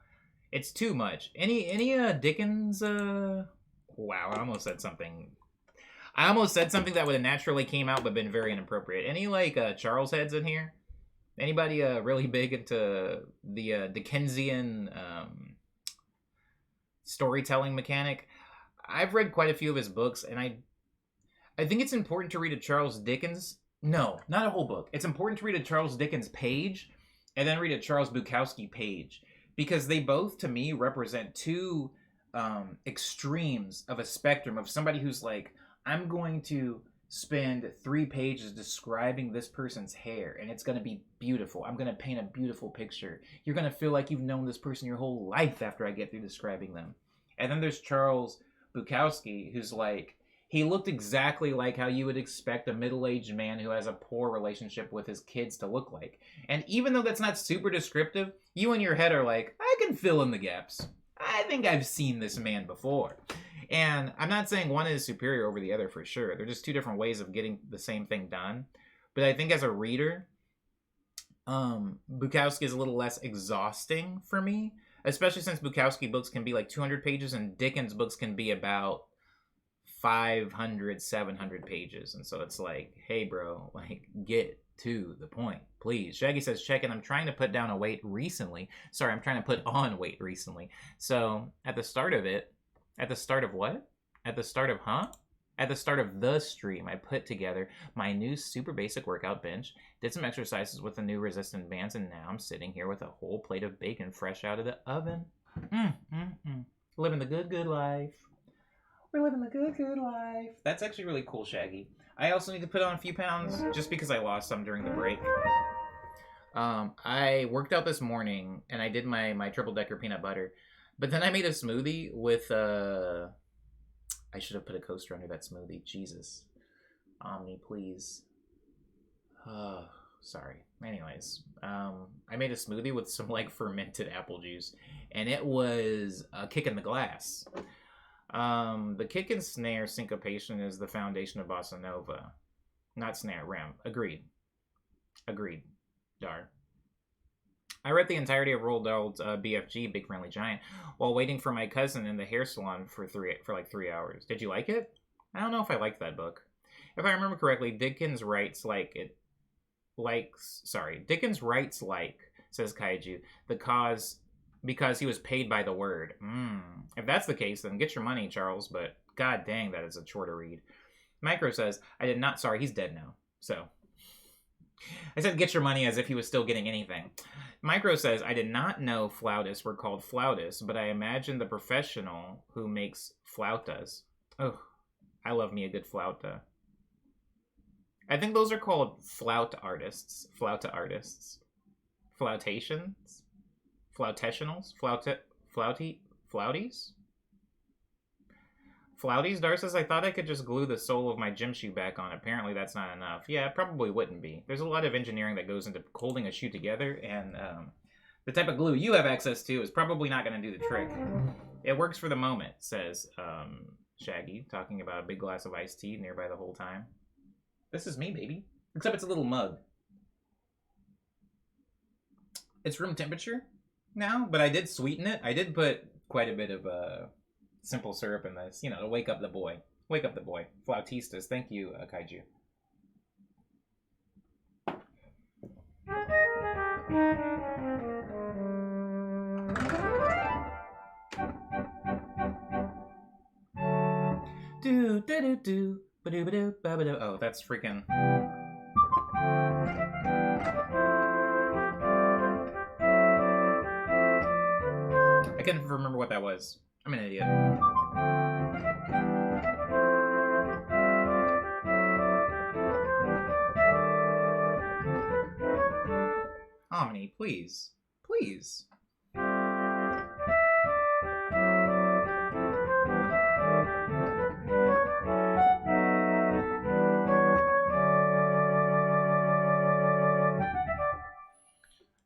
Speaker 2: It's too much. Any Dickens wow, I almost said something that would have naturally came out but been very inappropriate. Any Charles heads in here? Anybody really big into the Dickensian storytelling mechanic? I've read quite a few of his books, and I think it's important to read a Charles Dickens. No, not a whole book. It's important to read a Charles Dickens page, and then read a Charles Bukowski page, because they both, to me, represent two extremes of a spectrum of somebody who's like, I'm going to spend 3 pages describing this person's hair, and it's going to be beautiful. I'm going to paint a beautiful picture. You're going to feel like you've known this person your whole life after I get through describing them. And then there's Charles Bukowski, who's like, he looked exactly like how you would expect a middle-aged man who has a poor relationship with his kids to look like. And even though that's not super descriptive, you in your head are like, I can fill in the gaps. I think I've seen this man before. And I'm not saying one is superior over the other for sure. They're just 2 different ways of getting the same thing done. But I think as a reader, Bukowski is a little less exhausting for me, especially since Bukowski books can be like 200 pages and Dickens books can be about 500, 700 pages. And so it's like, hey, bro, like, get to the point, please. Shaggy says, check in. I'm trying to put down a weight recently. Sorry, I'm trying to put on weight recently. So at the start of it, at the start of what? At the start of At the start of the stream, I put together my new super basic workout bench, did some exercises with the new resistant bands, and now I'm sitting here with a whole plate of bacon fresh out of the oven. Living the good life. We're living the good life. That's actually really cool, Shaggy. I also need to put on a few pounds just because I lost some during the break. I worked out this morning and I did my triple decker peanut butter, but then I made a smoothie with I should have put a coaster under that smoothie. Jesus, Omni, please. Sorry. Anyways, I made a smoothie with some like fermented apple juice, and it was a kick in the glass. The kick and snare syncopation is the foundation of bossa nova, not snare ram. Agreed, Dar. I read the entirety of Roald Dahl's BFG, Big Friendly Giant, while waiting for my cousin in the hair salon for like 3 hours. Did you like it? I don't know if I liked that book. If I remember correctly, Dickens writes like, says Kaiju, because he was paid by the word. If that's the case, then get your money, Charles, but god dang, that is a chore to read. Micro says, he's dead now, so. I said get your money as if he was still getting anything. Micro says, I did not know flautists were called flautists, but I imagine the professional who makes flautas. Oh, I love me a good flauta. I think those are called flauta artists. Flautations? Flautationals? Flauties? Flouties, Dar says, I thought I could just glue the sole of my gym shoe back on. Apparently that's not enough. Yeah, it probably wouldn't be. There's a lot of engineering that goes into holding a shoe together, and the type of glue you have access to is probably not going to do the trick. It works for the moment, says Shaggy, talking about a big glass of iced tea nearby the whole time. This is me, baby. Except it's a little mug. It's room temperature now, but I did sweeten it. I did put quite a bit of simple syrup in this, you know, to wake up the boy. Wake up the boy. Flautistas. Thank you, Kaiju. Do do do do ba do ba do ba ba do. Oh, that's freaking. I can't remember what that was. I'm an idiot. Omni, please. Please.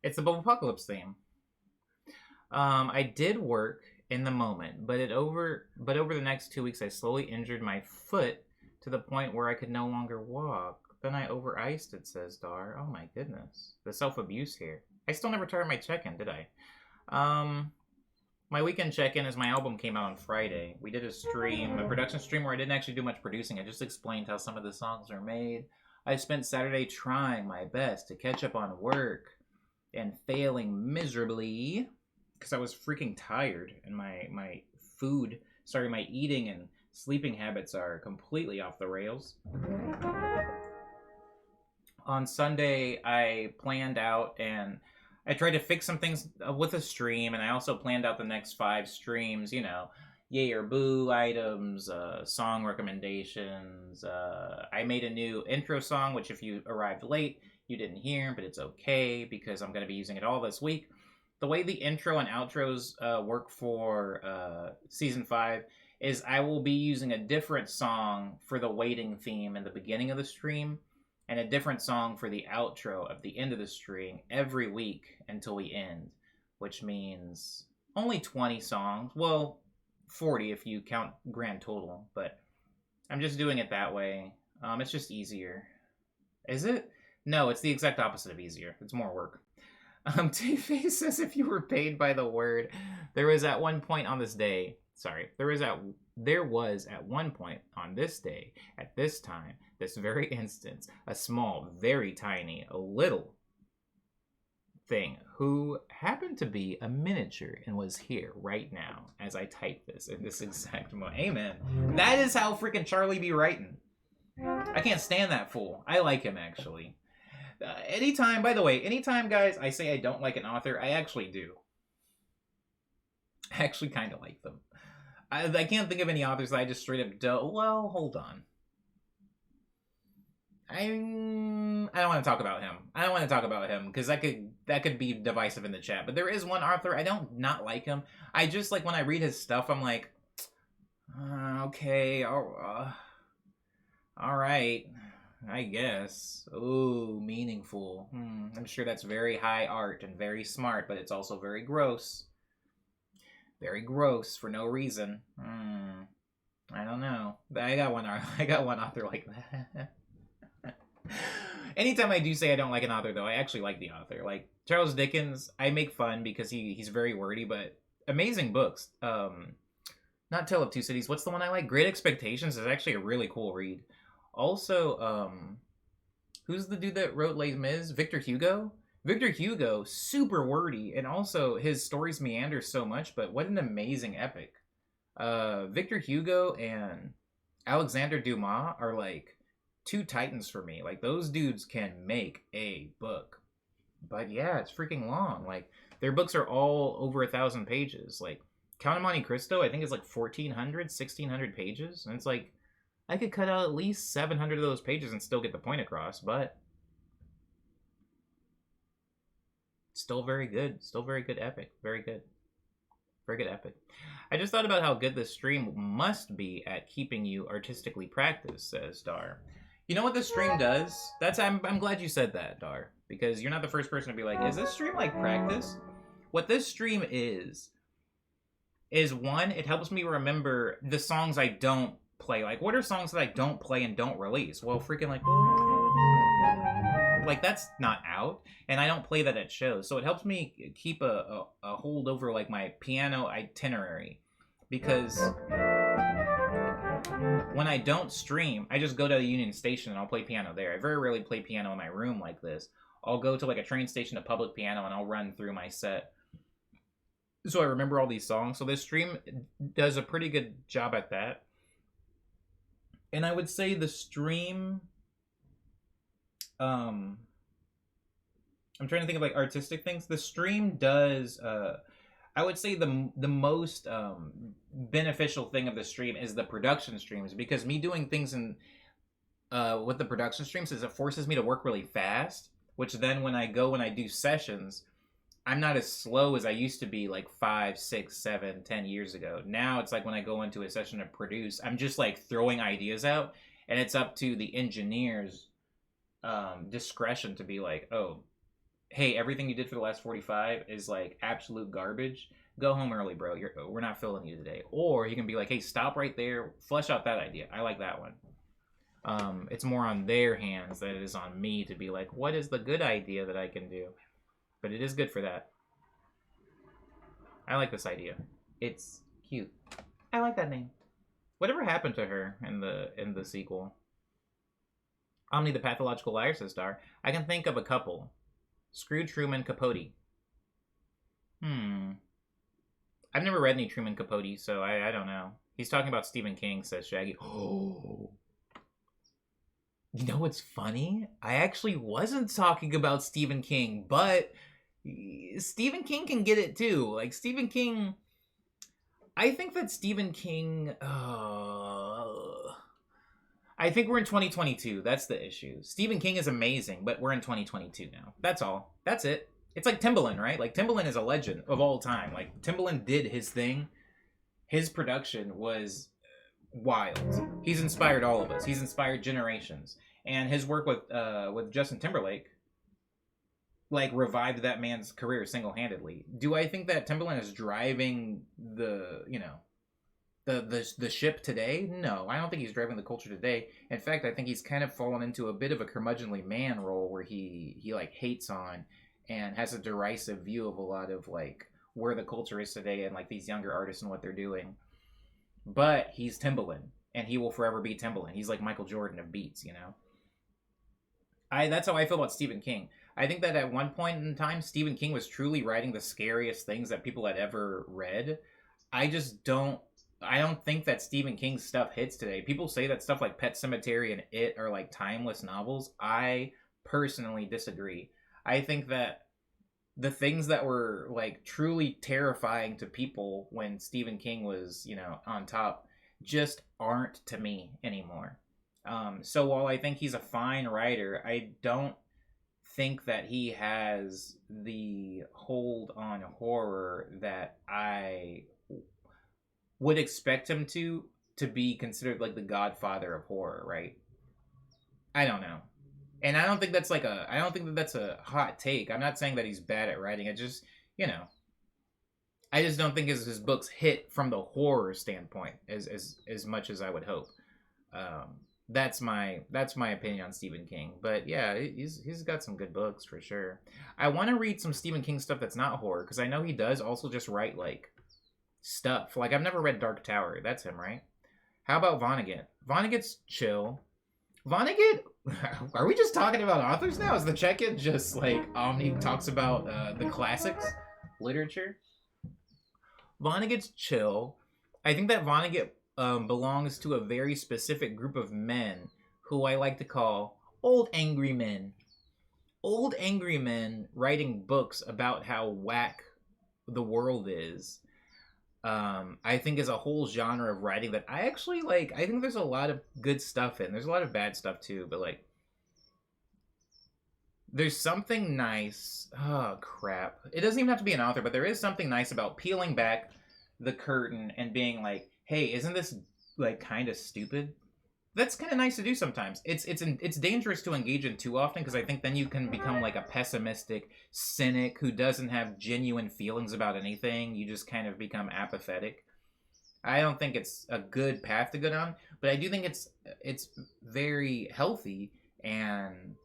Speaker 2: It's the Apocalypse theme. I did work in the moment, but over the next 2 weeks, I slowly injured my foot to the point where I could no longer walk. Then I over-iced it, says Dar. Oh my goodness. The self-abuse here. I still never started my check-in, did I? My weekend check-in is my album came out on Friday. We did a production stream where I didn't actually do much producing. I just explained how some of the songs are made. I spent Saturday trying my best to catch up on work and failing miserably because I was freaking tired and my eating and sleeping habits are completely off the rails. On Sunday, I planned out and I tried to fix some things with a stream, and I also planned out the next 5 streams, you know, yay or boo items, song recommendations. I made a new intro song, which if you arrived late, you didn't hear, but it's okay because I'm going to be using it all this week. The way the intro and outros work for Season 5 is I will be using a different song for the waiting theme in the beginning of the stream, and a different song for the outro at the end of the stream every week until we end, which means only 20 songs. Well, 40 if you count grand total, but I'm just doing it that way. It's just easier. Is it? No, it's the exact opposite of easier. It's more work. T-Face says if you were paid by the word, there was at one point on this day, there was at one point on this day, at this time, this very instance, a small, very tiny, a little thing who happened to be a miniature and was here right now as I type this in this exact moment. Amen. That is how freaking Charlie be writing. I can't stand that fool. I like him, actually. Anytime, guys, I say I don't like an author, I actually do. I actually kind of like them. I can't think of any authors that I just straight up don't. Well, hold on. I don't want to talk about him. I don't want to talk about him because that could be divisive in the chat. But there is one author I don't not like him. I just like when I read his stuff, I'm like, okay, all right, I guess. Ooh, meaningful. I'm sure that's very high art and very smart, but it's also very gross. Very gross for no reason. I don't know. I got one author like that. Anytime I do say I don't like an author, though, I actually like the author. Like Charles Dickens, I make fun because he's very wordy, but amazing books. Not Tale of Two Cities. What's the one I like? Great Expectations is actually a really cool read. Also, who's the dude that wrote Les Mis? Victor Hugo? Victor Hugo, super wordy, and also his stories meander so much, but what an amazing epic. Victor Hugo and Alexander Dumas are like two titans for me. Like, those dudes can make a book. But yeah, it's freaking long. Like, their books are all over 1,000 pages. Like, Count of Monte Cristo, I think it's like 1,400, 1,600 pages. And it's like, I could cut out at least 700 of those pages and still get the point across, but still very good. Still very good epic. Very good. Forget epic. I just thought about how good this stream must be at keeping you artistically practiced, says Dar. You know what this stream does? I'm glad you said that, Dar, because you're not the first person to be like, is this stream like practice? What this stream is one, it helps me remember the songs I don't play. Like, what are songs that I don't play and don't release? Well, freaking like that's not out, and I don't play that at shows, so it helps me keep a hold over like my piano itinerary, because when I don't stream, I just go to the Union Station and I'll play piano there. I very rarely play piano in my room like this. I'll go to like a train station, a public piano, and I'll run through my set, so I remember all these songs. So this stream does a pretty good job at that. And I would say the stream, I'm trying to think of like artistic things. The stream does, I would say the most beneficial thing of the stream is the production streams, because me doing things in with the production streams is it forces me to work really fast, which then when I go and I do sessions, I'm not as slow as I used to be like 5, 6, 7, 10 years ago. Now it's like when I go into a session to produce, I'm just like throwing ideas out, and it's up to the engineer's discretion to be like, oh, hey, everything you did for the last 45 is like absolute garbage. Go home early, bro. We're not filling you today. Or he can be like, hey, stop right there. Flesh out that idea. I like that one. It's more on their hands than it is on me to be like, what is the good idea that I can do? But it is good for that. I like this idea. It's cute. I like that name. Whatever happened to her in the sequel? Omni the Pathological Liar, says Star. I can think of a couple. Screw, Truman, Capote. I've never read any Truman Capote, so I don't know. He's talking about Stephen King, says Shaggy. Oh. You know what's funny? I actually wasn't talking about Stephen King, but Stephen King can get it too. Like, Stephen King... I think that Stephen King... I think we're in 2022. That's the issue. Stephen King is amazing, but we're in 2022 now. That's all. That's it. It's like Timbaland, right? Like, Timbaland is a legend of all time. Like, Timbaland did his thing. His production was wild. He's inspired all of us. He's inspired generations. And his work with Justin Timberlake, like, revived that man's career single-handedly. Do I think that Timbaland is driving the ship today? No, I don't think he's driving the culture today. In fact, I think he's kind of fallen into a bit of a curmudgeonly man role where he like hates on and has a derisive view of a lot of like where the culture is today and like these younger artists and what they're doing. But he's Timbaland, and he will forever be Timbaland. He's like Michael Jordan of beats, you know? That's how I feel about Stephen King. I think that at one point in time, Stephen King was truly writing the scariest things that people had ever read. I don't think that Stephen King's stuff hits today. People say that stuff like Pet Sematary and It are like timeless novels. I personally disagree. I think that the things that were like truly terrifying to people when Stephen King was, you know, on top just aren't to me anymore. So while I think he's a fine writer, I don't think that he has the hold on horror that I would expect him to be considered like the godfather of horror, right? I don't know. And I don't think that's a hot take. I'm not saying that he's bad at writing. I just, you know, I just don't think his books hit from the horror standpoint as much as I would hope. That's my opinion on Stephen King. But yeah, he's got some good books for sure. I want to read some Stephen King stuff that's not horror, because I know he does also just write like stuff. Like, I've never read Dark Tower. That's him, right? How about Vonnegut? Vonnegut's chill. Vonnegut, are we just talking about authors now? Is the check-in just like Omni talks about the classics literature? Vonnegut's chill. I think that Vonnegut belongs to a very specific group of men who I like to call old angry men. Old angry men writing books about how whack the world is. I think is a whole genre of writing that I actually like. I think there's a lot of good stuff in. There's a lot of bad stuff too, but like, there's something nice. Oh crap! It doesn't even have to be an author, but there is something nice about peeling back the curtain and being like, "Hey, isn't this like kind of stupid?" That's kind of nice to do sometimes. It's dangerous to engage in too often because I think then you can become like a pessimistic cynic who doesn't have genuine feelings about anything. You just kind of become apathetic. I don't think it's a good path to go down, but I do think it's very healthy and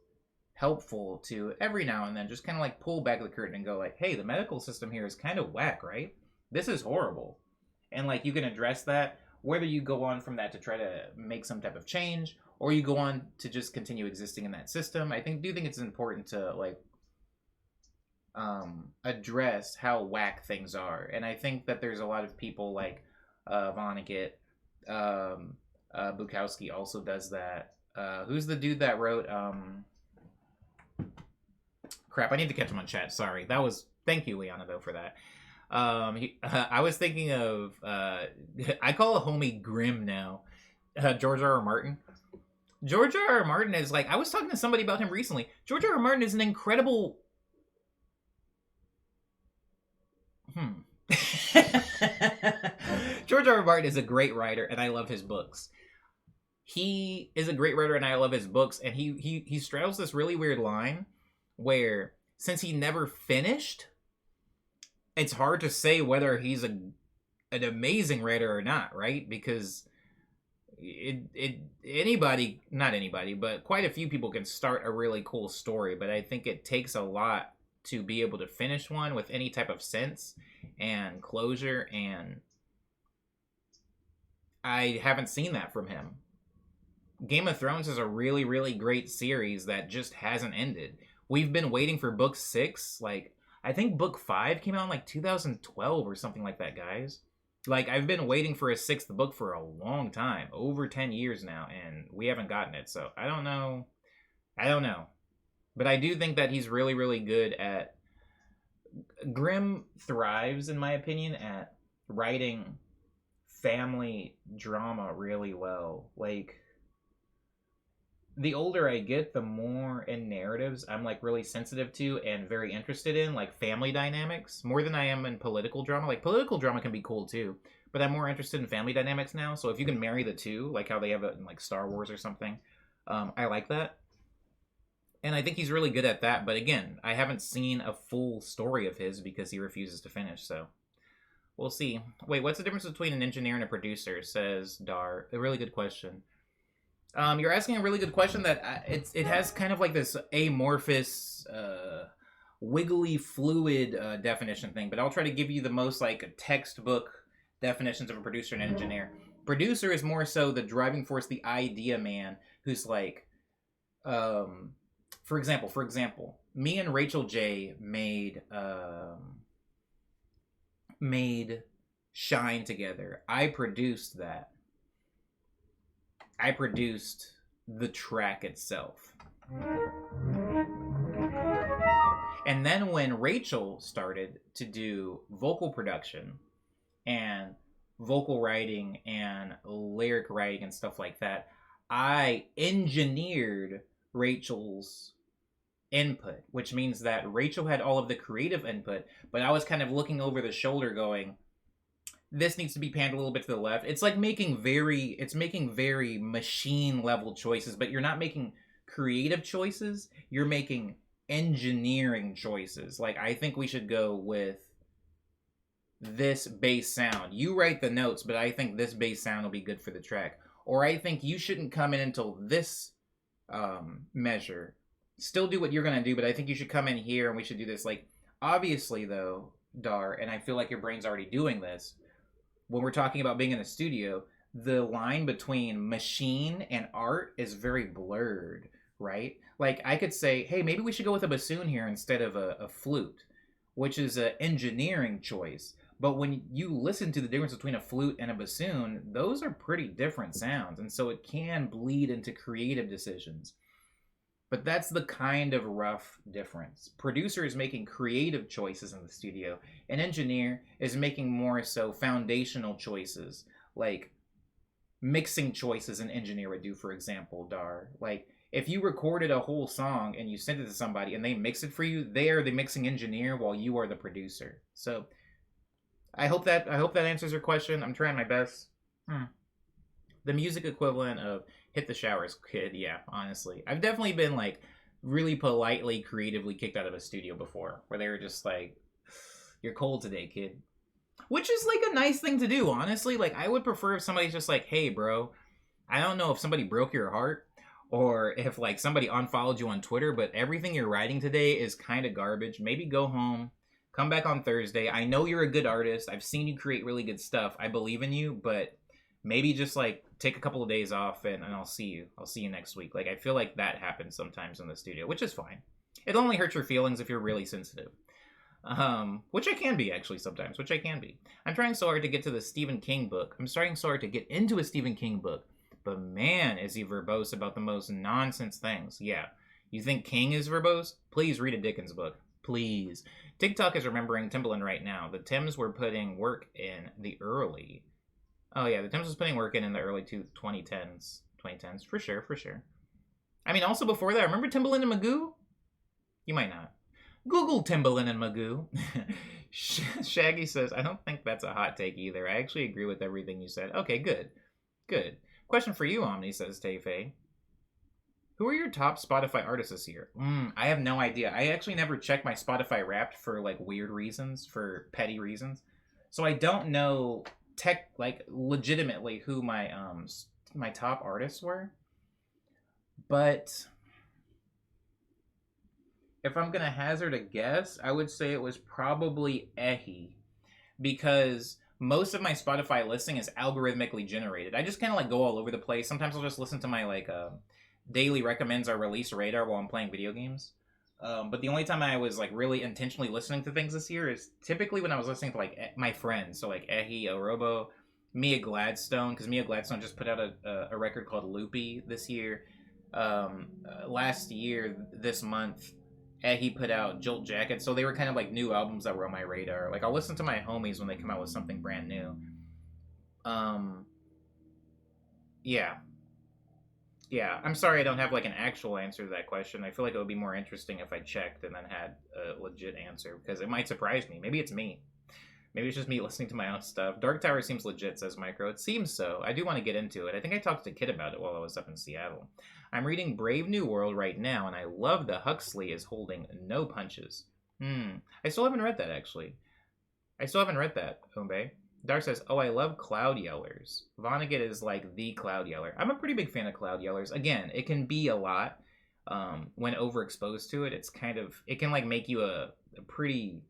Speaker 2: helpful to every now and then just kind of like pull back the curtain and go like, "Hey, the medical system here is kind of whack, right? This is horrible." And like you can address that whether you go on from that to try to make some type of change or you go on to just continue existing in that system. I do think it's important to like address how whack things are. And I think that there's a lot of people like Vonnegut, Bukowski also does that. Who's the dude that wrote crap, I need to catch him on chat. Sorry. Thank you, Liana, though, for that. I was thinking of I call a homie Grimm now. George R. R. Martin. George R. R. Martin is like, I was talking to somebody about him recently. George R. R. Martin is an incredible George R. R. Martin is a great writer, and I love his books. He is a great writer, and I love his books. And he straddles this really weird line where, since he never finished, it's hard to say whether he's an amazing writer or not, right? Because anybody, not anybody, but quite a few people can start a really cool story, but I think it takes a lot to be able to finish one with any type of sense and closure, and I haven't seen that from him. Game of Thrones is a really, really great series that just hasn't ended. We've been waiting for book 6, like, I think book 5 came out in like 2012 or something like that, guys. Like, I've been waiting for a 6th book for a long time, over 10 years now, and we haven't gotten it. So I don't know. But I do think that he's really, really good at... Grimm thrives, in my opinion, at writing family drama really well. Like, the older I get, the more in narratives I'm like really sensitive to and very interested in, like family dynamics, more than I am in political drama. Like, political drama can be cool too, but I'm more interested in family dynamics now. So if you can marry the two, like how they have it in like Star Wars or something, I like that. And I think he's really good at that. But again, I haven't seen a full story of his because he refuses to finish. So we'll see. Wait, what's the difference between an engineer and a producer? Says Dar. A really good question. You're asking a really good question that it has kind of like this amorphous, wiggly, fluid definition thing. But I'll try to give you the most like textbook definitions of a producer and engineer. Producer is more so the driving force, the idea man, who's like, for example, me and Rachel J made Shine together. I produced that. I produced the track itself. And then when Rachel started to do vocal production and vocal writing and lyric writing and stuff like that, I engineered Rachel's input, which means that Rachel had all of the creative input, but I was kind of looking over the shoulder going, this needs to be panned a little bit to the left. It's like making very machine level choices, but you're not making creative choices. You're making engineering choices. Like, I think we should go with this bass sound. You write the notes, but I think this bass sound will be good for the track. Or I think you shouldn't come in until this measure. Still do what you're going to do, but I think you should come in here and we should do this. Like, obviously, though, Dar, and I feel like your brain's already doing this, when we're talking about being in the studio, the line between machine and art is very blurred, right? Like, I could say, hey, maybe we should go with a bassoon here instead of a flute, which is an engineering choice. But when you listen to the difference between a flute and a bassoon, those are pretty different sounds. And so it can bleed into creative decisions. But that's the kind of rough difference. Producer is making creative choices in the studio. An engineer is making more so foundational choices, like mixing choices an engineer would do, for example, Dar. Like, if you recorded a whole song and you sent it to somebody and they mix it for you, they are the mixing engineer while you are the producer. So I hope that answers your question. I'm trying my best. The music equivalent of hit the showers, kid. Yeah, honestly, I've definitely been like really politely, creatively kicked out of a studio before, where they were just like, "You're cold today, kid," which is like a nice thing to do. Honestly, like I would prefer if somebody's just like, "Hey, bro, I don't know if somebody broke your heart." Or if like somebody unfollowed you on Twitter, but everything you're writing today is kind of garbage. Maybe go home, come back on Thursday. I know you're a good artist. I've seen you create really good stuff. I believe in you, but maybe just like take a couple of days off and I'll see you. I'll see you next week. Like I feel like that happens sometimes in the studio, which is fine. It only hurts your feelings if you're really sensitive. Which I can be actually sometimes, which I can be. I'm trying so hard to get to the Stephen King book. I'm starting so hard to get into a Stephen King book. But man, is he verbose about the most nonsense things. Yeah. You think King is verbose? Please read a Dickens book. Please. TikTok is remembering Timbaland right now. The Tims were putting work in the early... Oh yeah, the Tims was putting work in the early 2010s. 2010s, for sure, for sure. I mean, also before that, remember Timbaland and Magoo? You might not. Google Timbaland and Magoo. Shaggy says, I don't think that's a hot take either. I actually agree with everything you said. Okay, good. Good. Question for you, Omni, says Tayfei. Who are your top Spotify artists this year? I have no idea. I actually never checked my Spotify Wrapped for like weird reasons, for petty reasons. So I don't know legitimately who my my top artists were. But if I'm gonna hazard a guess, I would say it was probably Ehi, because most of my Spotify listening is algorithmically generated. I just kind of like go all over the place. Sometimes I'll just listen to my like daily recommends or release radar while I'm playing video games. But the only time I was like really intentionally listening to things this year is typically when I was listening to like my friends. So like Ehi, Orobo, Mia Gladstone, because Mia Gladstone just put out a record called Loopy this year. Last year, this month, he put out Jolt Jacket, so they were kind of like new albums that were on my radar. Like I'll listen to my homies when they come out with something brand new. Yeah. I'm sorry I don't have like an actual answer to that question. I feel like it would be more interesting if I checked and then had a legit answer, because it might surprise me. Maybe it's me. Maybe it's just me listening to my own stuff. Dark Tower seems legit, says Micro. It seems so. I do want to get into it. I think I talked to Kid about it while I was up in Seattle. I'm reading Brave New World right now, and I love that Huxley is holding no punches. I still haven't read that, actually. I still haven't read that, Ombe. Dark says, oh, I love Cloud Yellers. Vonnegut is like the Cloud Yeller. I'm a pretty big fan of Cloud Yellers. Again, it can be a lot when overexposed to it. It's kind of, it can like make you a pretty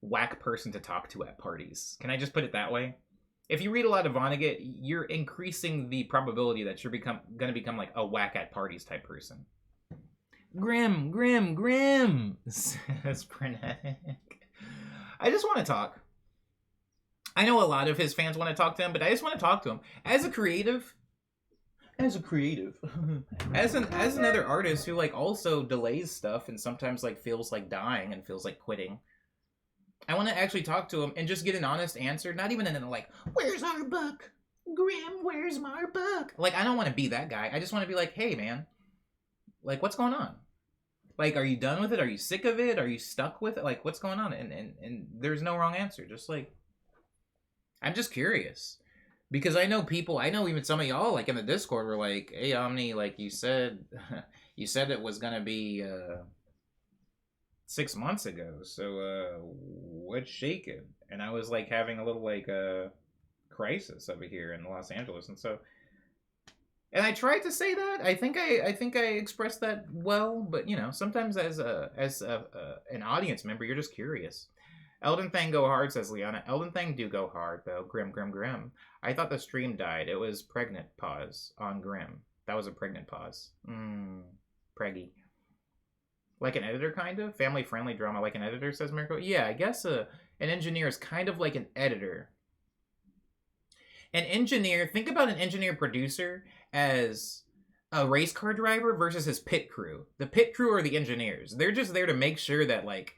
Speaker 2: whack person to talk to at parties. Can I just put it that way? If you read a lot of Vonnegut, you're increasing the probability that you're going to become like a whack at parties type person. Grim, says Frenetic. I just want to talk. I know a lot of his fans want to talk to him, but I just want to talk to him. As a creative, as another artist who like also delays stuff and sometimes like feels like dying and feels like quitting, I want to actually talk to him and just get an honest answer. Not even in like, where's our book? Grim, where's my book? Like, I don't want to be that guy. I just want to be like, hey, man, like, what's going on? Like, are you done with it? Are you sick of it? Are you stuck with it? Like, what's going on? And there's no wrong answer. Just like, I'm just curious. Because I know people, I know even some of y'all, like, in the Discord were like, hey, Omni, like, you said it was going to be 6 months ago. So, what's shaking? And I was, like, having a little, like, crisis over here in Los Angeles. And so, and I tried to say that. I think I expressed that well. But, you know, sometimes as an audience member, you're just curious. Elden Thang go hard, says Liana. Elden Thang do go hard, though. Grim. I thought the stream died. It was pregnant pause on Grim. That was a pregnant pause. Preggy. Like an editor, kind of? Family-friendly drama like an editor, says Mirko. Yeah, I guess an engineer is kind of like an editor. An engineer, think about an engineer-producer as a race car driver versus his pit crew. The pit crew are the engineers. They're just there to make sure that, like,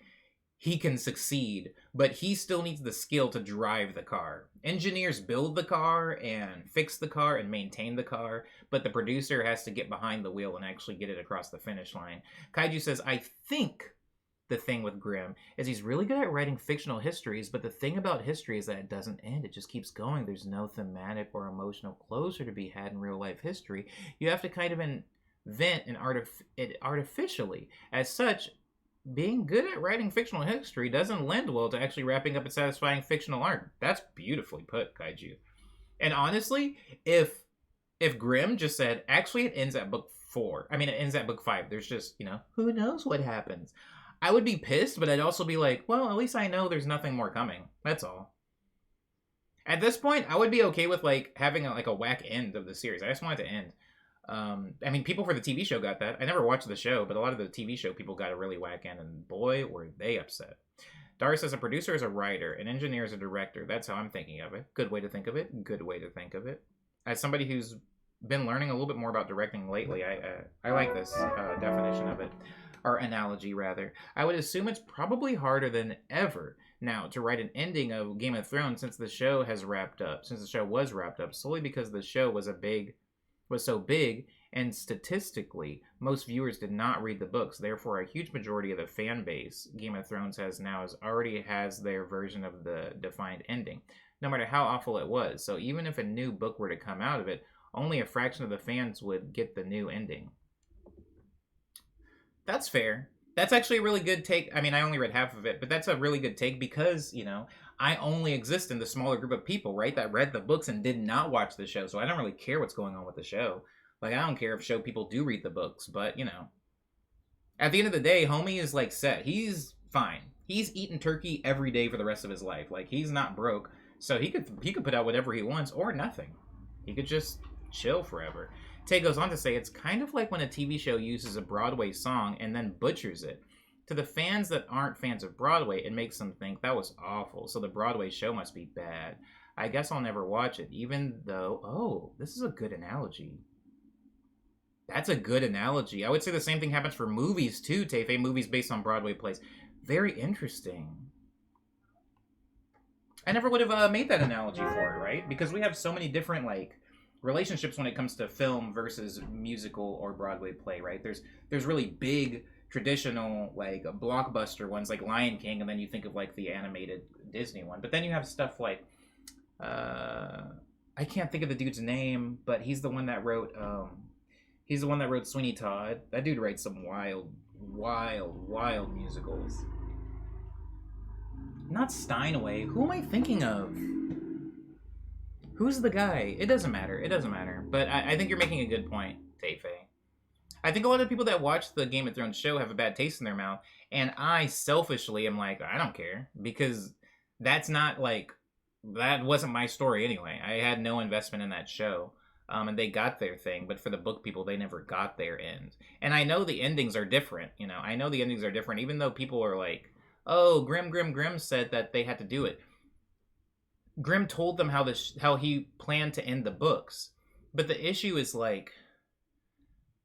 Speaker 2: he can succeed, but he still needs the skill to drive the car. Engineers build the car and fix the car and maintain the car, but the producer has to get behind the wheel and actually get it across the finish line. Kaiju says, I think the thing with Grimm is he's really good at writing fictional histories, but the thing about history is that it doesn't end. It just keeps going. There's no thematic or emotional closure to be had in real life history. You have to kind of invent it artificially. As such, being good at writing fictional history doesn't lend well to actually wrapping up a satisfying fictional arc. That's beautifully put, Kaiju. And honestly, if Grimm just said, actually it ends at book 4. I mean, it ends at book 5. There's just, who knows what happens. I would be pissed, but I'd also be like, well, at least I know there's nothing more coming. That's all. At this point, I would be okay with like having a whack end of the series. I just want it to end. I mean, people for the TV show got that. I never watched the show, but a lot of the TV show people got a really whack end, and boy, were they upset. Doris as a producer is a writer, an engineer is a director. That's how I'm thinking of it. Good way to think of it. Good way to think of it. As somebody who's been learning a little bit more about directing lately, I like this definition of it, or analogy rather. I would assume it's probably harder than ever now to write an ending of Game of Thrones since the show was wrapped up, solely because the show was so big, and statistically, most viewers did not read the books. Therefore, a huge majority of the fan base Game of Thrones has now already has their version of the defined ending, no matter how awful it was. So even if a new book were to come out of it, only a fraction of the fans would get the new ending. That's fair. That's actually a really good take. I mean, I only read half of it, but that's a really good take because, I only exist in the smaller group of people, right, that read the books and did not watch the show. So I don't really care what's going on with the show. Like, I don't care if show people do read the books, but, at the end of the day, homie is, like, set. He's fine. He's eating turkey every day for the rest of his life. Like, he's not broke. So he could put out whatever he wants or nothing. He could just chill forever. Tay goes on to say, it's kind of like when a TV show uses a Broadway song and then butchers it. To the fans that aren't fans of Broadway, it makes them think that was awful, so the Broadway show must be bad. I guess I'll never watch it, even though... this is a good analogy. That's a good analogy. I would say the same thing happens for movies, too, Tefe, movies based on Broadway plays. Very interesting. I never would have made that analogy for it, right? Because we have so many different, relationships when it comes to film versus musical or Broadway play, right? There's really big traditional blockbuster ones like Lion King, and then you think of the animated Disney one. But then you have stuff like I can't think of the dude's name, but he's the one that wrote Sweeney Todd. That dude writes some wild musicals. Not Steinway. Who am I thinking of? Who's the guy? It doesn't matter. But I think you're making a good point, Tefe. I think a lot of people that watch the Game of Thrones show have a bad taste in their mouth, and I selfishly am like, I don't care, because that's not that wasn't my story anyway. I had no investment in that show, and they got their thing, but for the book people, they never got their end. And I know the endings are different, I know the endings are different, even though people are like, oh, Grimm said that they had to do it. Grimm told them how he planned to end the books, but the issue is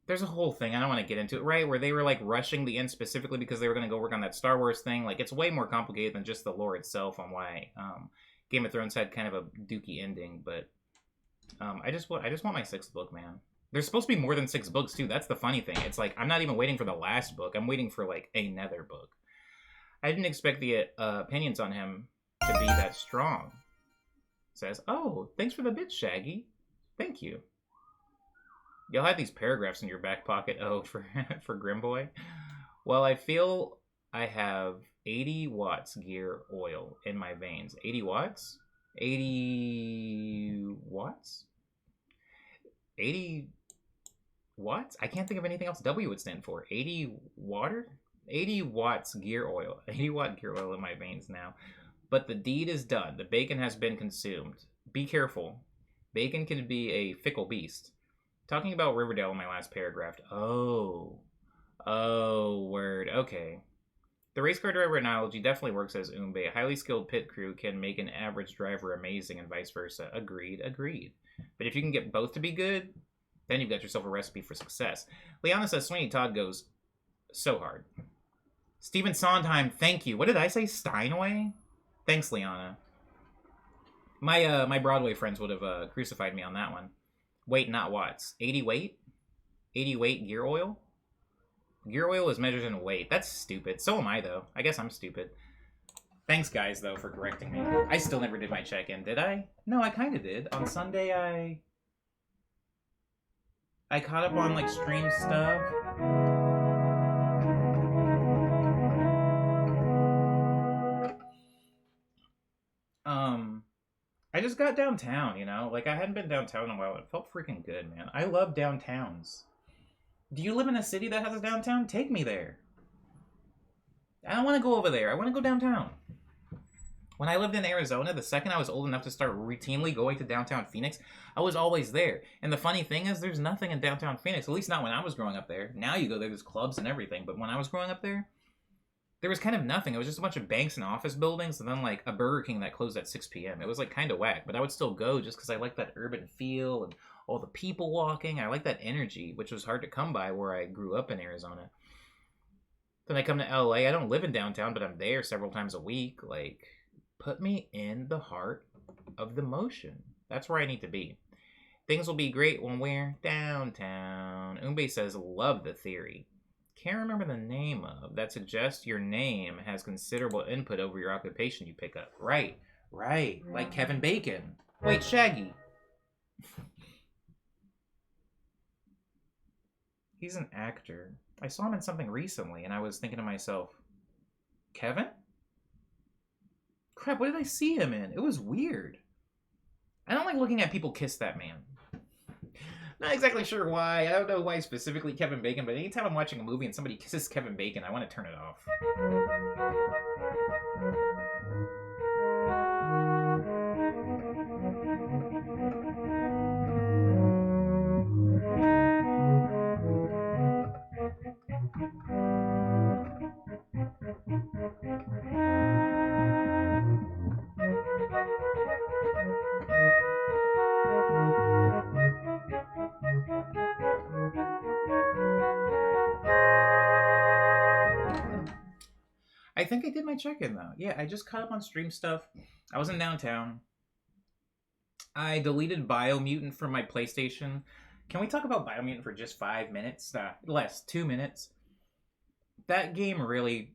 Speaker 2: there's a whole thing, I don't want to get into it, right, where they were rushing the end specifically because they were going to go work on that Star Wars thing. It's way more complicated than just the lore itself on why Game of Thrones had kind of a dookie ending. But I just want my 6th book, man. There's supposed to be more than 6 books too. That's the funny thing. It's I'm not even waiting for the last book. I'm waiting for another book. I didn't expect the opinions on him to be that strong. Says, oh, thanks for the bits, Shaggy. Thank you. You'll have these paragraphs in your back pocket, for Grimboy. Well, I feel I have 80 watts gear oil in my veins. 80 watts? 80 watts? 80 watts? I can't think of anything else W would stand for. 80 water? 80 watts gear oil. 80 watt gear oil in my veins now. But the deed is done. The bacon has been consumed. Be careful. Bacon can be a fickle beast. Talking about Riverdale in my last paragraph. Oh, word. Okay. The race car driver analogy definitely works as Umbe. A highly skilled pit crew can make an average driver amazing and vice versa. Agreed. But if you can get both to be good, then you've got yourself a recipe for success. Liana says Sweeney Todd goes so hard. Stephen Sondheim, thank you. What did I say? Steinway? Thanks, Liana. My Broadway friends would have crucified me on that one. Weight, not watts. 80 weight? 80 weight gear oil? Gear oil is measured in weight. That's stupid. So am I, though. I guess I'm stupid. Thanks, guys, though, for correcting me. I still never did my check-in, did I? No, I kind of did. On Sunday, I caught up on, like, stream stuff. I just got downtown, you know? Like, I hadn't been downtown in a while. It felt freaking good, man. I love downtowns. Do you live in a city that has a downtown? Take me there. I don't want to go over there. I want to go downtown. When I lived in Arizona, the second I was old enough to start routinely going to downtown Phoenix, I was always there. And the funny thing is, there's nothing in downtown Phoenix, at least not when I was growing up there. Now you go there, there's clubs and everything. But when I was growing up there, there was kind of nothing. It was just a bunch of banks and office buildings, and then like a Burger King that closed at 6 p.m. It was like kind of whack, but I would still go just because I like that urban feel and all the people walking. I like that energy, which was hard to come by where I grew up in Arizona. Then I come to LA. I don't live in downtown, but I'm there several times a week. Like, put me in the heart of the motion. That's where I need to be. Things will be great when we're downtown. Umbe says, love the theory. Can't remember the name of. That suggests your name has considerable input over your occupation you pick up. Right. Like Kevin Bacon. Wait, Shaggy. He's an actor. I saw him in something recently, and I was thinking to myself, Kevin? Crap, what did I see him in? It was weird. I don't like looking at people kiss that man. Not exactly sure why. I don't know why specifically Kevin Bacon, but anytime I'm watching a movie and somebody kisses Kevin Bacon, I want to turn it off. I think I did my check-in, though. Yeah, I just caught up on stream stuff. I was in downtown. I deleted Biomutant from my PlayStation. Can we talk about Biomutant for just 5 minutes? Less, 2 minutes. That game really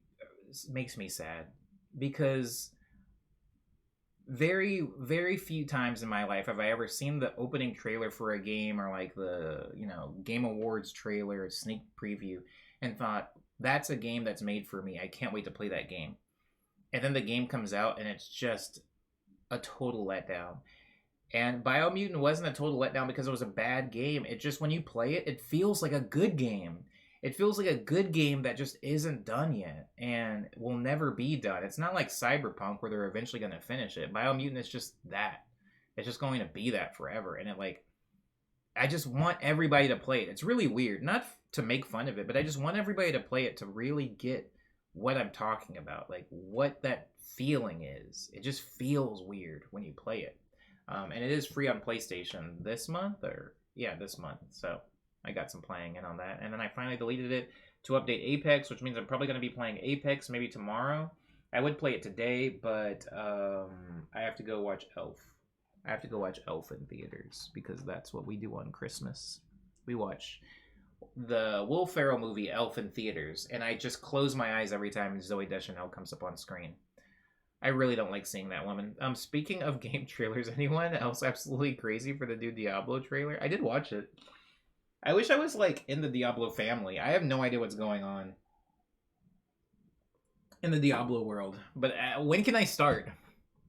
Speaker 2: makes me sad. Because very, very few times in my life have I ever seen the opening trailer for a game or like the, Game Awards trailer, sneak preview, and thought, that's a game that's made for me. I can't wait to play that game. And then the game comes out and it's just a total letdown. And Biomutant wasn't a total letdown because it was a bad game. It just, when you play it, it feels like a good game. It feels like a good game that just isn't done yet and will never be done. It's not like Cyberpunk where they're eventually going to finish it. Biomutant is just that. It's just going to be that forever. And I just want everybody to play it. It's really weird. Not to make fun of it, but I just want everybody to play it to really get what I'm talking about. Like, what that feeling is. It just feels weird when you play it. And it is free on PlayStation this month. This month. So I got some playing in on that. And then I finally deleted it to update Apex, which means I'm probably going to be playing Apex maybe tomorrow. I would play it today, but I have to go watch Elf. I have to go watch Elf in theaters because that's what we do on Christmas. We watch the Will Ferrell movie Elf in theaters, and I just close my eyes every time Zooey Deschanel comes up on screen. I really don't like seeing that woman. Speaking of game trailers, anyone else absolutely crazy for the new Diablo trailer? I did watch it. I wish I was like in the Diablo family. I have no idea what's going on in the Diablo world. But when can I start?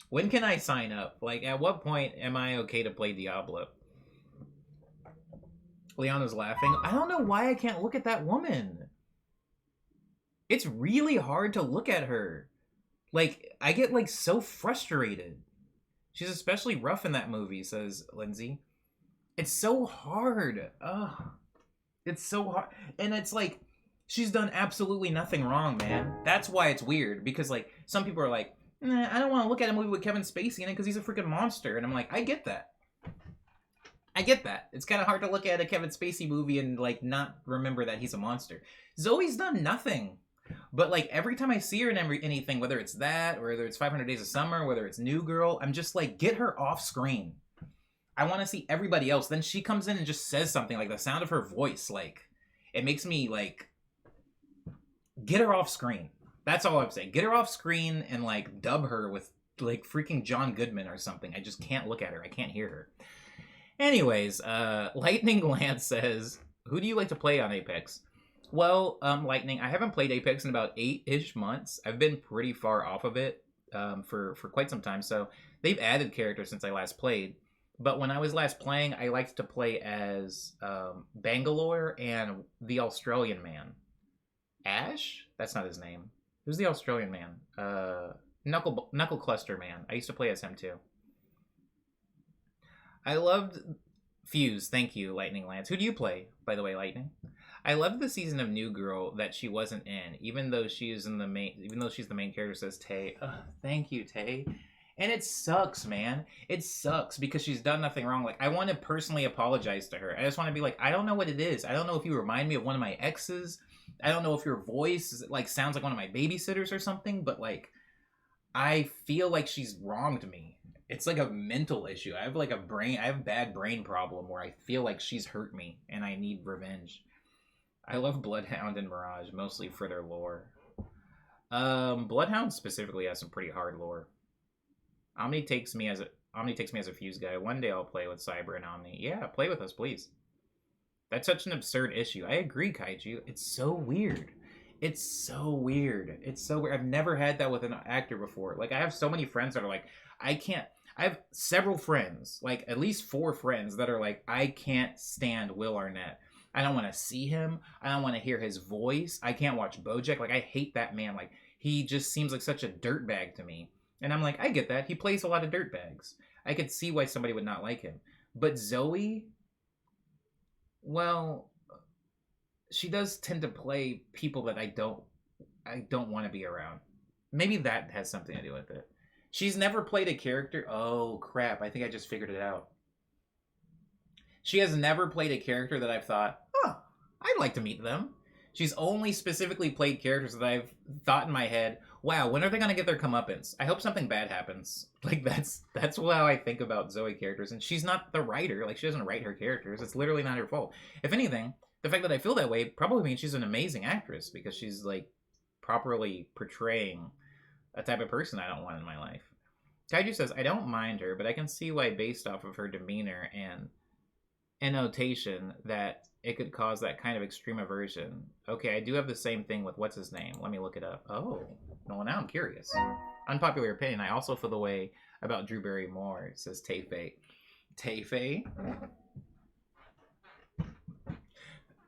Speaker 2: When can I sign up? Like, at what point am I okay to play Diablo? Leona's laughing. I don't know why I can't look at that woman. It's really hard to look at her. Like, I get, like, so frustrated. She's especially rough in that movie, says Lindsay. It's so hard. Ugh. It's so hard. And it's like, she's done absolutely nothing wrong, man. That's why it's weird. Because, like, some people are like, I don't want to look at a movie with Kevin Spacey in it because he's a freaking monster. And I'm like, I get that. It's kind of hard to look at a Kevin Spacey movie and, like, not remember that he's a monster. Zoe's done nothing. But, like, every time I see her in anything, whether it's that, or whether it's 500 Days of Summer, whether it's New Girl, I'm just like, get her off screen. I want to see everybody else. Then she comes in and just says something, like, the sound of her voice, like, it makes me, like, Get her off screen. That's all I'm saying. Get her off screen and like dub her with like freaking John Goodman or something. I just can't look at her. I can't hear her. Anyways, Lightning Lance says, who do you like to play on Apex? Well, Lightning, I haven't played Apex in about 8-ish months. I've been pretty far off of it for quite some time. So they've added characters since I last played. But when I was last playing, I liked to play as Bangalore and the Australian man. Ash? That's not his name. Who's the Australian man? Knuckle Cluster Man. I used to play as him too. I loved Fuse. Thank you, Lightning Lance. Who do you play, by the way, Lightning? I loved the season of New Girl that she wasn't in, even though she's the main character. Says Tay. Thank you, Tay. And it sucks, man. It sucks because she's done nothing wrong. Like, I want to personally apologize to her. I just want to be like, I don't know what it is. I don't know if you remind me of one of my exes. I don't know if your voice like sounds like one of my babysitters or something, but like, I feel like she's wronged me. It's like a mental issue. I have a bad brain problem where I feel like she's hurt me and I need revenge. I love Bloodhound and Mirage, mostly for their lore. Bloodhound specifically has some pretty hard lore. Omni takes me as a Fuse guy. One day I'll play with Cyber and Omni. Yeah, play with us, please. That's such an absurd issue. I agree, Kaiju. It's so weird. It's so weird. I've never had that with an actor before. Like, I have so many friends that are like, I have several friends, like at least 4 friends that are like, I can't stand Will Arnett. I don't want to see him. I don't want to hear his voice. I can't watch BoJack. Like, I hate that man. Like, he just seems like such a dirtbag to me. And I'm like, I get that. He plays a lot of dirtbags. I could see why somebody would not like him. But Zoe, well, she does tend to play people that I don't want to be around. Maybe that has something to do with it. She's never played a character. Oh, crap. I think I just figured it out. She has never played a character that I've thought, I'd like to meet them. She's only specifically played characters that I've thought in my head, wow, when are they going to get their comeuppance? I hope something bad happens. Like, that's how I think about Zoe characters. And she's not the writer. Like, she doesn't write her characters. It's literally not her fault. If anything, the fact that I feel that way probably means she's an amazing actress because she's, like, properly portraying a type of person I don't want in my life. Kaiju says, I don't mind her, but I can see why based off of her demeanor and annotation that it could cause that kind of extreme aversion. Okay, I do have the same thing with what's his name. Let me look it up. Oh, well, now I'm curious. Unpopular opinion. I also feel the way about Drew Barrymore, says Tay-Fay. Tay-Fay?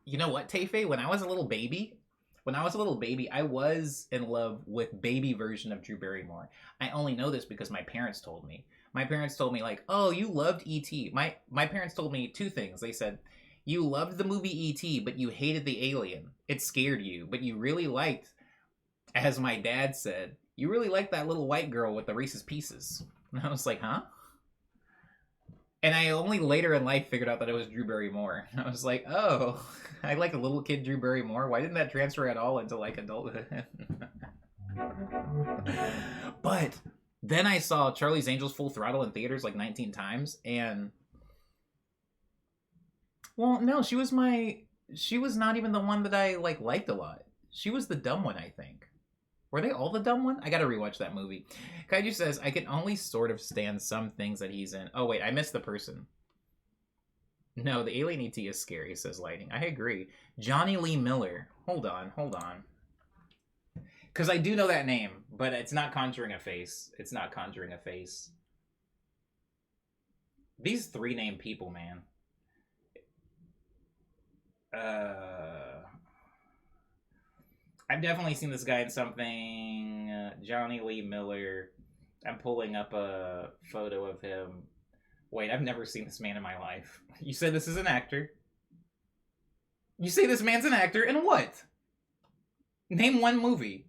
Speaker 2: You know what, Tay-Fay? When I was a little baby, I was in love with baby version of Drew Barrymore. I only know this because my parents told me. My parents told me, like, oh, you loved E.T. My parents told me 2 things. They said, you loved the movie E.T., but you hated the alien. It scared you, but you really liked, as my dad said, you really liked that little white girl with the Reese's Pieces. And I was like, huh? And I only later in life figured out that it was Drew Barrymore. I was like, oh, I like a little kid Drew Barrymore. Why didn't that transfer at all into, like, adulthood? But then I saw Charlie's Angels Full Throttle in theaters like 19 times, and... Well, no, she was not even the one that I, like, liked a lot. She was the dumb one, I think. Were they all the dumb one? I gotta rewatch that movie. Kaiju says, I can only sort of stand some things that he's in. Oh, wait, I missed the person. No, the alien ET is scary, says Lighting. I agree. Johnny Lee Miller. Hold on. Because I do know that name, but it's not conjuring a face. These 3 named people, man. I've definitely seen this guy in something. Johnny Lee Miller. I'm pulling up a photo of him. Wait, I've never seen this man in my life. You said this is an actor? You say this man's an actor, and what? Name one movie.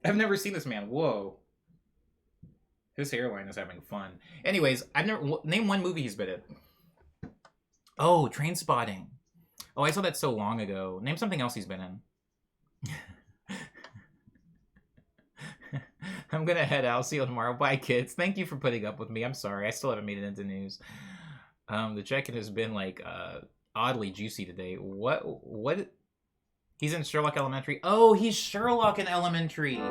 Speaker 2: I've never seen this man. Whoa. His hairline is having fun. Anyways, name one movie he's been in. Oh, Trainspotting. Oh, I saw that so long ago. Name something else he's been in. I'm gonna head out. See you tomorrow. Bye, kids. Thank you for putting up with me. I'm sorry. I still haven't made it into news. The check-in has been, like, oddly juicy today. What? He's in Sherlock Elementary. Oh, he's Sherlock in Elementary.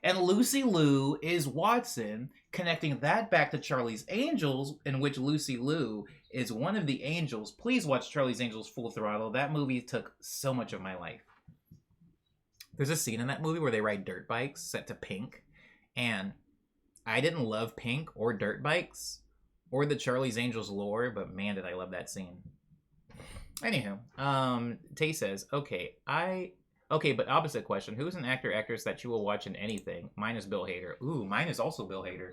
Speaker 2: And Lucy Liu is Watson, connecting that back to Charlie's Angels, in which Lucy Liu is one of the angels. Please watch Charlie's Angels Full Throttle. That movie took so much of my life. There's a scene in that movie where they ride dirt bikes set to Pink, and I didn't love Pink or dirt bikes or the Charlie's Angels lore, but man, did I love that scene. Anywho, Tay says, okay, but opposite question. Who's an actor, actress that you will watch in anything? Mine is Bill Hader. Ooh, mine is also Bill Hader.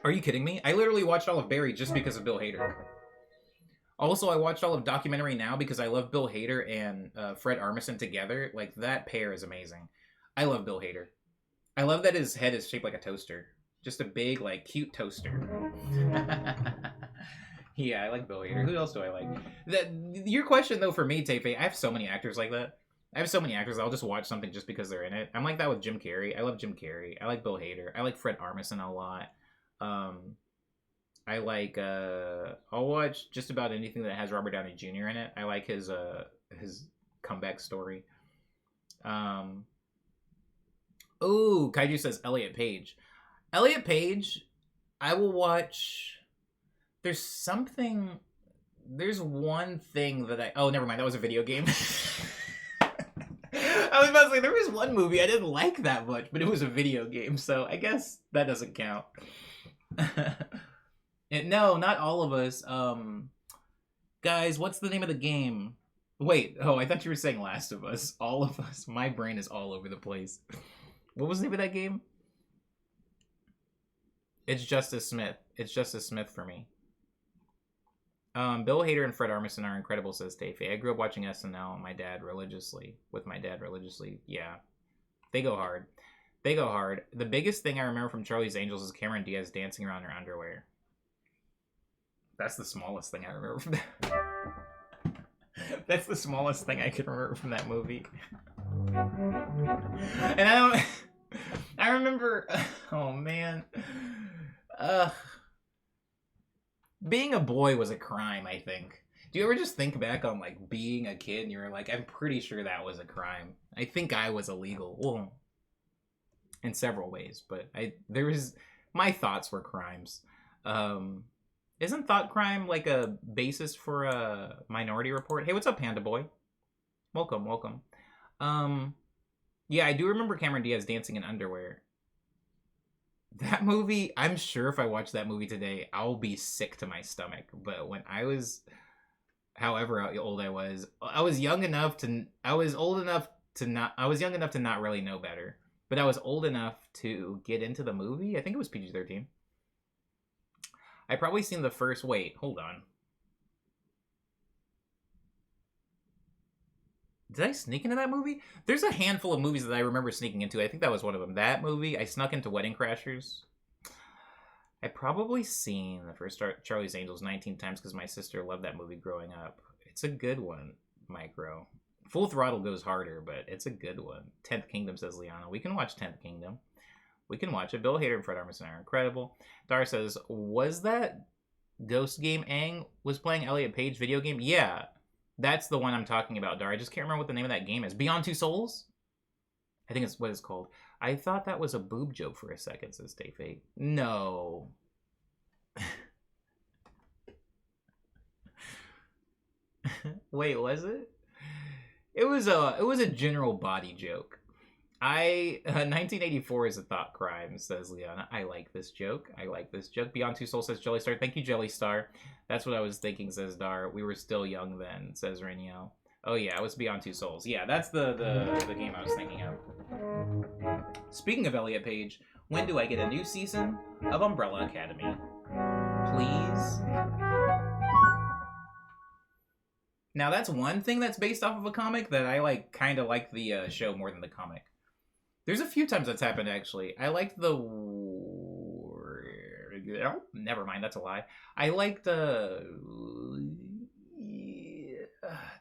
Speaker 2: Are you kidding me? I literally watched all of Barry just because of Bill Hader. Also, I watched all of Documentary Now because I love Bill Hader and Fred Armisen together. Like, that pair is amazing. I love Bill Hader. I love that his head is shaped like a toaster. Just a big, like, cute toaster. Yeah, I like Bill Hader. Who else do I like? Your question, though, for me, Tefe, I have so many actors like that. I have so many actors, I'll just watch something just because they're in it. I'm like that with Jim Carrey. I love Jim Carrey. I like Bill Hader. I like Fred Armisen a lot. I like, I'll watch just about anything that has Robert Downey Jr. in it. I like his comeback story. Ooh, Kaiju says Elliot Page. Elliot Page, I will watch... There's one thing that oh, never mind, that was a video game. I was about to say, there was one movie I didn't like that much, but it was a video game, so I guess that doesn't count. No, not all of us. Guys, what's the name of the game? Wait, I thought you were saying Last of Us. All of us. My brain is all over the place. What was the name of that game? It's Justice Smith. It's Justice Smith for me. Bill Hader and Fred Armisen are incredible, says Tefe. I grew up watching SNL with my dad religiously. Yeah. They go hard. The biggest thing I remember from Charlie's Angels is Cameron Diaz dancing around in her underwear. That's the smallest thing I remember from that. That's the smallest thing I can remember from that movie. And I remember... Oh, man. Being a boy was a crime, I think. Do you ever just think back on, like, being a kid and you're like, I'm pretty sure that was a crime. I think I was illegal. Well, in several ways, but my thoughts were crimes. Isn't thought crime like a basis for a Minority Report? Hey, what's up, Panda Boy? Welcome. Yeah, I do remember Cameron Diaz dancing in underwear. That movie, I'm sure if I watch that movie today, I'll be sick to my stomach. But when I was, however old I was young enough to not really know better. But I was old enough to get into the movie. I think it was PG-13. I probably seen the first, wait, hold on. Did I sneak into that movie? There's a handful of movies that I remember sneaking into. I think that was one of them. That movie, I snuck into Wedding Crashers. I probably seen the first Charlie's Angels 19 times because my sister loved that movie growing up. It's a good one, Micro. Full Throttle goes harder, but it's a good one. 10th Kingdom, says Liana. We can watch 10th Kingdom. We can watch it. Bill Hader and Fred Armisen are incredible. Dar says, was that Ghost Game Aang was playing Elliot Page video game? Yeah. That's the one I'm talking about, Dar. I just can't remember what the name of that game is. Beyond Two Souls? I think it's what it's called. I thought that was a boob joke for a second, says Stay Fate. No. Wait, was it? It was a general body joke. 1984 is a thought crime, says Liana. I like this joke. Beyond Two Souls, says Jelly Star. Thank you, Jelly Star. That's what I was thinking, says Dar. We were still young then, says Rainiel. Oh yeah, it was Beyond Two Souls. Yeah, that's the game I was thinking of. Speaking of Elliot Page, when do I get a new season of Umbrella Academy? Please? Now that's one thing that's based off of a comic that I kind of like the show more than the comic. There's a few times that's happened, actually. I liked the... Oh, never mind, that's a lie. I liked the...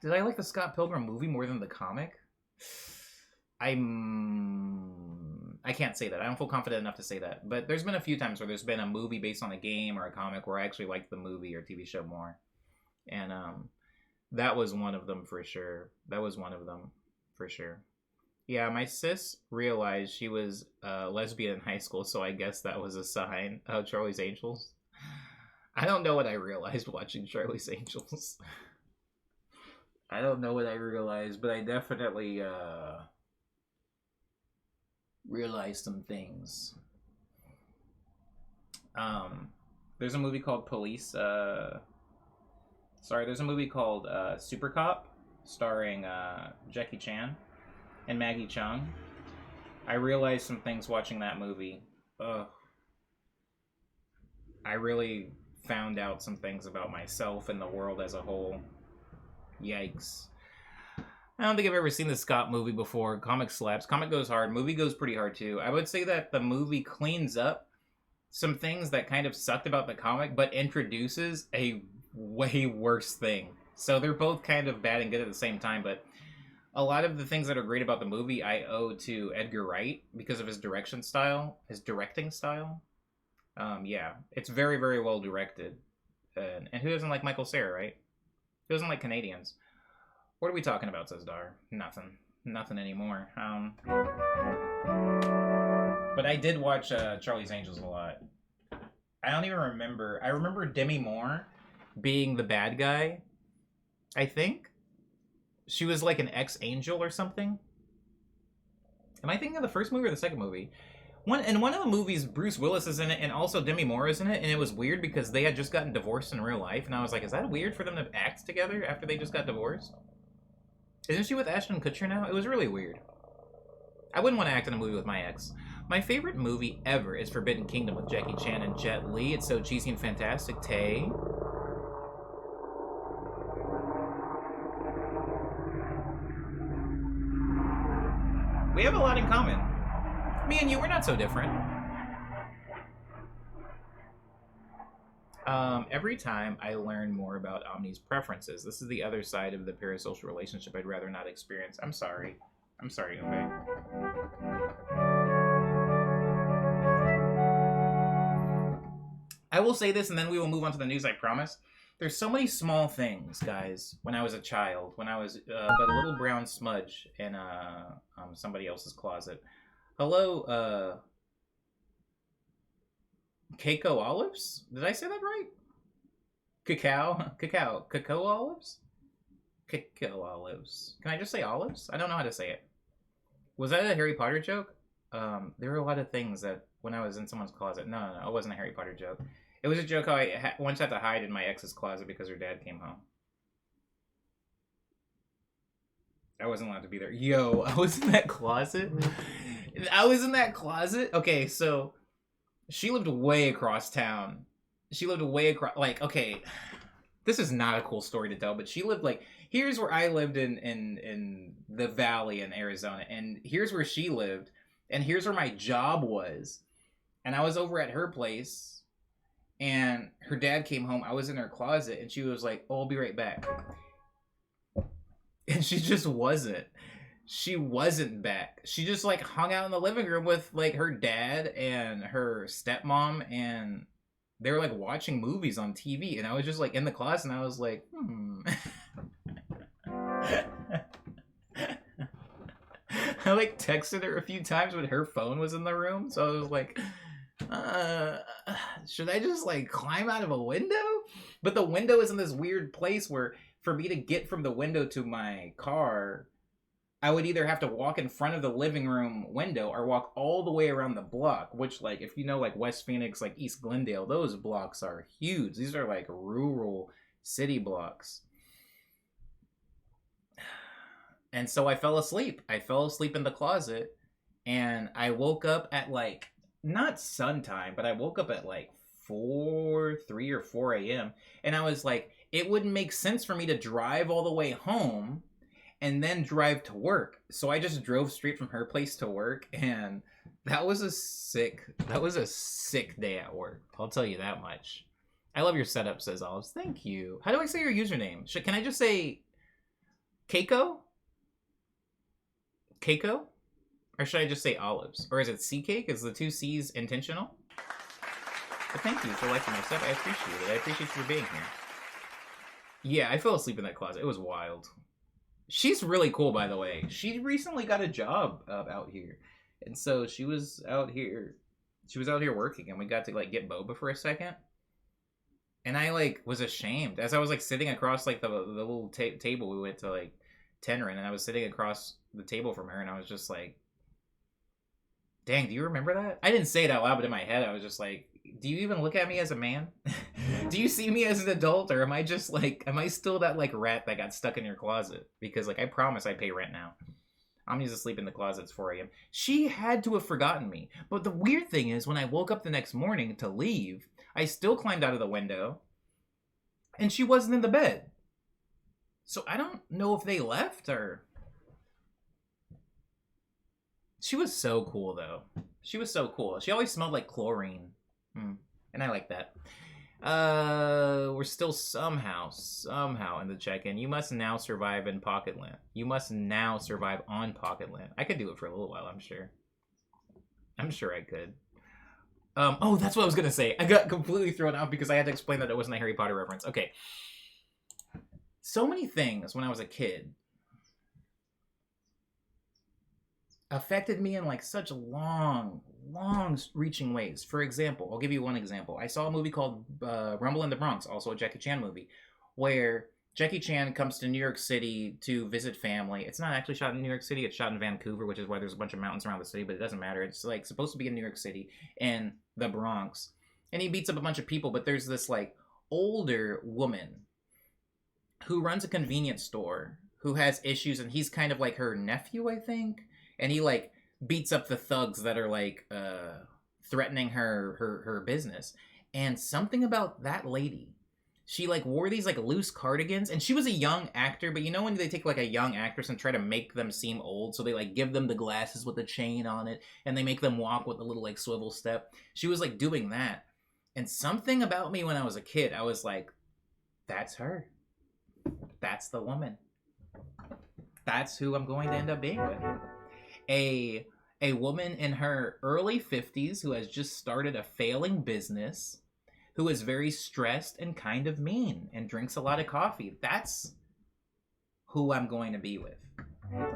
Speaker 2: Did I like the Scott Pilgrim movie more than the comic? I can't say that. I don't feel confident enough to say that. But there's been a few times where there's been a movie based on a game or a comic where I actually liked the movie or TV show more. And That was one of them for sure. That was one of them for sure. Yeah, my sis realized she was a lesbian in high school, so I guess that was a sign. Oh, Charlie's Angels. I don't know what I realized watching Charlie's Angels. I don't know what I realized, but I definitely realized some things. There's a movie called there's a movie called Super Cop, starring Jackie Chan and Maggie Cheung. I realized some things watching that movie. Ugh. I really found out some things about myself and the world as a whole. Yikes. I don't think I've ever seen the Scott movie before. Comic slaps. Comic goes hard. Movie goes pretty hard too. I would say that the movie cleans up some things that kind of sucked about the comic, but introduces a way worse thing. So they're both kind of bad and good at the same time, but a lot of the things that are great about the movie I owe to Edgar Wright because of his directing style. Yeah, it's very, very well directed. And who doesn't like Michael Cera, right? Who doesn't like Canadians? What are we talking about, says Dar? Nothing. Nothing anymore. But I did watch Charlie's Angels a lot. I don't even remember. I remember Demi Moore being the bad guy, I think. She was like an ex-angel or something. Am I thinking of the first movie or the second movie? In one of the movies, Bruce Willis is in it, and also Demi Moore is in it, and it was weird because they had just gotten divorced in real life, and I was like, is that weird for them to act together after they just got divorced? Isn't she with Ashton Kutcher now? It was really weird. I wouldn't want to act in a movie with my ex. My favorite movie ever is Forbidden Kingdom with Jackie Chan and Jet Li. It's so cheesy and fantastic. Tay. We have a lot in common. Me and you, we're not so different. Every time I learn more about Omni's preferences, this is the other side of the parasocial relationship I'd rather not experience. I'm sorry. I'm sorry, Umbe. I will say this, and then we will move on to the news, I promise. There's so many small things, guys, when I was a child, when I was but a little brown smudge in somebody else's closet. Hello, Keiko Olives? Did I say that right? Cacao olives? Cacao olives. Can I just say olives? I don't know how to say it. Was that a Harry Potter joke? There were a lot of things that when I was in someone's closet. No, it wasn't a Harry Potter joke. It was a joke how I once had to hide in my ex's closet because her dad came home. I wasn't allowed to be there. Yo, I was in that closet. Okay, so she lived way across town. Okay, this is not a cool story to tell, but she lived here's where I lived in the valley in Arizona, and here's where she lived, and here's where my job was. And I was over at her place, and her dad came home. I was in her closet, and she was like, "Oh, I'll be right back." And she just wasn't. She wasn't back. She just hung out in the living room with her dad and her stepmom, and they were watching movies on TV, and I was just in the closet, and I was like, I texted her a few times when her phone was in the room, so I was like, should I just climb out of a window? But the window is in this weird place where for me to get from the window to my car, I would either have to walk in front of the living room window or walk all the way around the block, which if you know West Phoenix, East Glendale, those blocks are huge. These are rural city blocks. And so I fell asleep. I fell asleep in the closet, and I woke up at not sun time, but I woke up at 3 or 4 a.m. And I was like, it wouldn't make sense for me to drive all the way home and then drive to work. So I just drove straight from her place to work, and that was a sick day at work. I'll tell you that much. I love your setup, says Olives. Thank you. How do I say your username? Can I just say Keiko? Keiko? Or should I just say Olives? Or is it C Cake? Is the two C's intentional? But thank you for liking my stuff. I appreciate it. I appreciate you being here. Yeah, I fell asleep in that closet. It was wild. She's really cool, by the way. She recently got a job out here, and so she was out here. She was out here working, and we got to like get boba for a second. And I like was ashamed as I was like sitting across like the little table we went to like Tenrin, and I was sitting across the table from her, and I was just like, "Dang, do you remember that?" I didn't say it out loud, but in my head, I was just like, "Do you even look at me as a man? Do you see me as an adult, or am I just like, am I still that like rat that got stuck in your closet? Because like I promise I pay rent now. I'm used to sleep in the closet at 4 a.m. She had to have forgotten me. But the weird thing is, when I woke up the next morning to leave, I still climbed out of the window, and she wasn't in the bed. So I don't know if they left or... She was so cool, though. She was so cool. She always smelled like chlorine. And I like that. We're still somehow in the check-in. You must now survive in Pocketland. You must now survive on Pocketland. I could do it for a little while, I'm sure. I'm sure I could. Oh, that's what I was gonna say. I got completely thrown off because I had to explain that it wasn't a Harry Potter reference. Okay. So many things when I was a kid affected me in like such long reaching ways. For example, I'll give you one example. I saw a movie called Rumble in the Bronx, also a Jackie Chan movie, where Jackie Chan comes to New York City to visit family. It's not actually shot in New York City, it's shot in Vancouver, which is why there's a bunch of mountains around the city, but it doesn't matter. It's like supposed to be in New York City and the Bronx. And he beats up a bunch of people, but there's this like older woman who runs a convenience store who has issues, and he's kind of like her nephew, I think. And he like beats up the thugs that are like threatening her business. And something about that lady, she like wore these like loose cardigans, and she was a young actor, but you know when they take like a young actress and try to make them seem old, so they like give them the glasses with the chain on it, and they make them walk with a little like swivel step. She was like doing that. And something about me when I was a kid, I was like, that's her. That's the woman. That's who I'm going to end up being with. A woman in her early 50s who has just started a failing business, who is very stressed and kind of mean and drinks a lot of coffee. That's who I'm going to be with.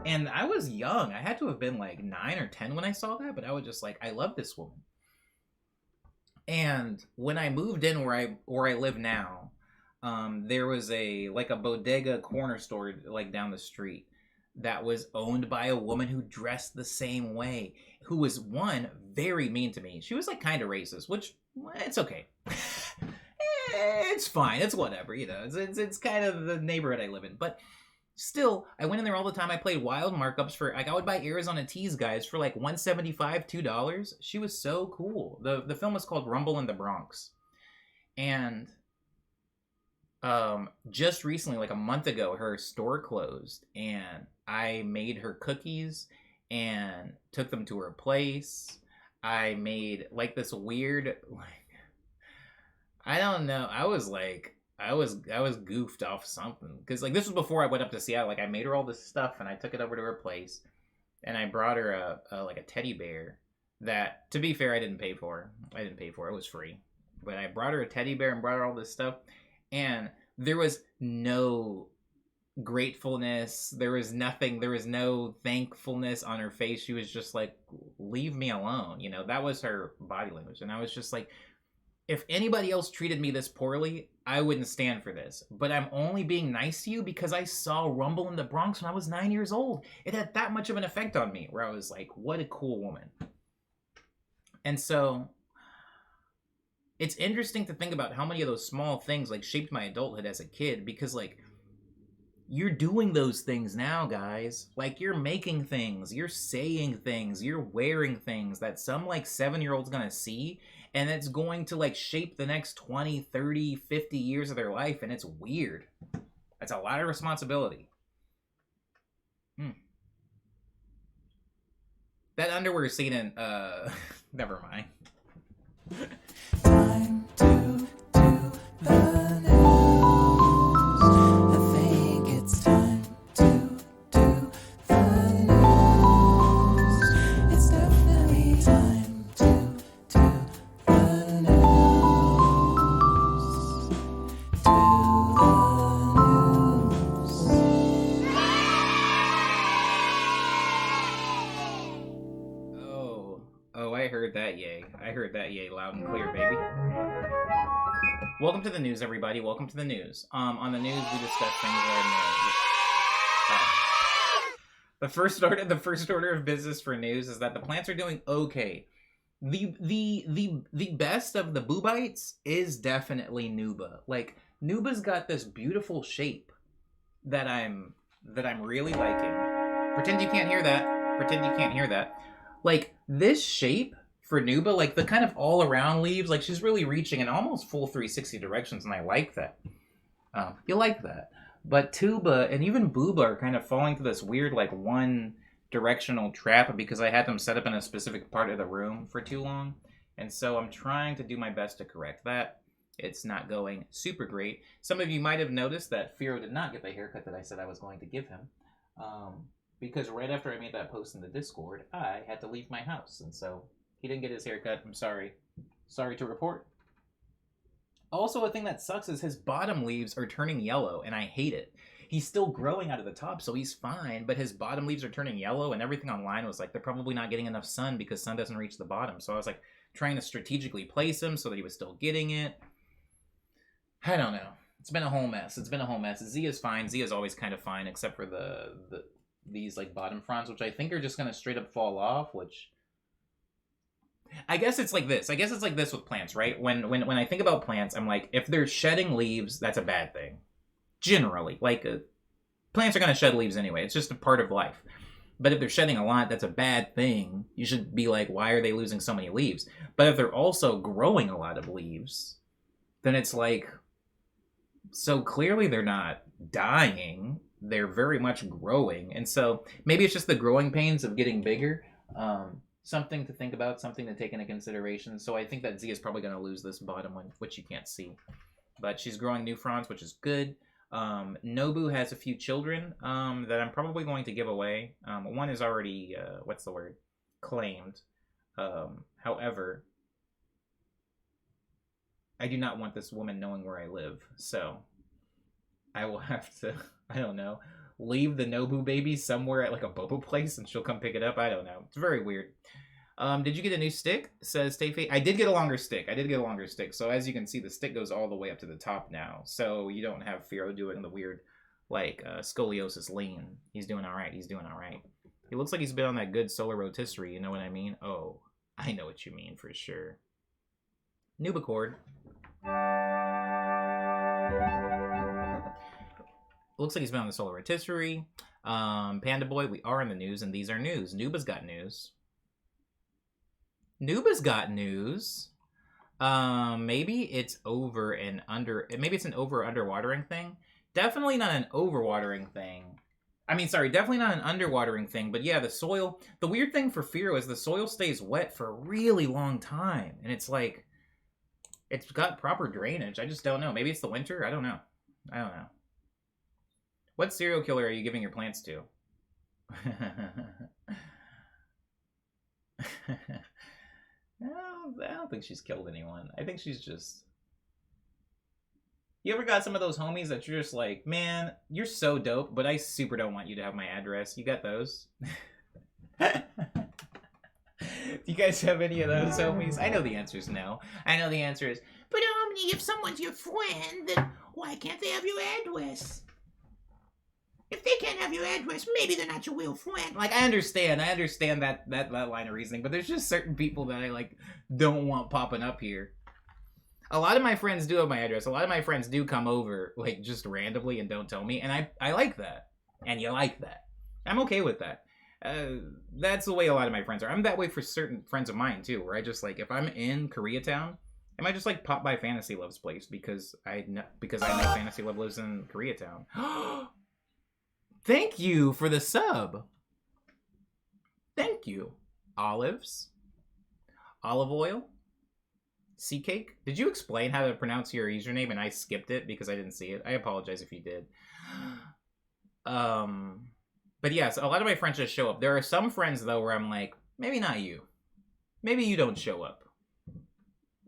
Speaker 2: And I was young. I had to have been like 9 or 10 when I saw that, but I was just like, I love this woman. And when I moved in where I live now, there was a bodega corner store like down the street that was owned by a woman who dressed the same way, who was, one, very mean to me. She was like kind of racist, which it's okay. It's fine. It's whatever, you know. It's kind of the neighborhood I live in. But still, I went in there all the time. I played wild markups for, like, I would buy Arizona teas, guys, for like $1.75, $2. She was so cool. The film was called Rumble in the Bronx. And just recently, like a month ago, her store closed, and I made her cookies and took them to her place. I made like this weird, like, I don't know. I was goofed off something, because like this was before I went up to Seattle. Like I made her all this stuff, and I took it over to her place, and I brought her a teddy bear that, to be fair, I didn't pay for. It was free, but I brought her a teddy bear and brought her all this stuff. And there was no gratefulness. There was nothing. There was no thankfulness on her face. She was just like, leave me alone. You know, that was her body language. And I was just like, if anybody else treated me this poorly, I wouldn't stand for this. But I'm only being nice to you because I saw Rumble in the Bronx when I was 9 years old. It had that much of an effect on me, where I was like, what a cool woman. And so it's interesting to think about how many of those small things like shaped my adulthood as a kid, because like you're doing those things now, guys. Like you're making things, you're saying things, you're wearing things that some like 7-year-old's gonna see, and it's going to like shape the next 20, 30, 50 years of their life, and it's weird. That's a lot of responsibility. That underwear scene in never mind. Time to do the news. I think it's time to do the news. It's definitely time to do the news. Do the news. heard that, yay, loud and clear, baby. Welcome to the news, everybody. Welcome to the news. On the news, we discuss things that are news. The first order of business for news is that the plants are doing okay. The best of the boobites is definitely Nuba. Like, Nuba's got this beautiful shape that I'm really liking. Pretend you can't hear that. Pretend you can't hear that. Like, this shape for Nuba, like the kind of all around leaves, like she's really reaching in almost full 360 directions, and I like that. You like that. But Tuba and even Booba are kind of falling to this weird, like, one directional trap because I had them set up in a specific part of the room for too long. And so I'm trying to do my best to correct that. It's not going super great. Some of you might have noticed that Firo did not get the haircut that I said I was going to give him. Because right after I made that post in the Discord, I had to leave my house. And so he didn't get his haircut. I'm sorry. Sorry to report. Also, a thing that sucks is his bottom leaves are turning yellow, and I hate it. He's still growing out of the top, so he's fine, but his bottom leaves are turning yellow, and everything online was like, they're probably not getting enough sun because sun doesn't reach the bottom. So I was like trying to strategically place him so that he was still getting it. I don't know. It's been a whole mess. It's been a whole mess. Zia's fine. Zia's always kind of fine, except for these like bottom fronds, which I think are just going to straight up fall off, which... I guess it's like this. I guess it's like this with plants, right? When I think about plants, I'm like, if they're shedding leaves, that's a bad thing. Generally. Like, plants are going to shed leaves anyway. It's just a part of life. But if they're shedding a lot, that's a bad thing. You should be like, why are they losing so many leaves? But if they're also growing a lot of leaves, then it's like, so clearly they're not dying. They're very much growing. And so maybe it's just the growing pains of getting bigger. Something to think about, something to take into consideration. So I think that Z is probably going to lose this bottom one, which you can't see. But she's growing new fronds, which is good. Nobu has a few children that I'm probably going to give away. One is already, claimed. However, I do not want this woman knowing where I live. So I will have to, I don't know, leave the Nobu baby somewhere at like a Bobo place and she'll come pick it up. I don't know. It's very weird. Did you get a new stick? Says Stayfate. I did get a longer stick. So as you can see, the stick goes all the way up to the top now. So you don't have Firo doing the weird, like, scoliosis lean. He's doing all right. He looks like he's been on that good solar rotisserie. You know what I mean? Oh, I know what you mean for sure. Nubicord. Looks like he's been on the solar rotisserie. Panda Boy, we are in the news, and these are news. Nuba's got news. Maybe it's over and under. Maybe it's an over or under watering thing. Definitely not an over watering thing. Definitely not an under watering thing. But yeah, the soil. The weird thing for Firo is the soil stays wet for a really long time, and it's like it's got proper drainage. I just don't know. Maybe it's the winter. I don't know. What serial killer are you giving your plants to? I don't think she's killed anyone. I think she's just... You ever got some of those homies that you're just like, man, you're so dope, but I super don't want you to have my address. You got those? Do you guys have any of those homies? I know the answer is no. I know the answer is, but if someone's your friend, then why can't they have your address? If they can't have your address, maybe they're not your real friend. Like, I understand that line of reasoning, but there's just certain people that I, like, don't want popping up here. A lot of my friends do have my address. A lot of my friends do come over, like, just randomly and don't tell me, and I like that. And you like that. I'm okay with that. That's the way a lot of my friends are. I'm that way for certain friends of mine, too, where I just, like, if I'm in Koreatown, I might just, like, pop by Fantasy Love's place because I know Fantasy Love lives in Koreatown. Thank you for the sub. Thank you. Olives. Olive oil. Sea cake. Did you explain how to pronounce your username and I skipped it because I didn't see it? I apologize if you did. But yes, a lot of my friends just show up. There are some friends, though, where I'm like, maybe not you. Maybe you don't show up.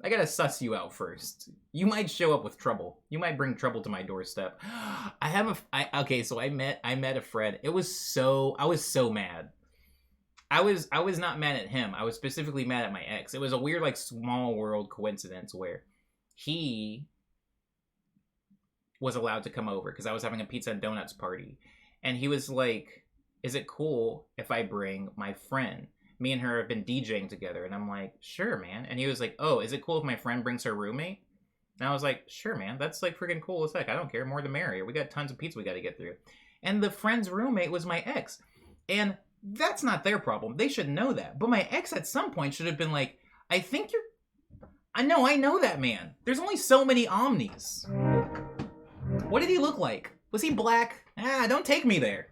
Speaker 2: I gotta suss you out first. You might show up with trouble. You might bring trouble to my doorstep. So I met a friend. I was so mad. I was not mad at him. I was specifically mad at my ex. It was a weird, like, small world coincidence where he was allowed to come over because I was having a pizza and donuts party. And he was like, is it cool if I bring my friend? Me and her have been DJing together. And I'm like, sure, man. And he was like, oh, is it cool if my friend brings her roommate? And I was like, sure, man. That's like freaking cool as heck. I don't care. More the merrier. We got tons of pizza we got to get through. And the friend's roommate was my ex. And that's not their problem. They should know that. But my ex at some point should have been like, I know that man. There's only so many Omnis. What did he look like? Was he black? Don't take me there.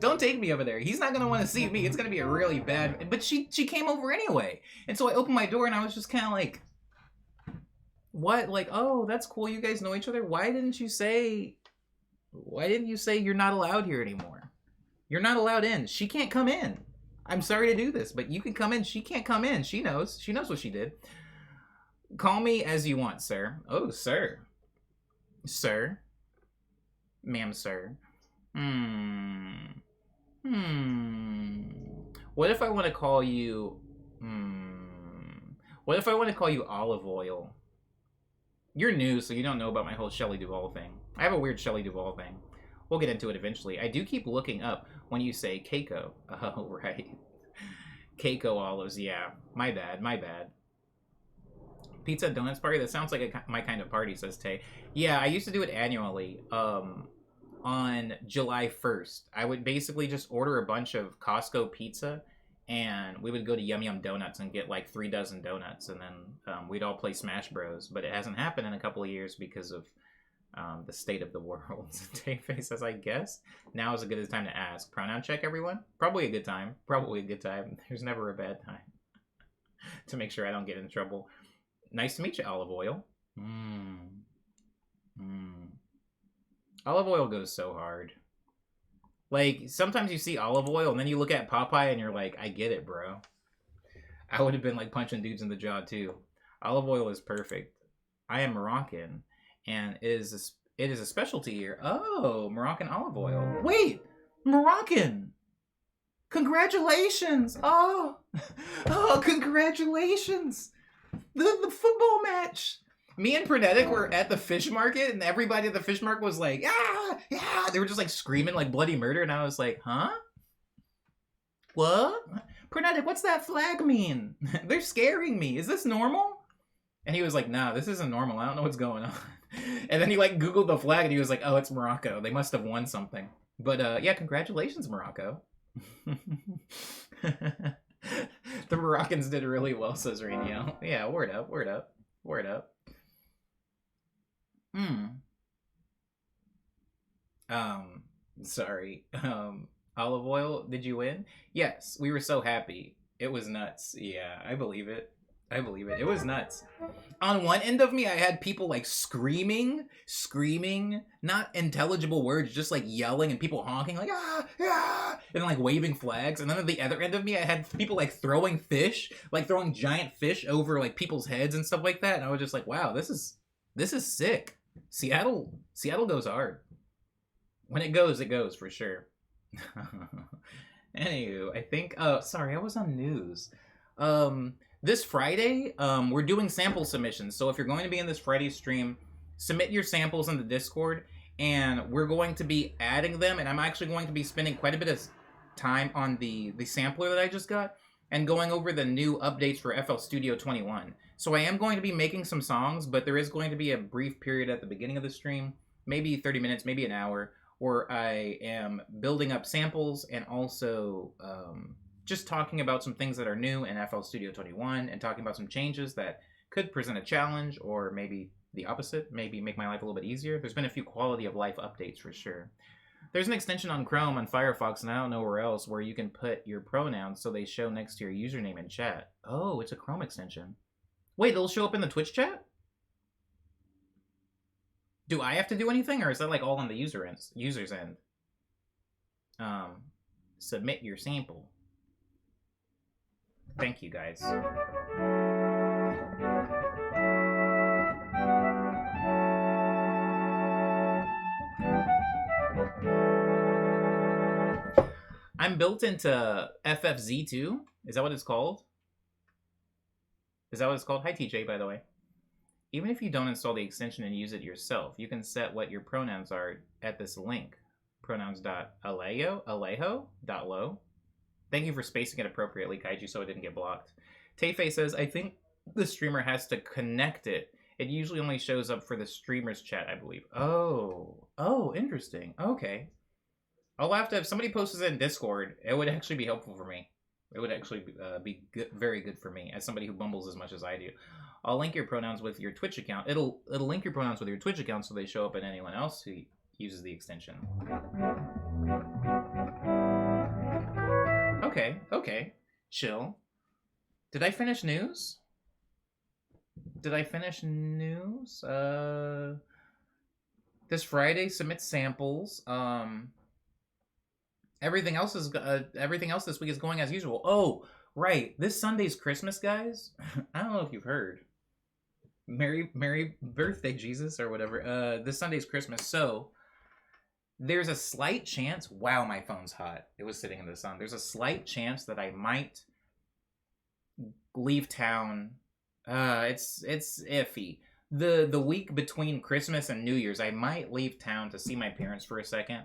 Speaker 2: Don't take me over there. He's not gonna want to see me. It's gonna be a really bad. But she came over anyway, and so I opened my door and I was just kind of like, "What? Like, oh, that's cool. You guys know each other. Why didn't you say you're not allowed here anymore? You're not allowed in. She can't come in. I'm sorry to do this, but you can come in. She can't come in. She knows. She knows what she did. Call me as you want, sir. Oh, sir. Sir. Ma'am, sir. What if I want to call you... What if I want to call you Olive Oil? You're new, so you don't know about my whole Shelley Duvall thing. I have a weird Shelley Duvall thing. We'll get into it eventually. I do keep looking up when you say Keiko. Oh, right. Keiko Olives, yeah. My bad. Pizza Donuts Party? That sounds like my kind of party, says Tay. Yeah, I used to do it annually. On July 1st. I would basically just order a bunch of Costco pizza, and we would go to Yum Yum Donuts and get like 3 dozen donuts, and then we'd all play Smash Bros. But it hasn't happened in a couple of years because of the state of the world. Tay-Face says, I guess now is as good a time to ask. Pronoun check, everyone? Probably a good time. There's never a bad time. To make sure I don't get in trouble. Nice to meet you, Olive Oil. Olive oil goes so hard. Like, sometimes you see olive oil and then you look at Popeye and you're like, I get it, bro. I would have been like punching dudes in the jaw too. Olive oil is perfect. I am Moroccan, and it is a specialty here. Oh, Moroccan olive oil. Wait, Moroccan. Congratulations. Oh, congratulations. The football match. Me and Pernetic were at the fish market, and everybody at the fish market was like, yeah. They were just like screaming like bloody murder, and I was like, huh? What? Pernetic, what's that flag mean? They're scaring me. Is this normal? And he was like, nah, this isn't normal. I don't know what's going on. And then he like Googled the flag, and he was like, oh, it's Morocco. They must have won something. But yeah, congratulations, Morocco. The Moroccans did really well, says Rainiel. Yeah, word up. Sorry. Olive oil, did you win? Yes, we were so happy. It was nuts. Yeah, I believe it. It was nuts. On one end of me, I had people like screaming, not intelligible words, just like yelling and people honking like, and like waving flags. And then at the other end of me, I had people like throwing fish, like throwing giant fish over like people's heads and stuff like that. And I was just like, wow, this is sick. Seattle goes hard. When it goes for sure. Anywho, I think, sorry, I was on news. This Friday, we're doing sample submissions. So if you're going to be in this Friday stream, submit your samples in the Discord, and we're going to be adding them, and I'm actually going to be spending quite a bit of time on the sampler that I just got, and going over the new updates for FL Studio 21. So I am going to be making some songs, but there is going to be a brief period at the beginning of the stream, maybe 30 minutes, maybe an hour, where I am building up samples and also just talking about some things that are new in FL Studio 21 and talking about some changes that could present a challenge or maybe the opposite, maybe make my life a little bit easier. There's been a few quality of life updates for sure. There's an extension on Chrome, on Firefox, and I don't know where else, where you can put your pronouns so they show next to your username in chat. Oh, it's a Chrome extension. Wait, it'll show up in the Twitch chat? Do I have to do anything, or is that like all on the user's end? Submit your sample. Thank you, guys. I'm built into FFZ2. Is that what it's called? Is that what it's called? Hi, TJ, by the way. Even if you don't install the extension and use it yourself, you can set what your pronouns are at this link. Pronouns.alejo.lo. Thank you for spacing it appropriately, Kaiju, so it didn't get blocked. Tayfei says, I think the streamer has to connect it. It usually only shows up for the streamer's chat, I believe. Oh, interesting. Okay. I'll have to, if somebody posts it in Discord, it would actually be helpful for me. It would actually be good, very good for me, as somebody who bumbles as much as I do. I'll link your pronouns with your Twitch account. It'll link your pronouns with your Twitch account so they show up in anyone else who uses the extension. Okay. Chill. Did I finish news? This Friday, submit samples. Everything else this week is going as usual. Oh, right. This Sunday's Christmas, guys. I don't know if you've heard. Merry birthday, Jesus, or whatever. This Sunday's Christmas. So there's a slight chance. Wow, my phone's hot. It was sitting in the sun. There's a slight chance that I might leave town. It's iffy. The week between Christmas and New Year's, I might leave town to see my parents for a second.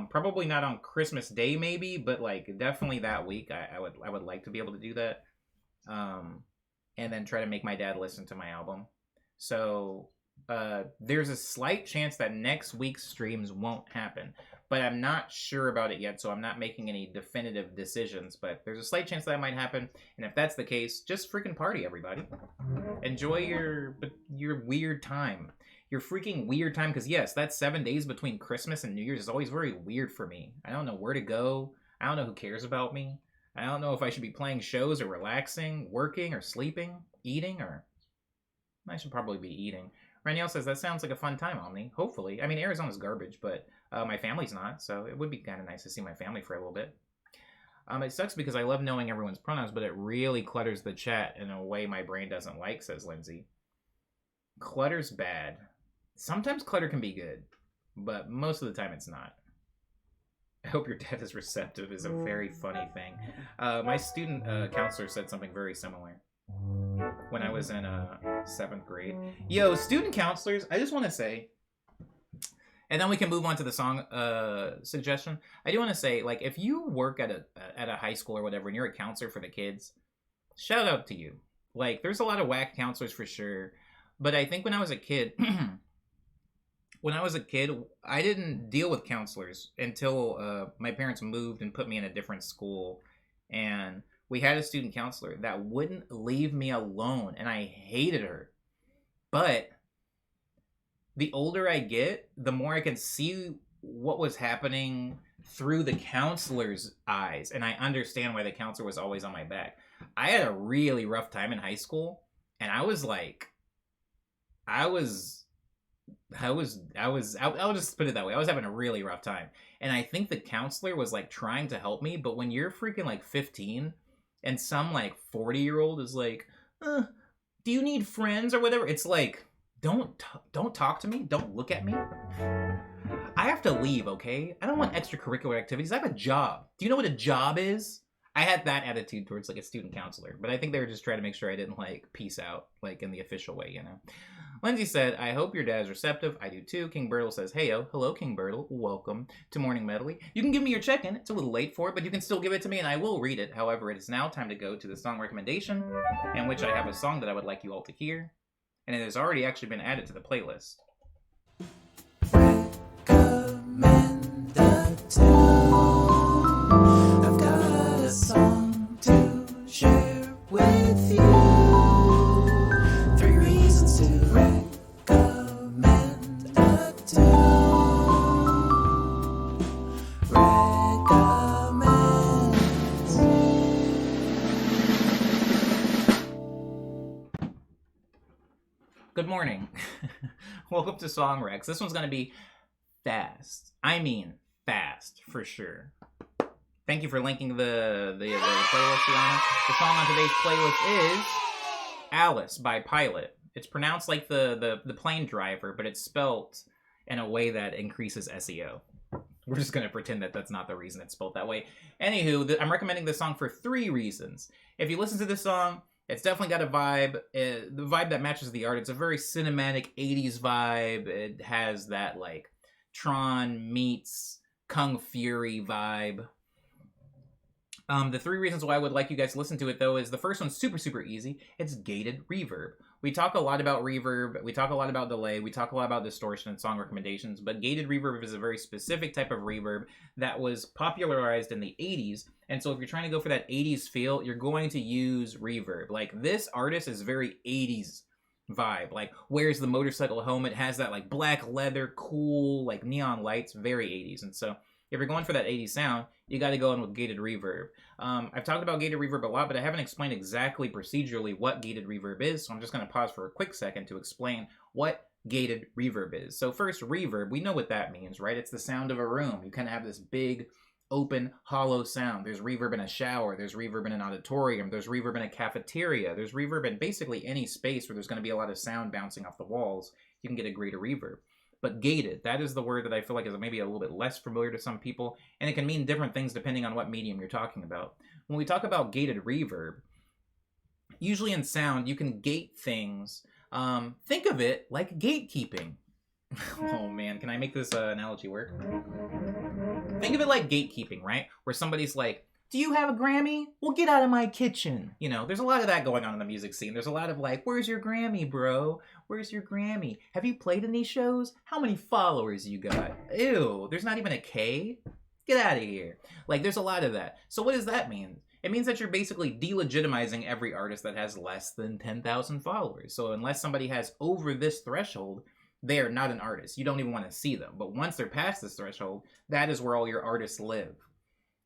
Speaker 2: Probably not on Christmas Day, maybe, but like definitely that week. I would like to be able to do that. And then try to make my dad listen to my album. So there's a slight chance that next week's streams won't happen, but I'm not sure about it yet, so I'm not making any definitive decisions, but there's a slight chance that might happen, and if that's the case, just freaking party, everybody. Enjoy your weird time. Your freaking weird time, because yes, that 7 days between Christmas and New Year's is always very weird for me. I don't know where to go. I don't know who cares about me. I don't know if I should be playing shows or relaxing, working or sleeping, eating, or I should probably be eating. Raniel says, that sounds like a fun time, Omni. Hopefully. I mean, Arizona's garbage, but my family's not, so it would be kind of nice to see my family for a little bit. It sucks because I love knowing everyone's pronouns, but it really clutters the chat in a way my brain doesn't like, says Lindsay. Clutter's bad. Sometimes clutter can be good, but most of the time it's not. I hope your dad is receptive is a very funny thing. My student counselor said something very similar when I was in 7th grade. Yo, student counselors, I just want to say, and then we can move on to the song suggestion. I do want to say, like, if you work at a high school or whatever, and you're a counselor for the kids, shout out to you. Like, there's a lot of whack counselors for sure, but I think when I was a kid, I didn't deal with counselors until my parents moved and put me in a different school, and we had a student counselor that wouldn't leave me alone, and I hated her. But the older I get, the more I can see what was happening through the counselor's eyes, and I understand why the counselor was always on my back. I had a really rough time in high school, and I'll just put it that way. I was having a really rough time. And I think the counselor was like trying to help me, but when you're freaking like 15 and some like 40-year-old is like, do you need friends or whatever? It's like, don't talk to me. Don't look at me. I have to leave, okay? I don't want extracurricular activities. I have a job. Do you know what a job is? I had that attitude towards like a student counselor, but I think they were just trying to make sure I didn't like peace out, like in the official way, you know? Lindsay said, I hope your dad's receptive. I do too. King Birtle says, heyo. Hello, King Birtle. Welcome to Morning Medley. You can give me your check-in. It's a little late for it, but you can still give it to me and I will read it. However, it is now time to go to the song recommendation, in which I have a song that I would like you all to hear. And it has already actually been added to the playlist.
Speaker 3: Recommend a tune. I've got a song to share with you. 3 reasons to recommend a tune. Recommend.
Speaker 2: Good morning. Welcome to Song Rex. This one's going to be fast. I mean fast, for sure. Thank you for linking the playlist, Fiona. The song on today's playlist is Alice by Pilot. It's pronounced like the plane driver, but it's spelt in a way that increases SEO. We're just going to pretend that that's not the reason it's spelled that way. Anywho, I'm recommending this song for 3 reasons. If you listen to this song, it's definitely got a vibe, the vibe that matches the art. It's a very cinematic 80s vibe. It has that, like, Tron meets Kung Fury vibe. The 3 reasons why I would like you guys to listen to it, though, is the first one's super, super easy. It's gated reverb. We talk a lot about reverb, we talk a lot about delay, we talk a lot about distortion and song recommendations, but gated reverb is a very specific type of reverb that was popularized in the 80s, and so if you're trying to go for that 80s feel, you're going to use reverb. Like, this artist is very 80s vibe. Like, wears the motorcycle helmet, has that, like, black leather, cool, like, neon lights, very 80s, and so if you're going for that 80s sound, you got to go in with gated reverb. I've talked about gated reverb a lot, but I haven't explained exactly procedurally what gated reverb is, so I'm just going to pause for a quick second to explain what gated reverb is. So first, reverb, we know what that means, right? It's the sound of a room. You kind of have this big, open, hollow sound. There's reverb in a shower. There's reverb in an auditorium. There's reverb in a cafeteria. There's reverb in basically any space where there's going to be a lot of sound bouncing off the walls. You can get a greater reverb. But gated, that is the word that I feel like is maybe a little bit less familiar to some people, and it can mean different things depending on what medium you're talking about. When we talk about gated reverb, usually in sound, you can gate things. Think of it like gatekeeping. Oh man, can I make this analogy work? Think of it like gatekeeping, right? Where somebody's like, do you have a Grammy? Well, get out of my kitchen. You know, there's a lot of that going on in the music scene. There's a lot of like, where's your Grammy, bro? Where's your Grammy? Have you played in these shows? How many followers you got? Ew, there's not even a K? Get out of here. Like, there's a lot of that. So what does that mean? It means that you're basically delegitimizing every artist that has less than 10,000 followers. So unless somebody has over this threshold, they are not an artist. You don't even want to see them. But once they're past this threshold, that is where all your artists live.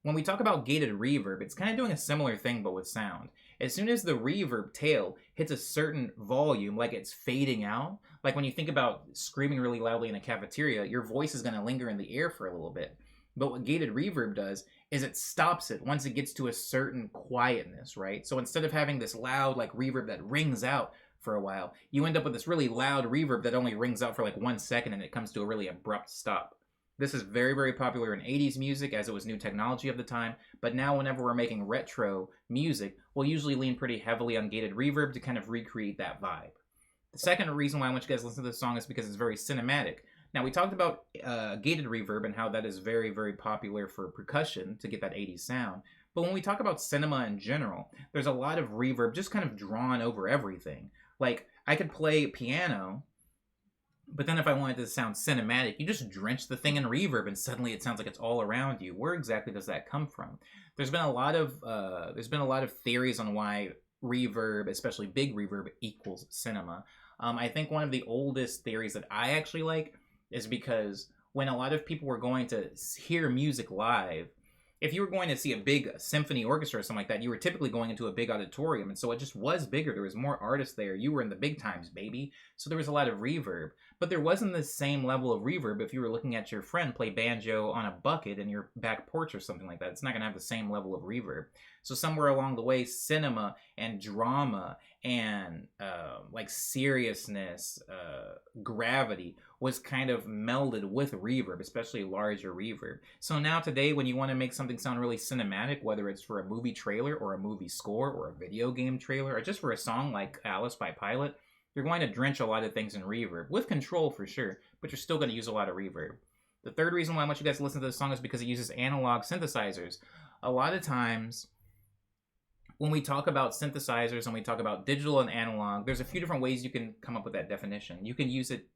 Speaker 2: When we talk about gated reverb, it's kind of doing a similar thing but with sound. As soon as the reverb tail hits a certain volume, like it's fading out, like when you think about screaming really loudly in a cafeteria, your voice is going to linger in the air for a little bit. But what gated reverb does is it stops it once it gets to a certain quietness, right? So instead of having this loud like reverb that rings out for a while, you end up with this really loud reverb that only rings out for like 1 second and it comes to a really abrupt stop. This is very, very popular in 80s music as it was new technology of the time, but now whenever we're making retro music, we'll usually lean pretty heavily on gated reverb to kind of recreate that vibe. The second reason why I want you guys to listen to this song is because it's very cinematic. Now, we talked about gated reverb and how that is very, very popular for percussion to get that 80s sound, but when we talk about cinema in general, there's a lot of reverb just kind of drawn over everything. Like, I could play piano, but then if I wanted to sound cinematic, you just drench the thing in reverb and suddenly it sounds like it's all around you. Where exactly does that come from? There's been a lot of theories on why reverb, especially big reverb, equals cinema. I think one of the oldest theories that I actually like is because when a lot of people were going to hear music live, if you were going to see a big symphony orchestra or something like that, you were typically going into a big auditorium. And so it just was bigger. There was more artists there. You were in the big times, baby. So there was a lot of reverb. But there wasn't the same level of reverb if you were looking at your friend play banjo on a bucket in your back porch or something like that. It's not going to have the same level of reverb. So somewhere along the way, cinema and drama and like seriousness, gravity was kind of melded with reverb, especially larger reverb. So now today, when you want to make something sound really cinematic, whether it's for a movie trailer or a movie score or a video game trailer or just for a song like Alice by Pilot, you're going to drench a lot of things in reverb, with control for sure, but you're still going to use a lot of reverb. The third reason why I want you guys to listen to this song is because it uses analog synthesizers. A lot of times, when we talk about synthesizers and we talk about digital and analog, there's a few different ways you can come up with that definition. You can use it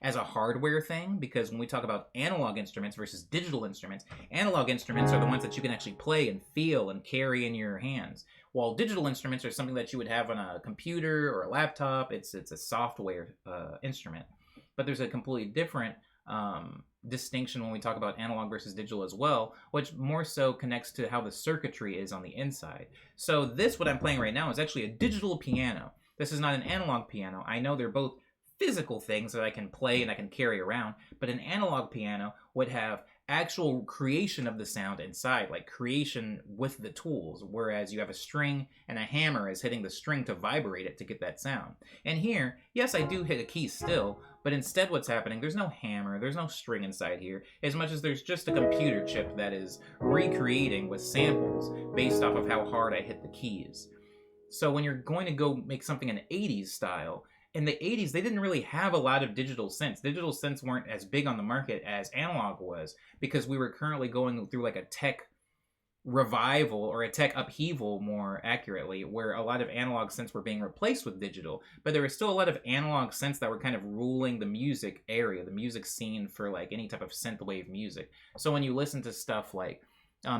Speaker 2: as a hardware thing, because when we talk about analog instruments versus digital instruments, analog instruments are the ones that you can actually play and feel and carry in your hands, while digital instruments are something that you would have on a computer or a laptop. It's a software instrument. But there's a completely different distinction when we talk about analog versus digital as well, which more so connects to how the circuitry is on the inside. So this, what I'm playing right now, is actually a digital piano. This is not an analog piano. I know they're both physical things that I can play and I can carry around, but an analog piano would have actual creation of the sound inside, like creation with the tools, whereas you have a string and a hammer is hitting the string to vibrate it to get that sound. And here, yes, I do hit a key still, but instead what's happening, there's no hammer, there's no string inside here, as much as there's just a computer chip that is recreating with samples based off of how hard I hit the keys. So when you're going to go make something in 80s style, in the 80s, they didn't really have a lot of digital synths. Digital synths weren't as big on the market as analog was, because we were currently going through like a tech revival, or a tech upheaval more accurately, where a lot of analog synths were being replaced with digital, but there were still a lot of analog synths that were kind of ruling the music area, the music scene for like any type of synthwave music. So when you listen to stuff like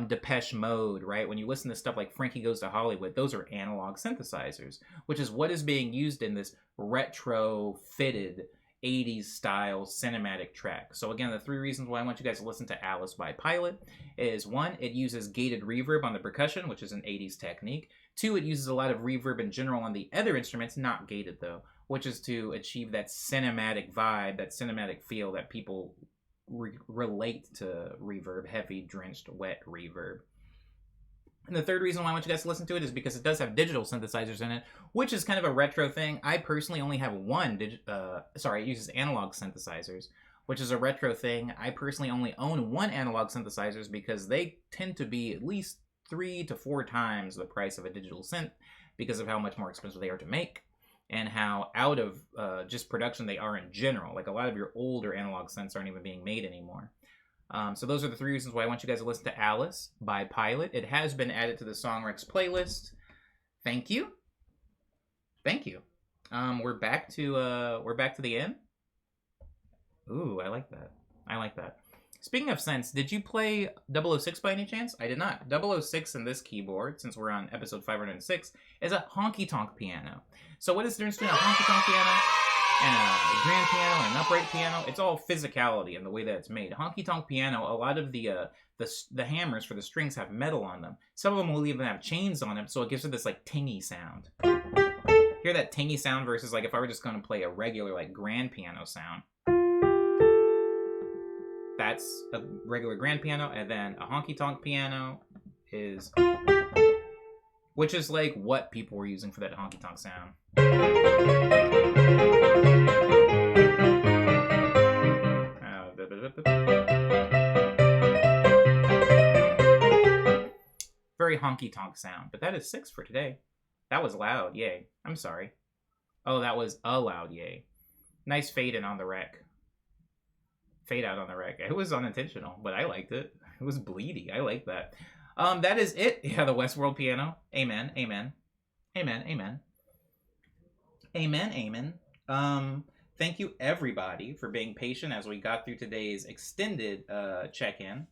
Speaker 2: Depeche Mode, right? When you listen to stuff like Frankie Goes to Hollywood, those are analog synthesizers, which is what is being used in this retro-fitted 80s style cinematic track. So again, the 3 reasons why I want you guys to listen to Alice by Pilot is 1, it uses gated reverb on the percussion, which is an 80s technique. 2, it uses a lot of reverb in general on the other instruments, not gated though, which is to achieve that cinematic vibe, that cinematic feel that people relate to reverb, heavy, drenched, wet reverb. And the 3rd reason why I want you guys to listen to it is because it does have digital synthesizers in it, which is kind of a retro thing. I personally only have it uses analog synthesizers, which is a retro thing. I personally only own 1 analog synthesizers because they tend to be at least 3 to 4 times the price of a digital synth because of how much more expensive they are to make, and how out of just production they are in general. Like a lot of your older analog synths aren't even being made anymore. So those are the 3 reasons why I want you guys to listen to Alice by Pilot. It has been added to the Songrex playlist. Thank you. Thank you. We're back to the end. Ooh, I like that. I like that. Speaking of synths, did you play 006 by any chance? I did not. 006 in this keyboard, since we're on episode 506, is a honky-tonk piano. So what is the difference between a honky-tonk piano and a grand piano and an upright piano? It's all physicality in the way that it's made. Honky-tonk piano, a lot of the hammers for the strings have metal on them. Some of them will even have chains on them, so it gives it this like tingy sound. Hear that tingy sound versus like if I were just going to play a regular like grand piano sound. That's a regular grand piano, and then a honky-tonk piano is, which is like what people were using for that honky-tonk sound. Very honky-tonk sound, but that is 6 for today. That was loud, yay. I'm sorry. Oh, that was a loud yay. Nice fade in on the rec. Fade out on the rec. It was unintentional, but I liked it. It was bleedy. I like that. That is it. Yeah, the Westworld piano. Amen. Amen. Amen. Amen. Amen. Amen. Thank you everybody for being patient as we got through today's extended check-in,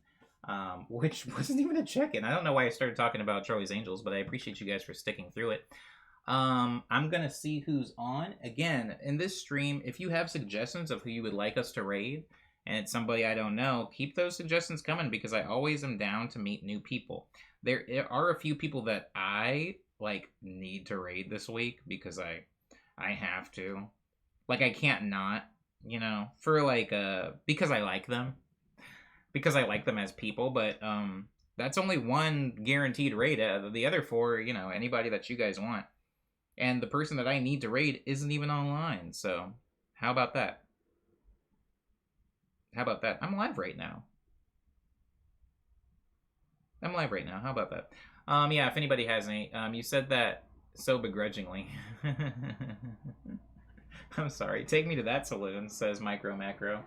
Speaker 2: which wasn't even a check-in. I don't know why I started talking about Charlie's Angels, but I appreciate you guys for sticking through it. I'm gonna see who's on. Again, in this stream, if you have suggestions of who you would like us to raid, and it's somebody I don't know, keep those suggestions coming, because I always am down to meet new people. There are a few people that I like need to raid this week because I have to. Like I can't not, you know, for like because I like them. Because I like them as people, but that's only 1 guaranteed raid. The other 4, you know, anybody that you guys want. And the person that I need to raid isn't even online, so how about that? How about that? I'm live right now. How about that? Yeah, if anybody has any, you said that so begrudgingly. I'm sorry. Take me to that saloon, says Micro Macro.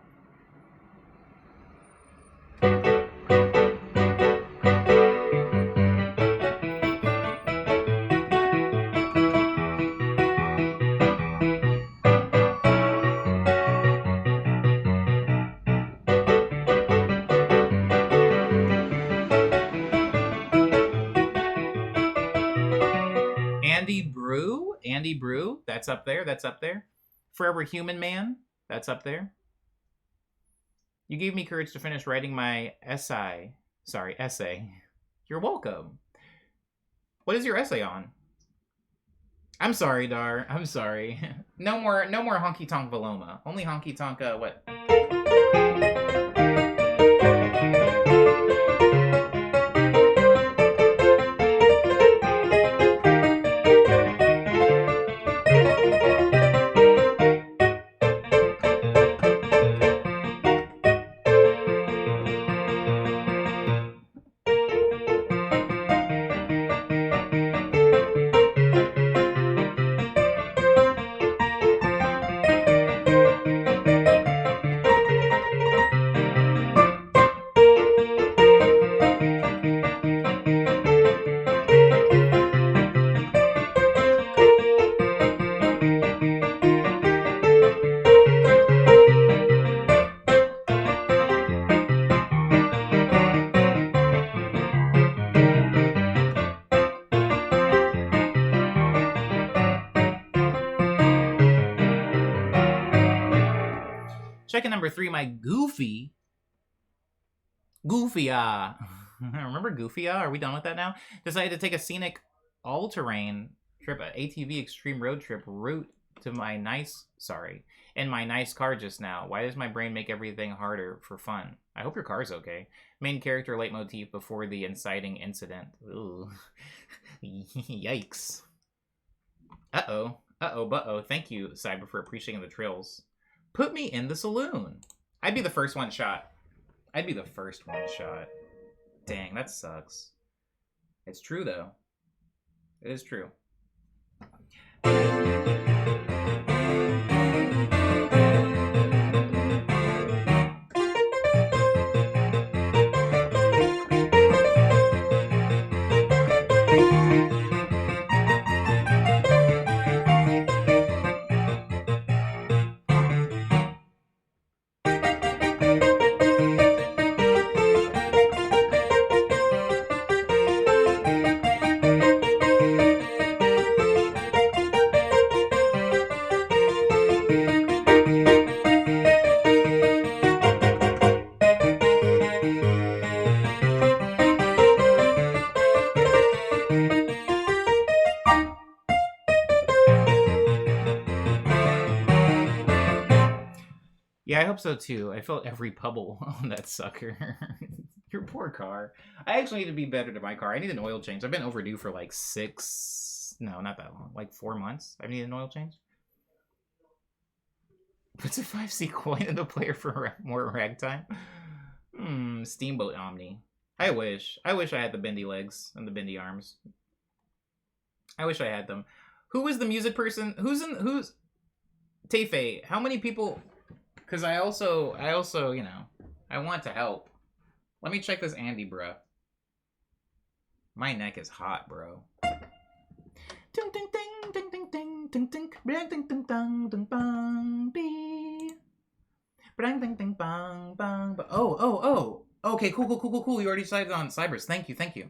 Speaker 2: Andy Brew, that's up there. Forever Human Man, that's up there. You gave me courage to finish writing my essay. You're welcome. What is your essay on? I'm sorry, Dar. I'm sorry. No more honky tonk Veloma. Only honky tonk what? number 3, my Goofy. Remember Goofy? Are we done with that now? Decided to take a scenic all-terrain trip, an ATV extreme road trip route to my nice car just now. Why does my brain make everything harder for fun? I hope your car's okay. Main character leitmotif before the inciting incident. Ooh. Yikes. Uh-oh. Uh-oh. Thank you, Cyber, for appreciating the trills. Put me in the saloon. I'd be the first one shot. Dang, that sucks. It's true, though. It is true. Yeah, I hope so too. I felt every pebble on that sucker. Your poor car. I actually need to be better to my car. I need an oil change. I've been overdue for like 4 months. I need an oil change. Puts a 5C coin in the player for more ragtime. Steamboat Omni. I wish I had the bendy legs and the bendy arms. I wish I had them. Who was the music person? Who's Tayfei? How many people? Because I also, you know, I want to help. Let me check this Andy, bro. My neck is hot, bro. Ding ding ding ding ding ding ding ding ding ding ding ding ding bang bee. Bang ding ding bang bang. Oh. Okay, cool. You already decided on Cybers. Thank you.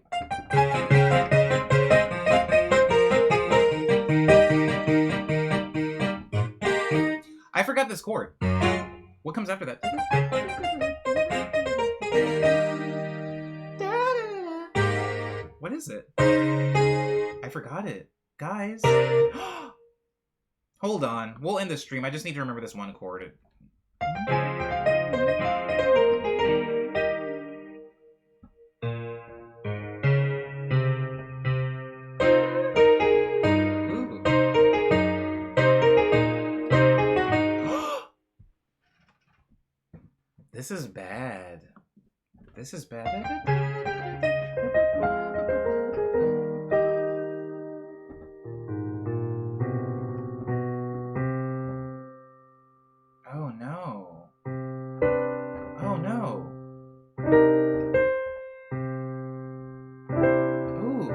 Speaker 2: I forgot this chord. What comes after that? What is it? I forgot it. Guys. Hold on. We'll end the stream. I just need to remember this one chord. This is bad. Oh no. Ooh.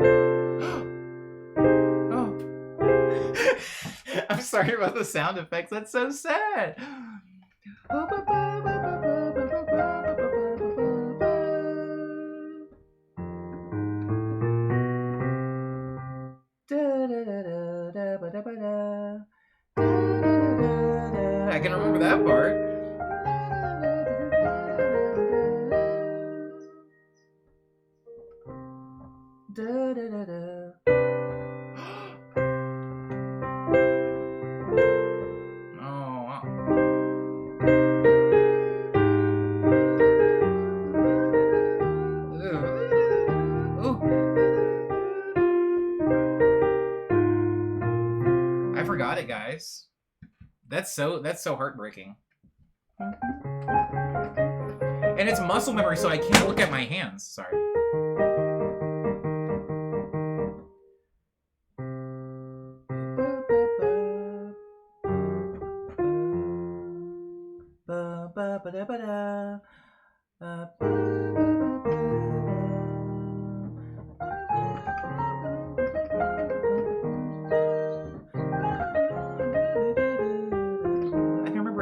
Speaker 2: Oh. I'm sorry about the sound effects. That's so sad. I can remember that part. I forgot it, guys. That's so heartbreaking. And it's muscle memory, so I can't look at my hands. Sorry.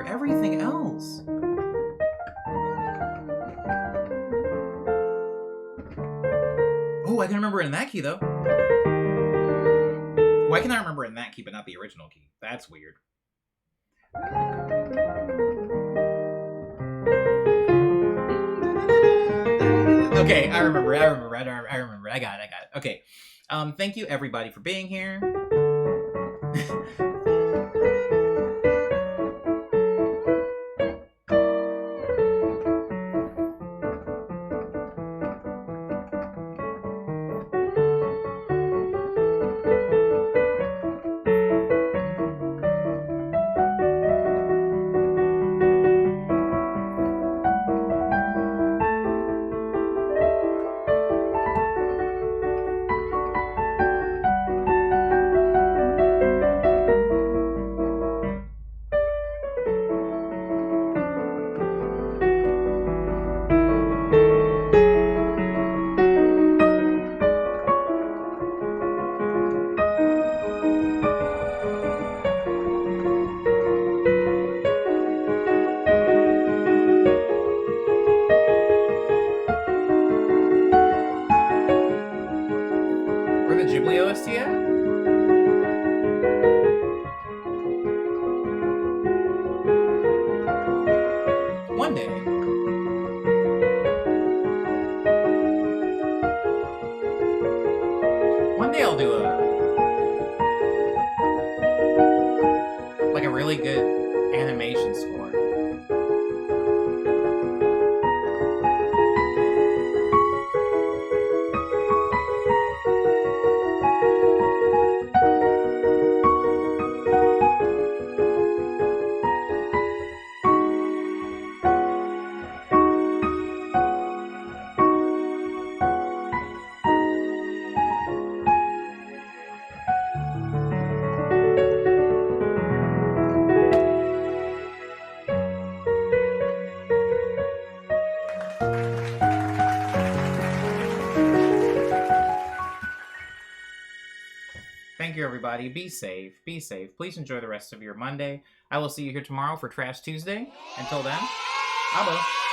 Speaker 2: Everything else. Oh, I can remember it in that key though. Why can I remember it in that key but not the original key? That's weird. Okay, I remember. I got it. Okay. Thank you everybody for being here. Where the Ghibli OST at? One day. One day I'll do a really good animation score. Thank you, everybody. Be safe. Be safe. Please enjoy the rest of your Monday. I will see you here tomorrow for Trash Tuesday. Until then, abo.